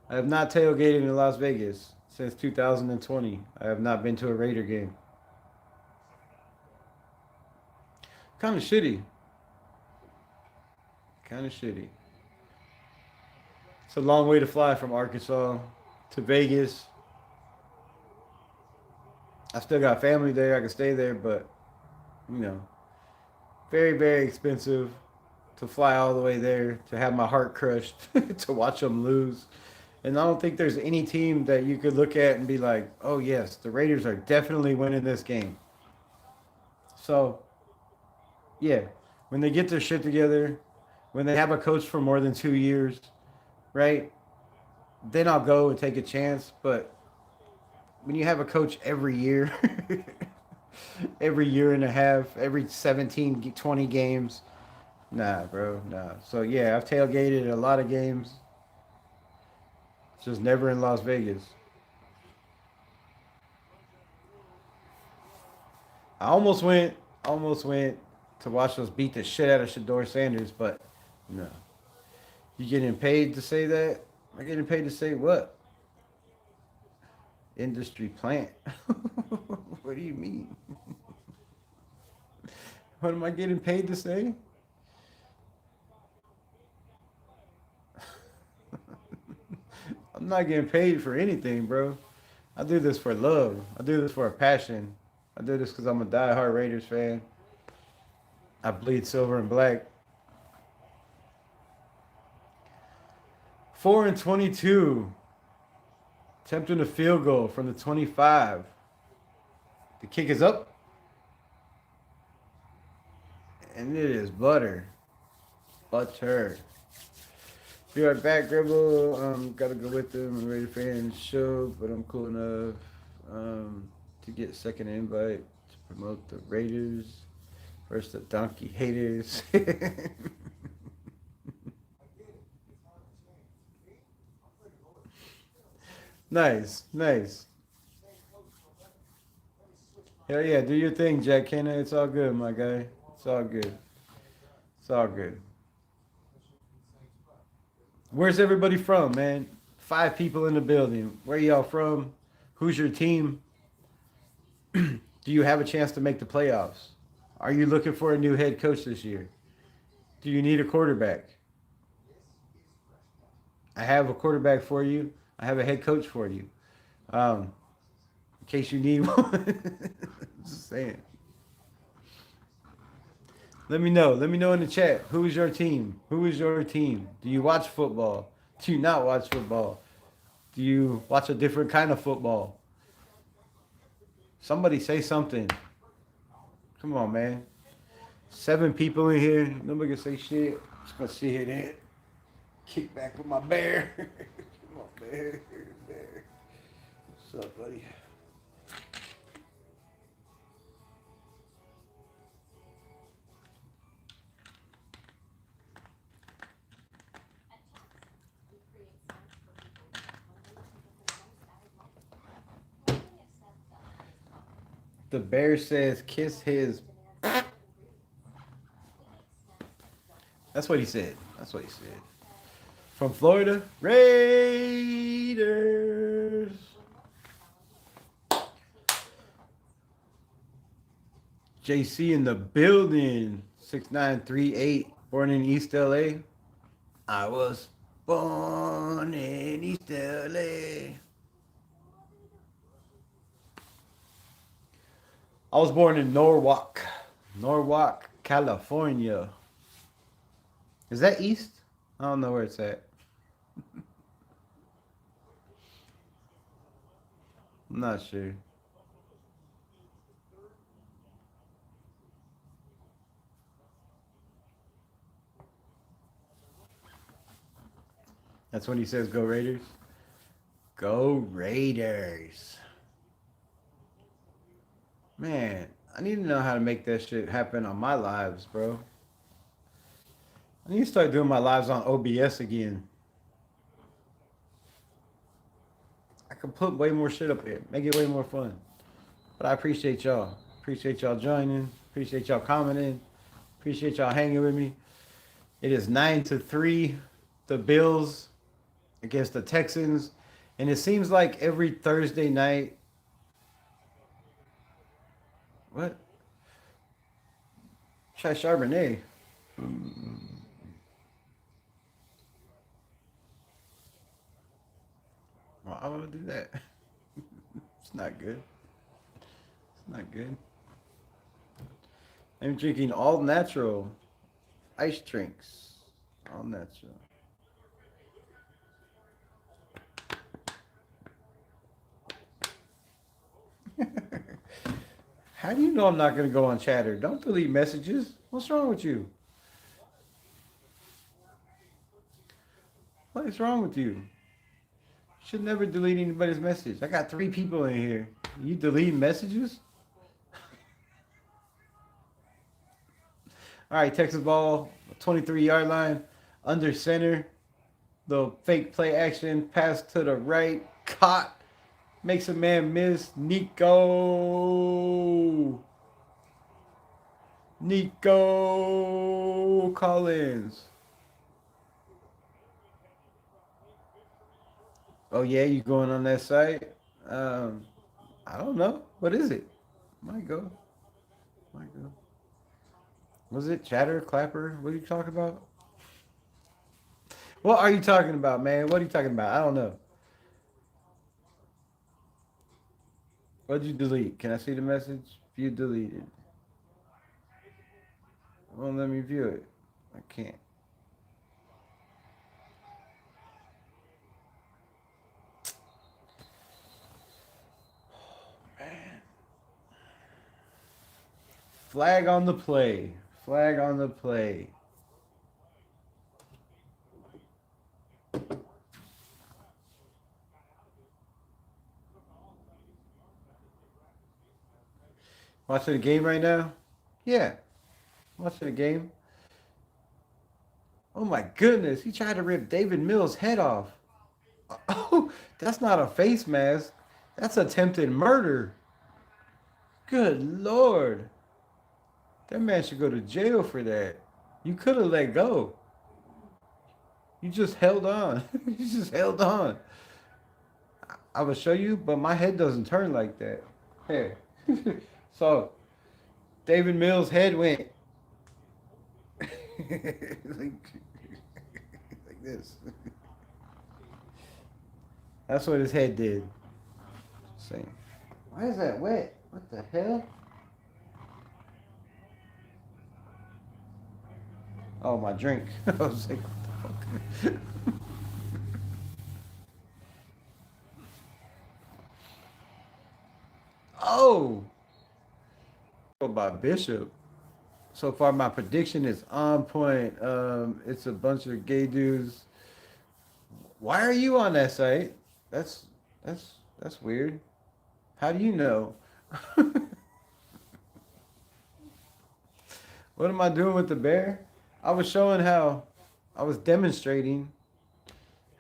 I have not tailgated in Las Vegas since 2020. I have not been to a Raider game. Kind of shitty. Kind of shitty. It's a long way to fly from Arkansas to Vegas. I still got family there. I can stay there, but you know, very, very expensive to fly all the way there, to have my heart crushed, to watch them lose. And I don't think there's any team that you could look at and be like, oh, yes, the Raiders are definitely winning this game. So, yeah, when they get their shit together, when they have a coach for more than 2 years, right, then I'll go and take a chance. But when you have a coach every year, every year and a half, every 17, 20 games, nah, bro, nah. So, yeah, I've tailgated a lot of games. Just never in Las Vegas. I almost went to watch us beat the shit out of Shador Sanders, but no. You getting paid to say that? Am I getting paid to say what? Industry plant. What do you mean? What am I getting paid to say? I'm not getting paid for anything, bro. I do this for love. I do this for a passion. I do this because I'm a diehard Raiders fan. I bleed silver and black. 4-22. Attempting a field goal from the 25. The kick is up. And it is butter. Butter. Be right back, Rebel. Gotta go with them. I'm ready to fan show, but I'm cool enough to get second invite to promote the Raiders versus the Donkey Haters. Nice, nice. Hell yeah, do your thing, Jack Kenna. It's all good, my guy. It's all good. It's all good. Where's everybody from, man? 5 people in the building. Where y'all from? Who's your team? Do you have a chance to make the playoffs? Are you looking for a new head coach this year? Do you need a quarterback? I have a quarterback for you. I have a head coach for you. In case you need one. Just saying. Let me know. Let me know in the chat. Who is your team? Who is your team? Do you watch football? Do you not watch football? Do you watch a different kind of football? Somebody say something. Come on, man. 7 people in here. Nobody can say shit. Just gonna sit here and kick back with my bear. Come on, bear. Bear. What's up, buddy? The bear says kiss his. That's what he said. That's what he said. From Florida, Raiders. JC in the building. 6938. Born in East LA. I was born in East LA. I was born in Norwalk, California. Is that East? I don't know where it's at. I'm not sure. That's when he says, "Go Raiders." Go Raiders. Man, I need to know how to make that shit happen on my lives, bro. I need to start doing my lives on OBS again. I can put way more shit up here, make it way more fun. But I appreciate y'all. Appreciate y'all joining. Appreciate y'all commenting. Appreciate y'all hanging with me. It is 9-3. The Bills against the Texans. And it seems like every Thursday night. What? Try Charbonnet. Well, I want to do that. It's not good. It's not good. I'm drinking all natural ice drinks. All natural. How do you know I'm not going to go on Chatter? Don't delete messages. What's wrong with you? What is wrong with you? Should never delete anybody's message. I got 3 people in here. You delete messages? All right, Texas ball, 23-yard line, under center. The fake play action, pass to the right, caught, makes a man miss. Nico Collins. Oh yeah, you going on that site? I don't know. What is it? Might go. Might go. Was it Chatter, Clapper? What are you talking about? What are you talking about, man? What are you talking about? I don't know. What'd you delete? Can I see the message? View deleted. It won't let me view it. I can't. Man. Flag on the play. Flag on the play. Watching the game right now? Yeah. Watching the game. Oh my goodness. He tried to rip David Mills' head off. Oh, that's not a face mask. That's attempted murder. Good Lord. That man should go to jail for that. You could have let go. You just held on. You just held on. I will show you, but my head doesn't turn like that. Here. So, David Mills' head went like, like this. That's what his head did. Same. Why is that wet? What the hell? Oh, my drink. I was like, what the fuck? Oh! By Bishop. So far, my prediction is on point. It's a bunch of gay dudes. Why are you on that site? That's that's weird. How do you know? What am I doing with the bear? I was showing how I was demonstrating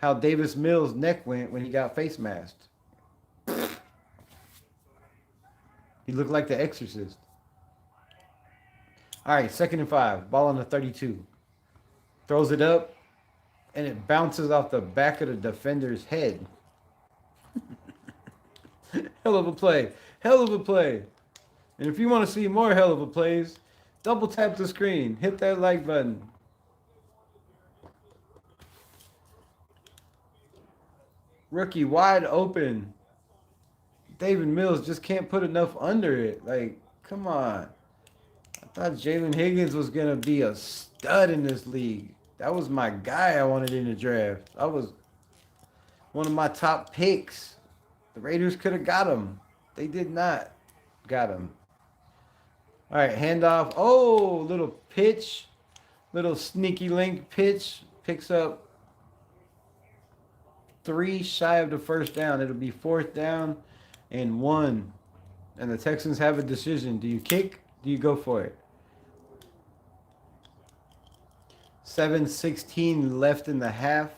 how Davis Mills' neck went when he got face masked. He looked like the Exorcist. All right, 2nd and 5. Ball on the 32. Throws it up, and it bounces off the back of the defender's head. Hell of a play. Hell of a play. And if you want to see more hell of a plays, double tap the screen. Hit that like button. Rookie wide open. David Mills just can't put enough under it. Like, come on. I thought Jalen Higgins was going to be a stud in this league. That was my guy I wanted in the draft. I was one of my top picks. The Raiders could have got him. They did not got him. All right, handoff. Oh, little pitch. Little sneaky link pitch. Picks up 3 shy of the first down. It'll be 4th down and 1. And the Texans have a decision. Do you kick? Do you go for it? 7:16 left in the half.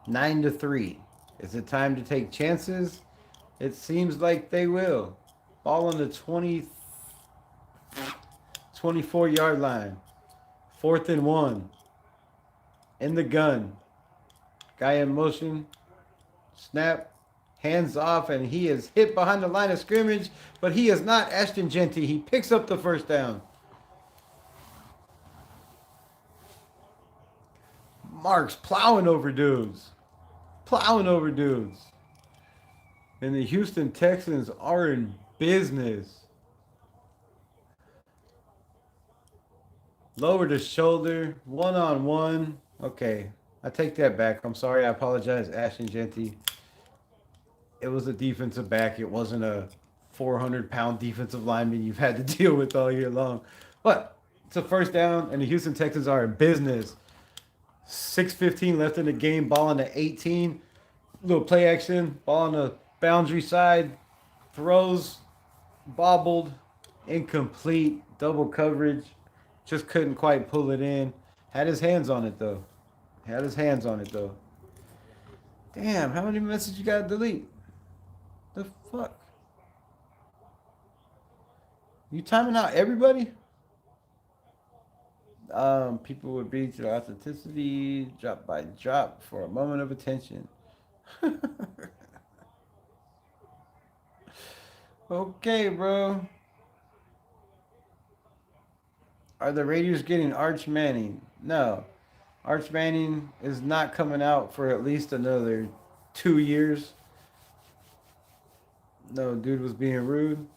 9-3. Is it time to take chances? It seems like they will. Ball on the 24-yard line. 4th and 1. In the gun. Guy in motion. Snap. Hands off, and he is hit behind the line of scrimmage, but he is not Ashton Genty. He picks up the first down. Marks plowing over dudes. Plowing over dudes. And the Houston Texans are in business. Lower the shoulder. One-on-one. Okay. I take that back. I'm sorry. I apologize, Ashton Genty. It was a defensive back. It wasn't a 400-pound defensive lineman you've had to deal with all year long. But it's a first down, and the Houston Texans are in business. 6:15 left in the game. Ball on the 18. Little play action. Ball on the boundary side. Throws. Bobbled. Incomplete. Double coverage. Just couldn't quite pull it in. Had his hands on it, though. Damn, how many messages you got to delete? The fuck? You timing out everybody? People would beat your authenticity drop by drop for a moment of attention. Okay, bro. Are the Raiders getting Arch Manning? No. Arch Manning is not coming out for at least another 2 years. No, dude was being rude.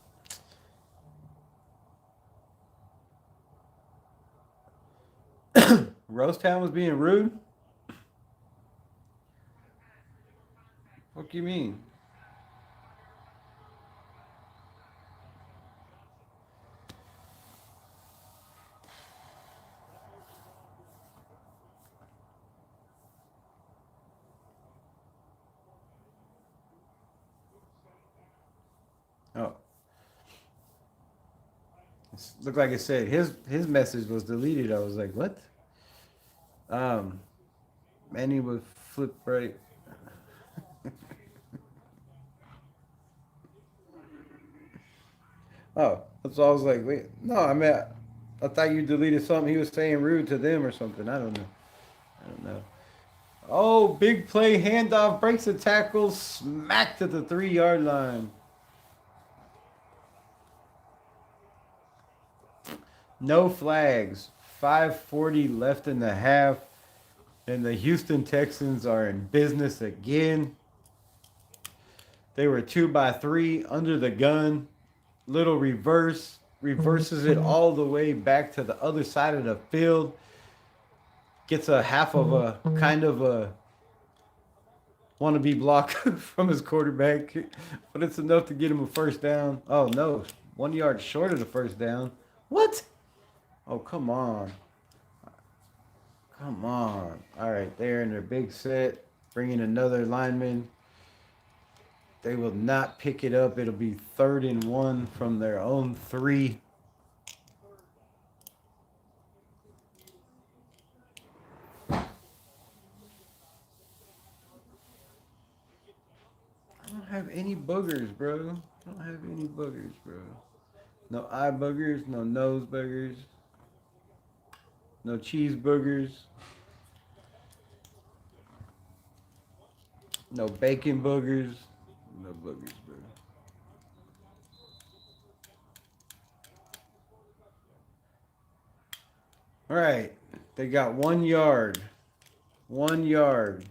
Rosetown was being rude? What do you mean? Oh. It looked like it said his message was deleted. I was like, what? Manny would flip right. Oh, that's all I was like, wait. No, I thought you deleted something. He was saying rude to them or something. I don't know. Oh, big play, handoff, breaks the tackle, smacked at the 3-yard line. No flags. 5:40 left in the half. And the Houston Texans are in business again. They were 2-3 under the gun. Little reverses it all the way back to the other side of the field. Gets a half of a kind of a wannabe block from his quarterback, but it's enough to get him a first down. Oh no, 1 yard short of the first down. What? Oh, come on. All right, they're in their big set, bringing another lineman. They will not pick it up. It'll be 3rd and 1 from their own 3. I don't have any boogers, bro. No eye boogers, no nose boogers, no cheeseburgers, no bacon boogers, no boogers, bro. All right, they got 1 yard. 1 yard.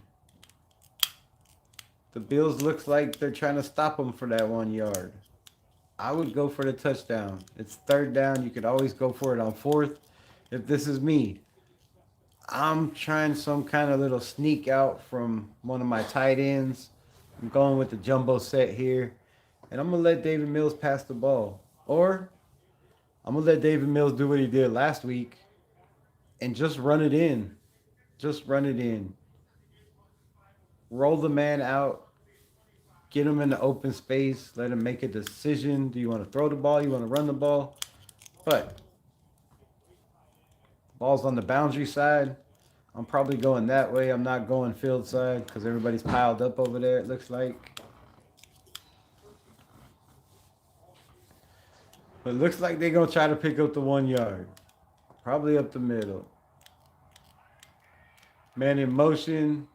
The Bills looks like they're trying to stop them for that 1 yard. I would go for the touchdown. It's third down. You could always go for it on fourth. If this is me, I'm trying some kind of little sneak out from one of my tight ends. I'm going with the jumbo set here. And I'm going to let David Mills pass the ball. Or I'm going to let David Mills do what he did last week and just run it in. Just run it in. Roll the man out. Get him in the open space. Let him make a decision. Do you want to throw the ball? You want to run the ball? But ball's on the boundary side. I'm probably going that way. I'm not going field side because everybody's piled up over there, it looks like. But it looks like they're going to try to pick up the 1 yard. Probably up the middle. Man in motion.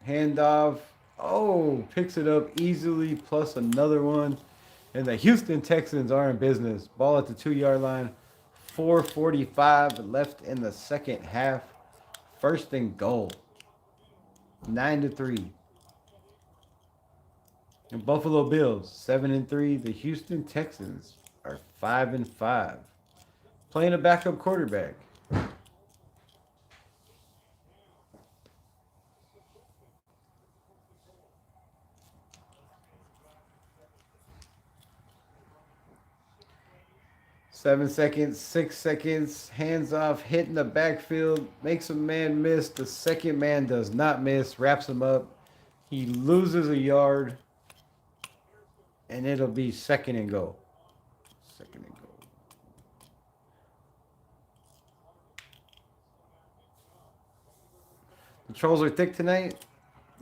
Handoff. Oh, picks it up easily, plus another one. And the Houston Texans are in business. Ball at the 2 yard line. 4:45 left in the second half. First and goal. 9-3. And Buffalo Bills 7-3. The Houston Texans are 5-5. Playing a backup quarterback. Seven seconds, 6 seconds, hands off, hitting the backfield, makes a man miss. The second man does not miss, wraps him up. He loses a yard, and it'll be second and goal. Second and goal. The trolls are thick tonight?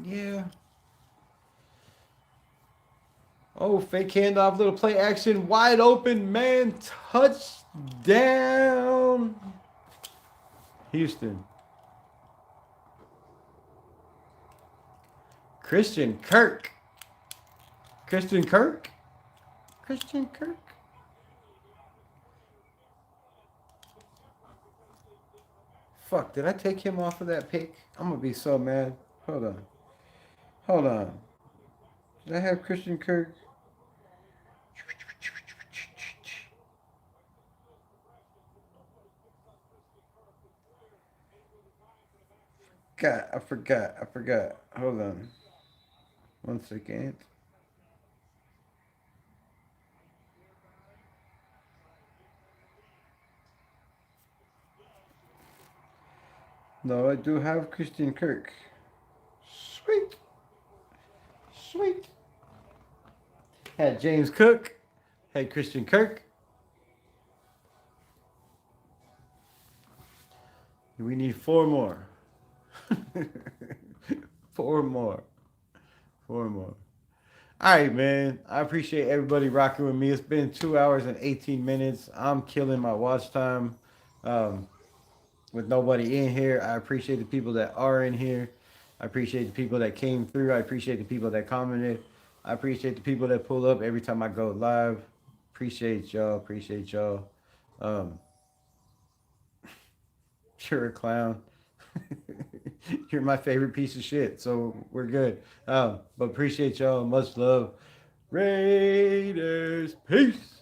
Yeah. Oh, fake handoff, little play action, wide open, man, touchdown. Houston. Christian Kirk. Christian Kirk? Christian Kirk? Fuck, did I take him off of that pick? I'm gonna be so mad. Hold on. Hold on. Did I have Christian Kirk? God, I forgot. Hold on. 1 second. No, I do have Christian Kirk. Sweet. Sweet. Had James Cook. Had Christian Kirk. We need 4 more. 4 more. 4 more. All right, man. I appreciate everybody rocking with me. It's been 2 hours and 18 minutes. I'm killing my watch time with nobody in here. I appreciate the people that are in here. I appreciate the people that came through. I appreciate the people that commented. I appreciate the people that pull up every time I go live. Appreciate y'all. Appreciate y'all. Um, you're a clown. You're my favorite piece of shit, so we're good. But appreciate y'all. Much love. Raiders. Peace.